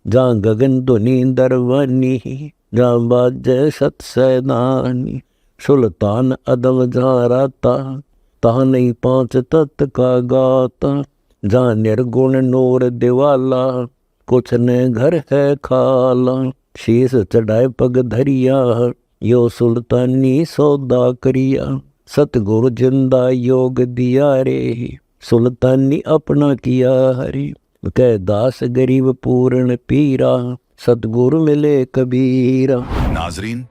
जहाँ गगन ध्वनि दरवानी, जहाँ बाजे सतसैनानी। सुल्तान अदब जहाँ राता, तहाँ नहीं पांच तत्व का गाता। जहाँ निर्गुण नूर दिवाला, कुछ ने घर है खाला। शीश चढ़ाए पग धरिया, यो सुल्तानी सौदा करिया। सतगुरु जिंदा योग दिया रे, सुल्तानी अपना किया हरे। कह दास गरीब पूर्ण पीरा, सतगुरु मिले कबीरा। नाजरीन,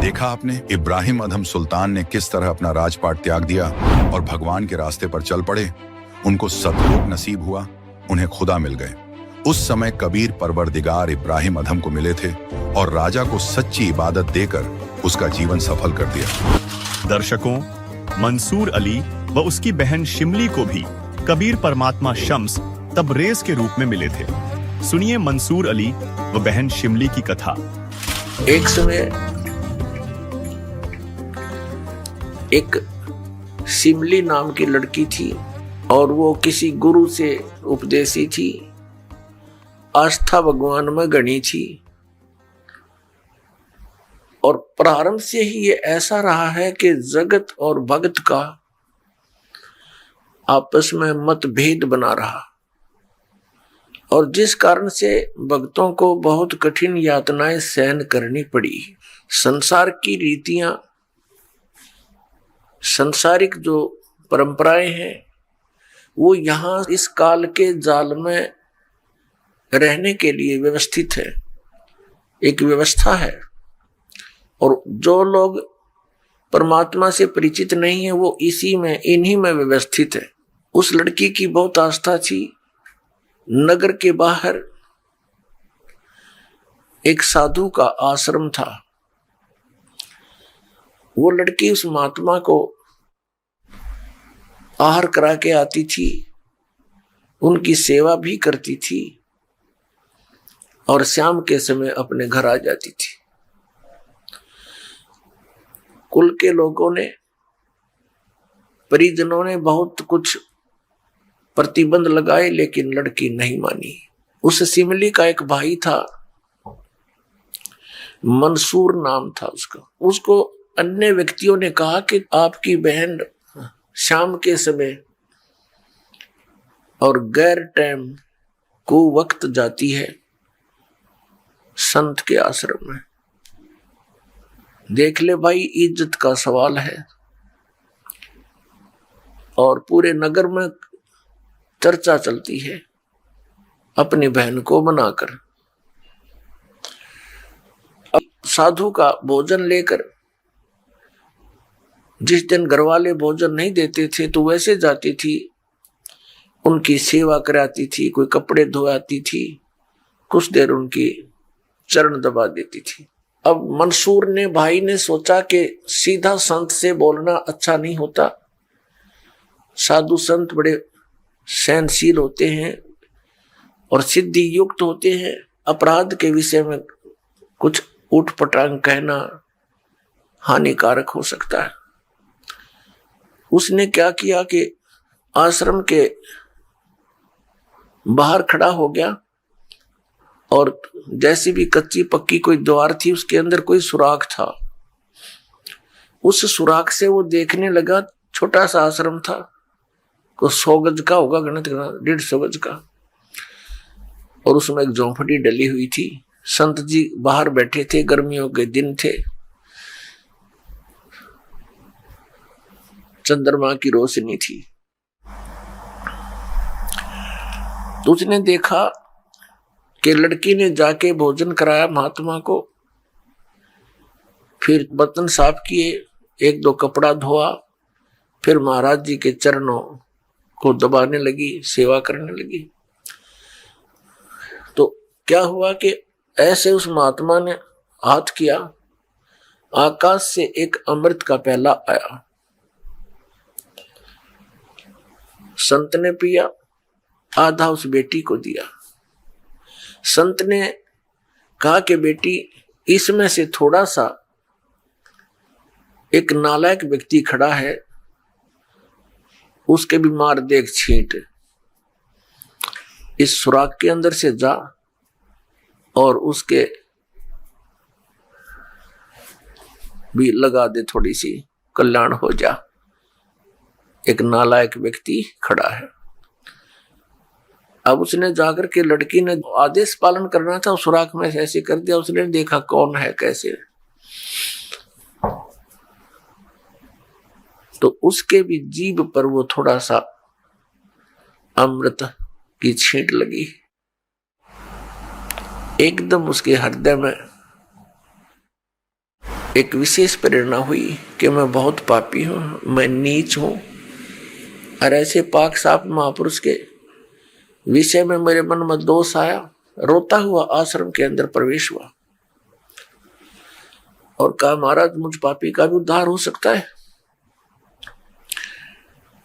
देखा आपने इब्राहिम अदहम सुल्तान ने किस तरह अपना राजपाट त्याग दिया और भगवान के रास्ते पर चल पड़े। उनको सतलोक नसीब हुआ, उन्हें खुदा मिल गए। उस समय कबीर परवरदिगार इब्राहिम अदहम को मिले थे और राजा को सच्ची इबादत देकर उसका जीवन सफल कर दिया। दर्शकों, मंसूर अली व उसकी बहन शिमली को भी कबीर परमात्मा शम्स तबरेज के रूप में मिले थे। सुनिए मंसूर अली व बहन शिमली की कथा। एक समय एक शिमली नाम की लड़की थी और वो किसी गुरु से उपदेशी थी, आस्था भगवान में गणी थी। और प्रारंभ से ही ये ऐसा रहा है कि जगत और भगत का आपस में मतभेद बना रहा, और जिस कारण से भक्तों को बहुत कठिन यातनाएं सहन करनी पड़ी। संसार की रीतियां, सांसारिक जो परंपराएं हैं, वो यहाँ इस काल के जाल में रहने के लिए व्यवस्थित है, एक व्यवस्था है। और जो लोग परमात्मा से परिचित नहीं है वो इसी में, इन्हीं में व्यवस्थित है। उस लड़की की बहुत आस्था थी। नगर के बाहर एक साधु का आश्रम था। वो लड़की उस महात्मा को आहार करा के आती थी, उनकी सेवा भी करती थी और शाम के समय अपने घर आ जाती थी। कुल के लोगों ने, परिजनों ने बहुत कुछ प्रतिबंध लगाए, लेकिन लड़की नहीं मानी। उस शिमली का एक भाई था, मंसूर नाम था उसका। उसको अन्य व्यक्तियों ने कहा कि आपकी बहन शाम के समय और गैर टाइम को वक्त जाती है संत के आश्रम में। देख ले भाई, इज्जत का सवाल है। और पूरे नगर में चर्चा चलती है अपनी बहन को बनाकर। अब साधु का भोजन लेकर, जिस दिन घरवाले भोजन नहीं देते थे तो वैसे जाती थी, उनकी सेवा कराती थी, कोई कपड़े धोआती थी, कुछ देर उनकी चरण दबा देती थी। अब मंसूर ने, भाई ने सोचा कि सीधा संत से बोलना अच्छा नहीं होता। साधु संत बड़े सहनशील होते हैं और सिद्धि युक्त होते हैं। अपराध के विषय में कुछ उठपटांग कहना हानिकारक हो सकता है। उसने क्या किया कि आश्रम के बाहर खड़ा हो गया और जैसी भी कच्ची पक्की कोई द्वार थी, उसके अंदर कोई सुराख था। उस सुराख से वो देखने लगा। छोटा सा आश्रम था, को 100 गज का होगा, गणित 150 गज का, और उसमें एक झोंपड़ी डली हुई थी। संत जी बाहर बैठे थे, गर्मियों के दिन थे, चंद्रमा की रोशनी थी। तो उसने देखा कि लड़की ने जाके भोजन कराया महात्मा को, फिर बर्तन साफ किए, 1-2 कपड़ा धोआ, फिर महाराज जी के चरणों को दबाने लगी, सेवा करने लगी। तो क्या हुआ कि ऐसे उस महात्मा ने हाथ किया, आकाश से एक अमृत का प्याला आया। संत ने पिया, आधा उस बेटी को दिया। संत ने कहा कि बेटी, इसमें से थोड़ा सा, एक नालायक व्यक्ति खड़ा है, उसके भी मार दे एक छींट। इस सुराख के अंदर से जा और उसके भी लगा दे थोड़ी सी, कल्याण हो जा। एक नालायक व्यक्ति खड़ा है। अब उसने जाकर के, लड़की ने आदेश पालन करना था, सुराख में ऐसे कर दिया। उसने देखा कौन है कैसे, तो उसके भी जीभ पर वो थोड़ा सा अमृत की छींट लगी। एकदम उसके हृदय में एक विशेष प्रेरणा हुई कि मैं बहुत पापी हूं, मैं नीच हूं, और ऐसे पाक साफ महापुरुष के विषय में मेरे मन में दोष आया। रोता हुआ आश्रम के अंदर प्रवेश हुआ और कहा, महाराज मुझ पापी का भी उद्धार हो सकता है।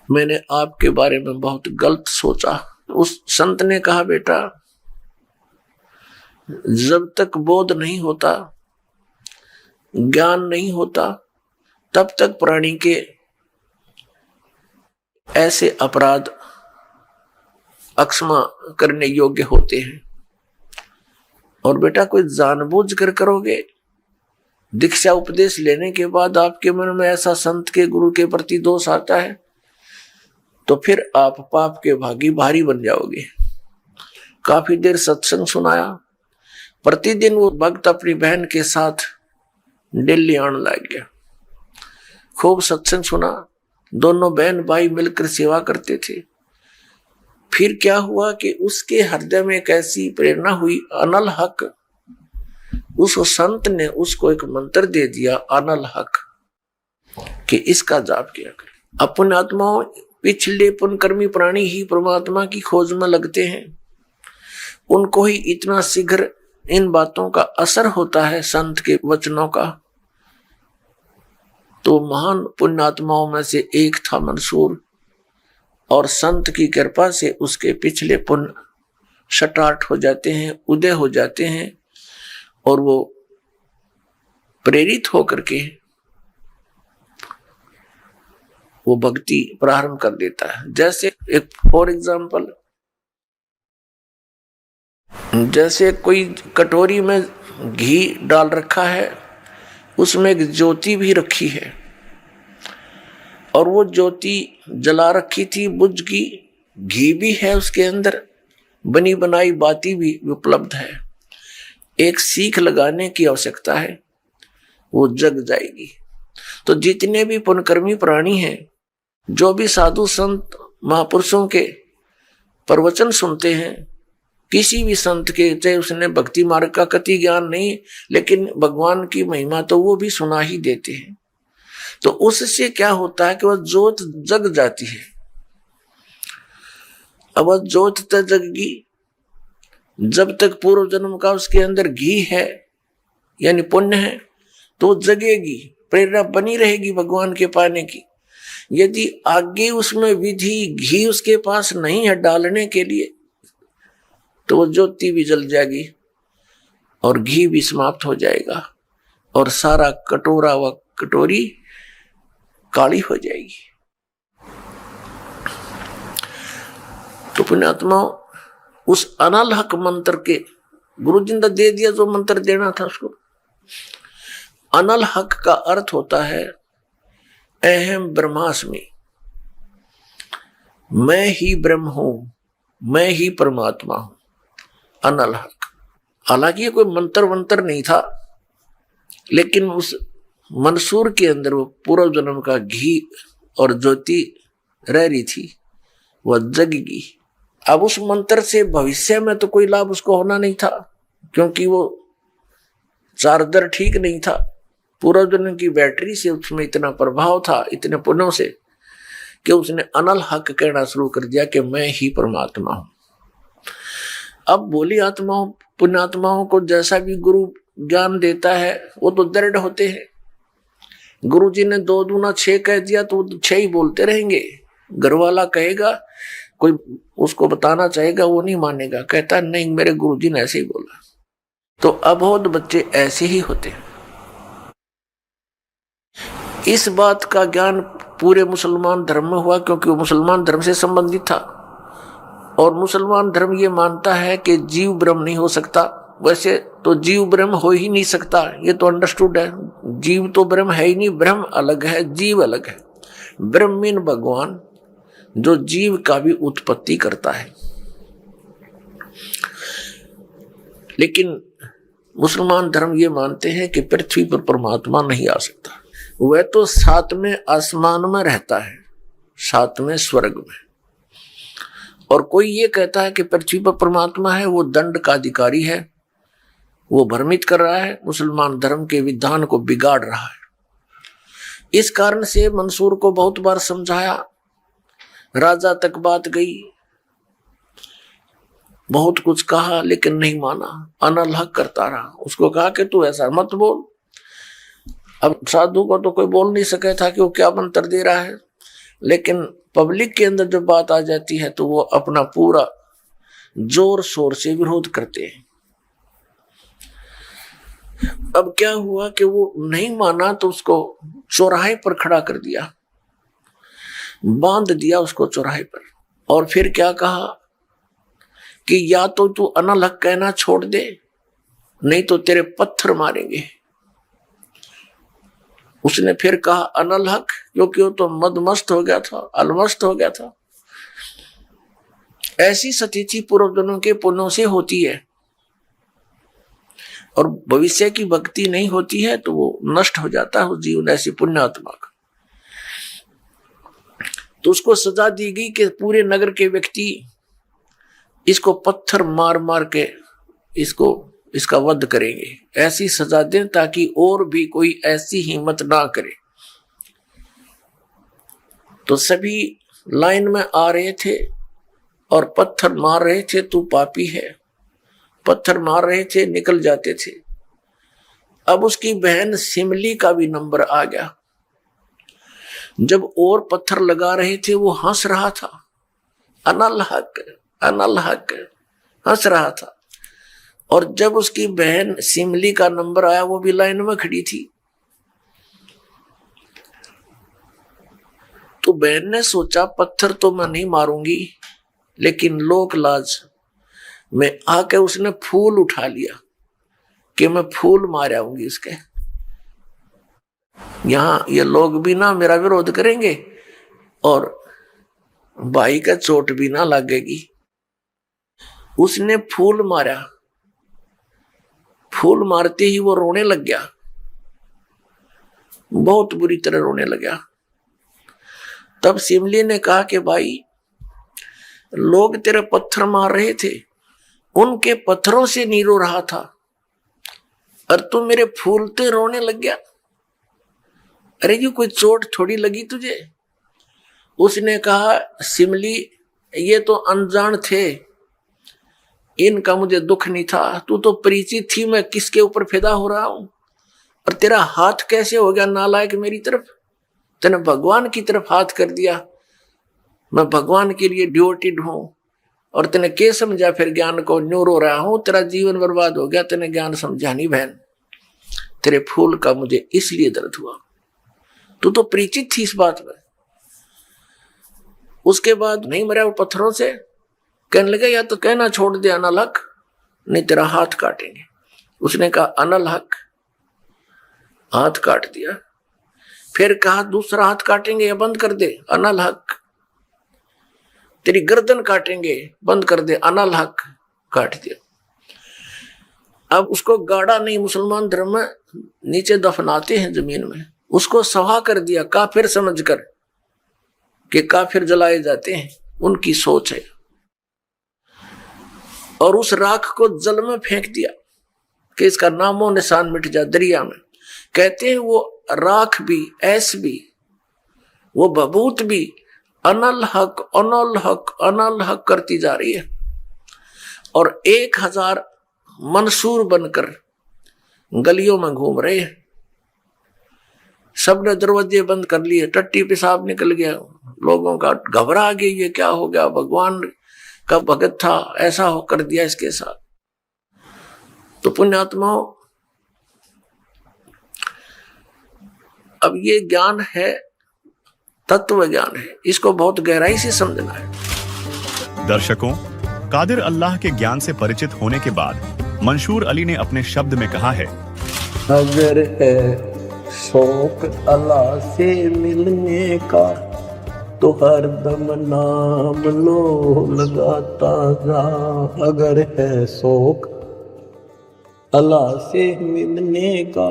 मैंने आपके बारे में बहुत गलत सोचा। उस संत ने कहा, बेटा जब तक बोध नहीं होता, ज्ञान नहीं होता, तब तक प्राणी के ऐसे अपराध अक्षमा करने योग्य होते हैं। और बेटा कोई जानबूझ कर करोगे, दीक्षा उपदेश लेने के बाद आपके मन में ऐसा संत के गुरु के प्रति दोष आता है, तो फिर आप पाप के भारी बन जाओगे। काफी देर सत्संग सुनाया। प्रतिदिन वो भक्त अपनी बहन के साथ दिल्ली आने लग गया। खूब सत्संग सुना, दोनों बहन भाई मिलकर सेवा करते थे। फिर क्या हुआ कि उसके हृदय में एक ऐसी प्रेरणा हुई, अनल हक। उस संत ने उसको एक मंत्र दे दिया, अनल हक, कि इसका जाप किया कर। अपने आत्माओं, पिछले पुण्यकर्मी प्राणी ही परमात्मा की खोज में लगते हैं। उनको ही इतना शीघ्र इन बातों का असर होता है, संत के वचनों का। तो महान पुण्यात्माओं में से एक था मंसूर, और संत की कृपा से उसके पिछले पुण्य शटाट हो जाते हैं, उदय हो जाते हैं, और वो प्रेरित होकर के वो भक्ति प्रारंभ कर देता है। जैसे एक फॉर एग्जाम्पल, जैसे कोई कटोरी में घी डाल रखा है, उसमें एक ज्योति भी रखी है, और वो ज्योति जला रखी थी, बुझ गई, घी भी है उसके अंदर, बनी बनाई बाती भी उपलब्ध है। एक सीख लगाने की आवश्यकता है, वो जग जाएगी। तो जितने भी पुण्यकर्मी प्राणी हैं, जो भी साधु संत महापुरुषों के प्रवचन सुनते हैं, किसी भी संत के, चाहे उसने भक्ति मार्ग का कति ज्ञान नहीं, लेकिन भगवान की महिमा तो वो भी सुना ही देते हैं। तो उससे क्या होता है कि वह ज्योत जग जाती है। अब वह ज्योत तक जगगी, जब तक पूर्व जन्म का उसके अंदर घी है, यानी पुण्य है, तो जगेगी, प्रेरणा बनी रहेगी भगवान के पाने की। यदि आगे उसमें विधि, घी उसके पास नहीं है डालने के लिए, तो वो ज्योति भी जल जाएगी और घी भी समाप्त हो जाएगा, और सारा कटोरा व कटोरी काली हो जाएगी। तो पुण्यात्मा, उस अनल हक मंत्र के गुरु जी ने दे दिया, जो मंत्र देना था उसको। अनल हक का अर्थ होता है अहम ब्रह्मास्मि, मैं ही ब्रह्म हूं, मैं ही परमात्मा हूं, अनल हक। हालांकि ये कोई मंत्र नहीं था, लेकिन उस मंसूर के अंदर वो पूर्व जन्म का घी और ज्योति रह रही थी, वह जगेगी। अब उस मंत्र से भविष्य में तो कोई लाभ उसको होना नहीं था, क्योंकि वो चार्जर ठीक नहीं था। पूर्व जन्म की बैटरी से उसमें इतना प्रभाव था, इतने पुण्यों से, कि उसने अनल हक कहना शुरू कर दिया कि मैं ही परमात्मा हूं। अब भोली आत्माओं, पुण्यात्माओं को जैसा भी गुरु ज्ञान देता है, वो तो दृढ़ होते हैं। गुरु जी ने 2 दूना 6 कह दिया, तो वो 6 ही बोलते रहेंगे। घर वाला कहेगा, कोई उसको बताना चाहेगा, वो नहीं मानेगा, कहता नहीं मेरे गुरु जी ने ऐसे ही बोला। तो अबोध बच्चे ऐसे ही होते हैं। इस बात का ज्ञान पूरे मुसलमान धर्म में हुआ, क्योंकि वो मुसलमान धर्म से संबंधित था। और मुसलमान धर्म ये मानता है कि जीव ब्रह्म नहीं हो सकता, वैसे तो जीव ब्रह्म हो ही नहीं सकता, ये तो अंडरस्टूड है। जीव तो ब्रह्म है ही नहीं, ब्रह्म अलग है, जीव अलग है। ब्रह्मीन भगवान जो जीव का भी उत्पत्ति करता है। लेकिन मुसलमान धर्म ये मानते हैं कि पृथ्वी पर परमात्मा नहीं आ सकता। वह तो सातवें आसमान में रहता है, सातवें स्वर्ग में। और कोई ये कहता है कि पृथ्वी पर परमात्मा है, वो दंड का अधिकारी है, वो भ्रमित कर रहा है, मुसलमान धर्म के विधान को बिगाड़ रहा है। इस कारण से मंसूर को बहुत बार समझाया, राजा तक बात गई, बहुत कुछ कहा लेकिन नहीं माना, अनलहक करता रहा। उसको कहा कि तू ऐसा मत बोल। अब साधु को तो कोई बोल नहीं सके था कि वो क्या मंत्र दे रहा है, लेकिन पब्लिक के अंदर जब बात आ जाती है तो वो अपना पूरा जोर शोर से विरोध करते हैं। अब क्या हुआ कि वो नहीं माना तो उसको चौराहे पर खड़ा कर दिया, बांध दिया उसको चौराहे पर। और फिर क्या कहा कि या तो तू अनलहक कहना छोड़ दे, नहीं तो तेरे पत्थर मारेंगे। उसने फिर कहा अनलहक, क्योंकि वो तो मदमस्त हो गया था, अलमस्त हो गया था। ऐसी स्थिति पूर्वजन्मों के पुण्यों से होती है, और भविष्य की भक्ति नहीं होती है तो वो नष्ट हो जाता है उस जीवन, ऐसी पुण्यात्मा का। तो उसको सजा दी गई कि पूरे नगर के व्यक्ति इसको पत्थर मार मार के इसका वध करेंगे। ऐसी सजा दें ताकि और भी कोई ऐसी हिम्मत ना करे। तो सभी लाइन में आ रहे थे और पत्थर मार रहे थे, तू पापी है, पत्थर मार रहे थे, निकल जाते थे। अब उसकी बहन सिमली का भी नंबर आ गया। जब और पत्थर लगा रहे थे वो हंस रहा था, अनलहक अनलहक हंस रहा था। और जब उसकी बहन सिमली का नंबर आया वो भी लाइन में खड़ी थी। तो बहन ने सोचा पत्थर तो मैं नहीं मारूंगी, लेकिन लोक लाज में आके उसने फूल उठा लिया कि मैं फूल मार आऊंगी इसके। यहां ये लोग भी ना मेरा विरोध करेंगे और भाई का चोट भी ना लगेगी। उसने फूल मारा, फूल मारते ही वो रोने लग गया, बहुत बुरी तरह रोने लगा। तब सिमली ने कहा कि भाई लोग तेरे पत्थर मार रहे थे, उनके पत्थरों से नहीं रो रहा था, और तू मेरे फूलते रोने लग गया। अरे ये कोई चोट थोड़ी लगी तुझे? उसने कहा सिमली ये तो अनजान थे, इनका मुझे दुख नहीं था, तू तो परिचित थी मैं किसके ऊपर फिदा हो रहा हूं। और तेरा हाथ कैसे हो गया नालायक मेरी तरफ? तूने भगवान की तरफ हाथ कर दिया। मैं भगवान के लिए डिवोटेड हूं और तूने क्या समझा फिर ज्ञान को? न्यू रो रहा हूं, तेरा जीवन बर्बाद हो गया, तूने ज्ञान समझा नहीं बहन। तेरे फूल का मुझे इसलिए दर्द हुआ, तू तो परिचित थी इस बात में। उसके बाद नहीं मरा वो पत्थरों से, कहने लगा या तो कहना छोड़ दे अनलहक, नहीं तेरा हाथ काटेंगे। उसने कहा अनलहक, हाथ काट दिया। फिर कहा दूसरा हाथ काटेंगे या बंद कर दे, अनलहक। तेरी गर्दन काटेंगे, बंद कर दे, अनलहक, काट दिया। अब उसको गाड़ा नहीं, मुसलमान धर्म में नीचे दफनाते हैं जमीन में, उसको सवा कर दिया काफिर समझकर कि काफिर जलाए जाते हैं, उनकी सोच है। और उस राख को जल में फेंक दिया कि इसका नामो निशान मिट जाए दरिया में। कहते हैं वो राख भी, ऐस भी, वो बबूत भी अनलहक अनलहक अनलहक करती जा रही है। और 1000 मंसूर बनकर गलियों में घूम रहे हैं। सबने दरवाजे बंद कर लिए, टट्टी पेशाब निकल गया, लोगों का घबरा गया, ये क्या हो गया? भगवान का भगत था, ऐसा हो कर दिया इसके साथ। तो पुण्यात्माओं, अब ये ज्ञान है, तत्व ज्ञान है, इसको बहुत गहराई से समझना है। दर्शकों, कादिर अल्लाह के ज्ञान से परिचित होने के बाद मंशूर अली ने अपने शब्द में कहा है, अगर है शौक अल्लाह से मिलने का तो हर दम नाम लो लगाता जा। अगर है शौक अल्लाह से मिलने का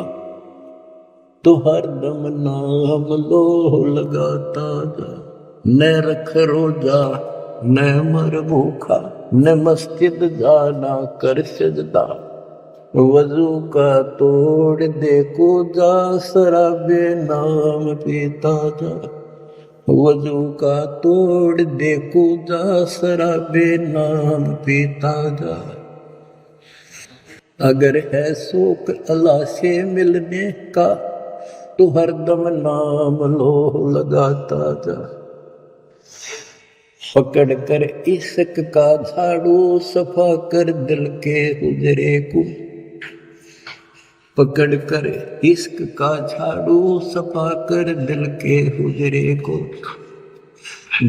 तो हर दम नाम लो लगाता जा। न रख रोजा न मर भूखा न मस्जिद जाना कर सजदा। वजू का तोड़ दे को जा शराबे नाम पीता जा। वजू का तोड़ दे को जा शराबे नाम पीता जा। अगर है शौक अल्लाह से मिलने का तो हरदम नाम लो लगाता जा। पकड़ कर इश्क का झाड़ू सफा कर दिल के हुजरे को। पकड़ कर इश्क का झाड़ू सफा कर दिल के हुजरे को।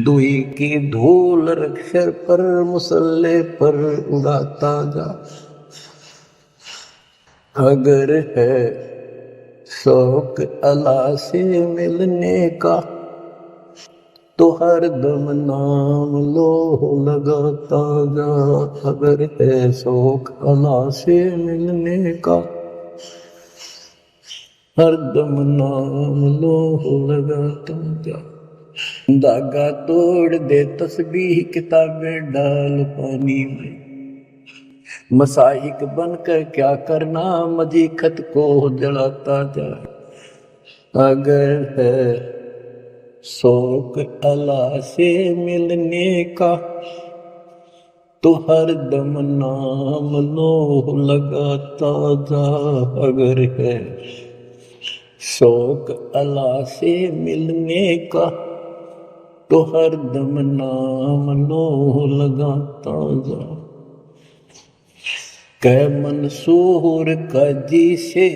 दुई की धूल रक्षर पर मुसल्ले पर उड़ाता जा। अगर है शौक अल्लाह से मिलने का तो हर दम नाम लो लगाता जा। अगर है शौक अल्लाह से मिलने का हर दम नाम लो लगाता जा। धागा तोड़ दे तस्बीह किताबें डाल पानी में। मसाहिक बनकर क्या करना मजी खत को जलाता जा। अगर है शौक अल्लाह से मिलने का तो हर दम नाम लो लगाता जा। अगर है शौक अल्लाह से मिलने का तो हर दम नाम लो लगाता जा। कै मंसूर काजी से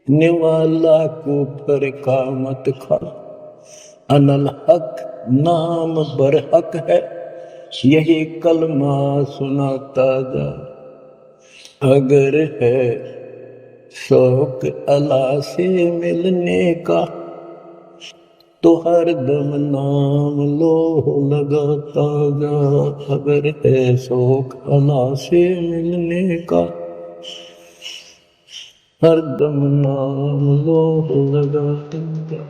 निवाला को पर कामत खा। अनल हक नाम बर हक है यही कलमा सुनाता जा। अगर है शौक अल्लाह से मिलने का तो हर दम नाम लो लगाता जा। अगर है शौक अल्लाह से मिलने का हर दम नाम लो लगाता जा।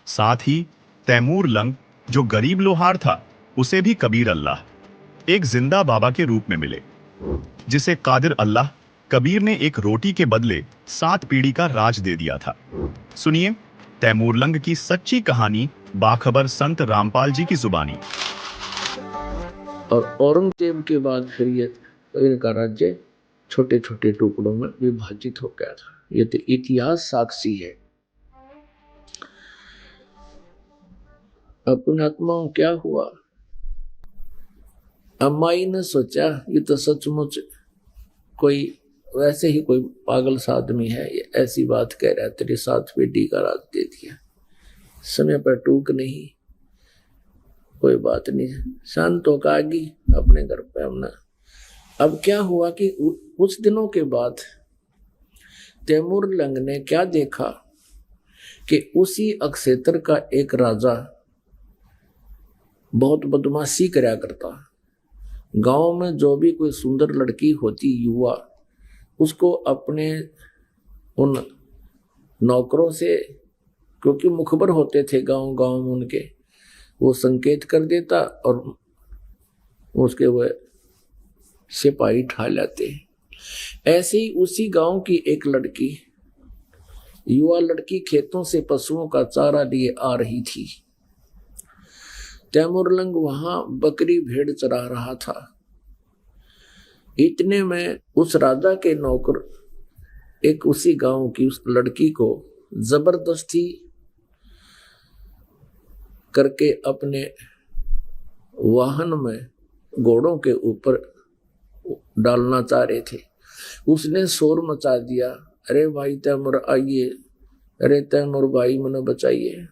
साथ ही तैमूर लंग जो गरीब लोहार था उसे भी कबीर अल्लाह एक जिंदा बाबा के रूप में मिले, जिसे कादिर अल्लाह कबीर ने एक रोटी के बदले 7 पीढ़ी का राज दे दिया था। सुनिए तैमूर लंग की सच्ची कहानी बाखबर संत रामपाल जी की जुबानी। और औरंगजेब के बाद फिर ये इनका राज्य छोटे छोटे टुकड़ों में विभाजित हो गया था। ये तो इतिहास साक्षी है। अपने आत्माओं क्या हुआ? अम्माई ने सोचा ये तो सचमुच कोई वैसे ही कोई पागल सा आदमी है, ये ऐसी बात कह रहा है, तेरी 7 पीढ़ी का राज दे दिया, समय पर टूक नहीं, कोई बात नहीं, शांत होकर आ गई अपने घर पे हमने। अब क्या हुआ कि कुछ दिनों के बाद तैमूर लंग ने क्या देखा कि उसी अक्षेत्र का एक राजा बहुत बदमाशी करया करता। गांव में जो भी कोई सुंदर लड़की होती युवा, उसको अपने उन नौकरों से, क्योंकि मुखबर होते थे गांव गांव में उनके, वो संकेत कर देता और उसके वह सिपाही ठा लाते। ऐसे ही उसी गांव की एक लड़की, युवा लड़की, खेतों से पशुओं का चारा लिए आ रही थी। तैमूर लंग वहां बकरी भेड़ चरा रहा था। इतने में उस राजा के नौकर एक उसी गांव की उस लड़की को जबरदस्ती करके अपने वाहन में घोड़ों के ऊपर डालना चाह रहे थे। उसने शोर मचा दिया, अरे भाई तैमूर आइए, अरे तैमूर भाई मने बचाइए।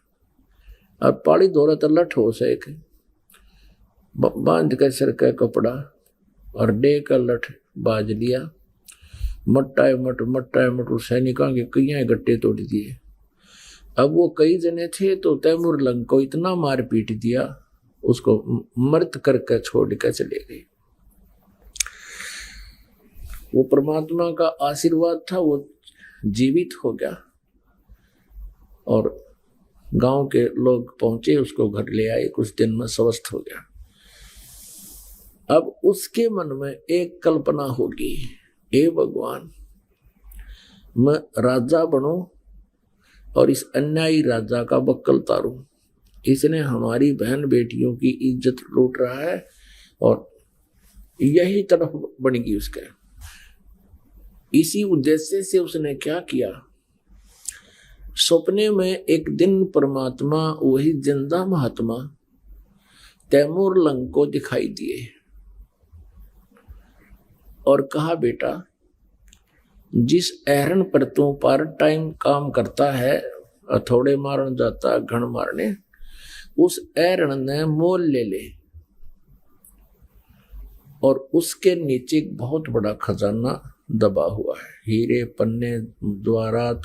अब पाड़ी दौड़ा तल्ला ठोस एक बांध कर सिर का कपड़ा और डे का लठ बाज लिया। मट्टा मट सैनिकों के कई गट्टे तोड़ दिए। अब वो कई जने थे तो तैमूर लंग को इतना मार पीट दिया, उसको मृत करके छोड़ कर चले गए। वो परमात्मा का आशीर्वाद था, वो जीवित हो गया और गांव के लोग पहुंचे, उसको घर ले आए, कुछ दिन में स्वस्थ हो गया। अब उसके मन में एक कल्पना होगी, हे भगवान, मैं राजा बनूं और इस अन्यायी राजा का बक्कल तारूं। इसने हमारी बहन बेटियों की इज्जत लूट रहा है और यही तरफ बनेगी उसके। इसी उद्देश्य से उसने क्या किया, सपने में एक दिन परमात्मा वही जिंदा महात्मा तैमूर लंग को दिखाई दिए और कहा, बेटा, जिस एहरन पर तू पार्ट टाइम काम करता है, हथौड़े मारन जाता घण मारने, उस एहरन ने मोल ले ले और उसके नीचे एक बहुत बड़ा खजाना दबा हुआ है। हीरे, पन्ने, जवाहरात,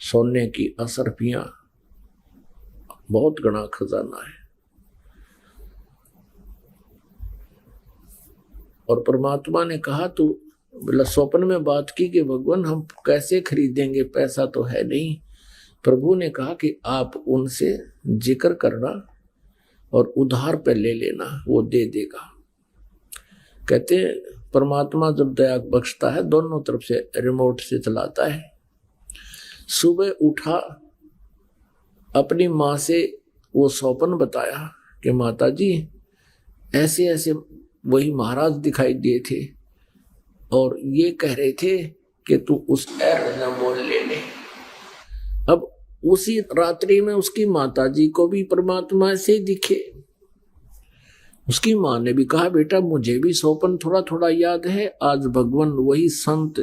सोने की असरफियां, बहुत घना खजाना है। और परमात्मा ने कहा, तू बोला स्वप्न में बात की कि भगवान हम कैसे खरीदेंगे, पैसा तो है नहीं। प्रभु ने कहा कि आप उनसे जिक्र करना और उधार पे ले लेना, वो दे देगा। कहते परमात्मा जब दया बख्शता है दोनों तरफ से रिमोट से चलाता है। सुबह उठा, अपनी माँ से वो स्वप्न बताया कि माता जी ऐसे ऐसे वही महाराज दिखाई दिए थे और ये कह रहे थे कि तू उस एहरन मोल ले ले। अब उसी रात्रि में उसकी माता जी को भी परमात्मा से दिखे। उसकी माँ ने भी कहा, बेटा मुझे भी स्वप्न थोड़ा थोड़ा याद है, आज भगवान वही संत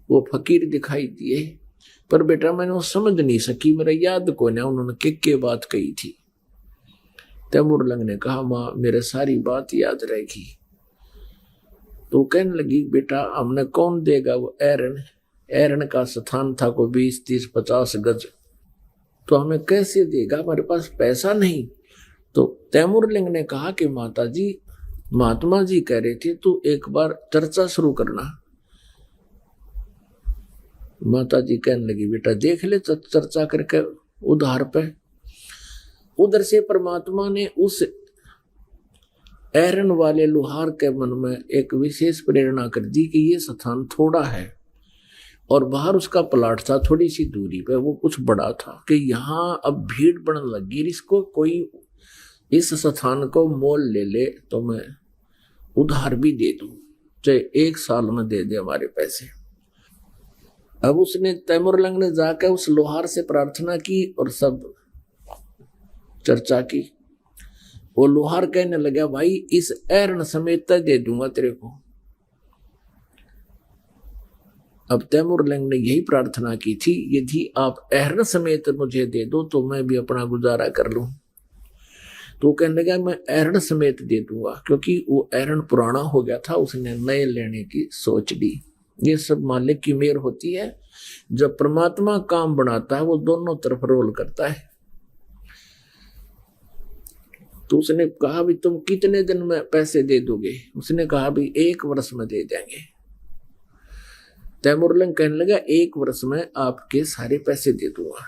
वो फकीर दिखाई दिए, पर बेटा मैंने वो समझ नहीं सकी, मेरा याद को ना उन्होंने के बात कही थी। तैमूर लंग ने कहा, माँ मेरे सारी बात याद रहेगी। तो कहने लगी, बेटा हमने कौन देगा वो एहरन, एहरन का स्थान था को 20, 30, 50 गज, तो हमें कैसे देगा, हमारे पास पैसा नहीं। तो तैमूर लिंग ने कहा कि माता जी, महात्मा जी कह रहे थे तू एक बार चर्चा शुरू करना। माता जी कहने लगी, बेटा देख ले चर्चा करके उधार पे। उधर से परमात्मा ने उस एहरन वाले लोहार के मन में एक विशेष प्रेरणा कर दी कि ये स्थान थोड़ा है और बाहर उसका प्लाट था थोड़ी सी दूरी पे, वो कुछ बड़ा था कि यहाँ अब भीड़ बढ़ने लगी, इसको कोई इस स्थान को मोल ले ले तो मैं उधार भी दे दूं, चाहे 1 साल में दे दे हमारे पैसे। अब उसने तैमूर लंग ने जाकर उस लोहार से प्रार्थना की और सब चर्चा की। वो लोहार कहने लगा, भाई इस एहरन समेत दे दूंगा तेरे को। अब तैमूर लंग ने यही प्रार्थना की थी, यदि आप एहरन समेत मुझे दे दो तो मैं भी अपना गुजारा कर लूं। तो कहने लगा, मैं एहरन समेत दे दूंगा, क्योंकि वो एहरन पुराना हो गया था, उसने नए लेने की सोच ली। ये सब मालिक की मेहर होती है, जब परमात्मा काम बनाता है वो दोनों तरफ रोल करता है। तो उसने कहा, भी तुम कितने दिन में पैसे दे दोगे? उसने कहा, भी 1 वर्ष में दे देंगे। तैमूर लंग कहने लगा, 1 वर्ष में आपके सारे पैसे दे दूंगा।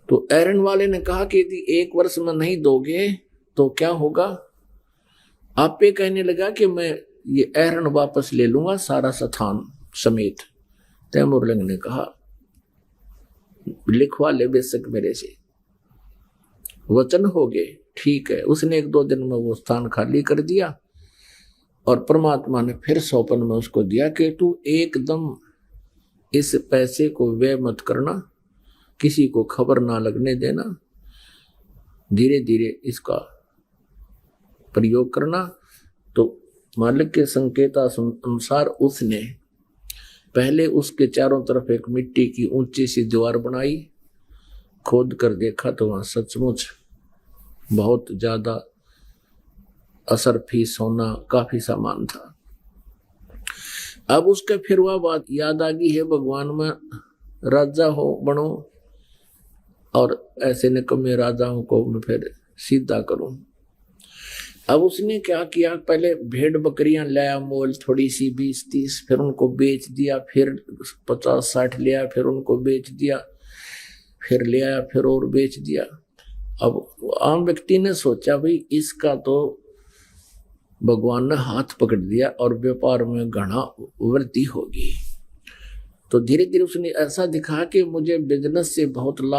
तो एहरन वाले ने कहा कि यदि 1 वर्ष में नहीं दोगे तो क्या होगा? आपे कहने लगा कि मैं ये एहरन वापस ले लूंगा सारा स्थान समेत। तैमूर लंग ने कहा, लिखवा ले बेशक मेरे से, वचन हो गए, ठीक है। उसने 1-2 दिन में वो स्थान खाली कर दिया और परमात्मा ने फिर स्वप्न में उसको दिया कि तू एकदम इस पैसे को व्यय मत करना, किसी को खबर ना लगने देना, धीरे धीरे इसका प्रयोग करना। तो मालिक के संकेत अनुसार उसने पहले उसके चारों तरफ एक मिट्टी की ऊंची सी दीवार बनाई। खोद कर देखा तो वहां सचमुच बहुत ज्यादा असरफी, सोना, काफी सामान था। अब उसके फिर वह बात याद आ गई है, भगवान में राजा हो बनो और ऐसे निकम्मे राजाओं को मैं फिर सीधा करूं। अब उसने क्या किया, पहले भेड़ बकरियां लाया मोल, थोड़ी सी 20-30, फिर उनको बेच दिया, फिर 50-60 लिया, फिर उनको बेच दिया, फिर ले आया, फिर और बेच दिया। अब आम व्यक्ति ने सोचा भाई इसका तो भगवान ने हाथ पकड़ दिया और व्यापार में घना वृद्धि होगी। तो धीरे धीरे उसने ऐसा दिखा कि मुझे बिजनेस से बहुत लाभ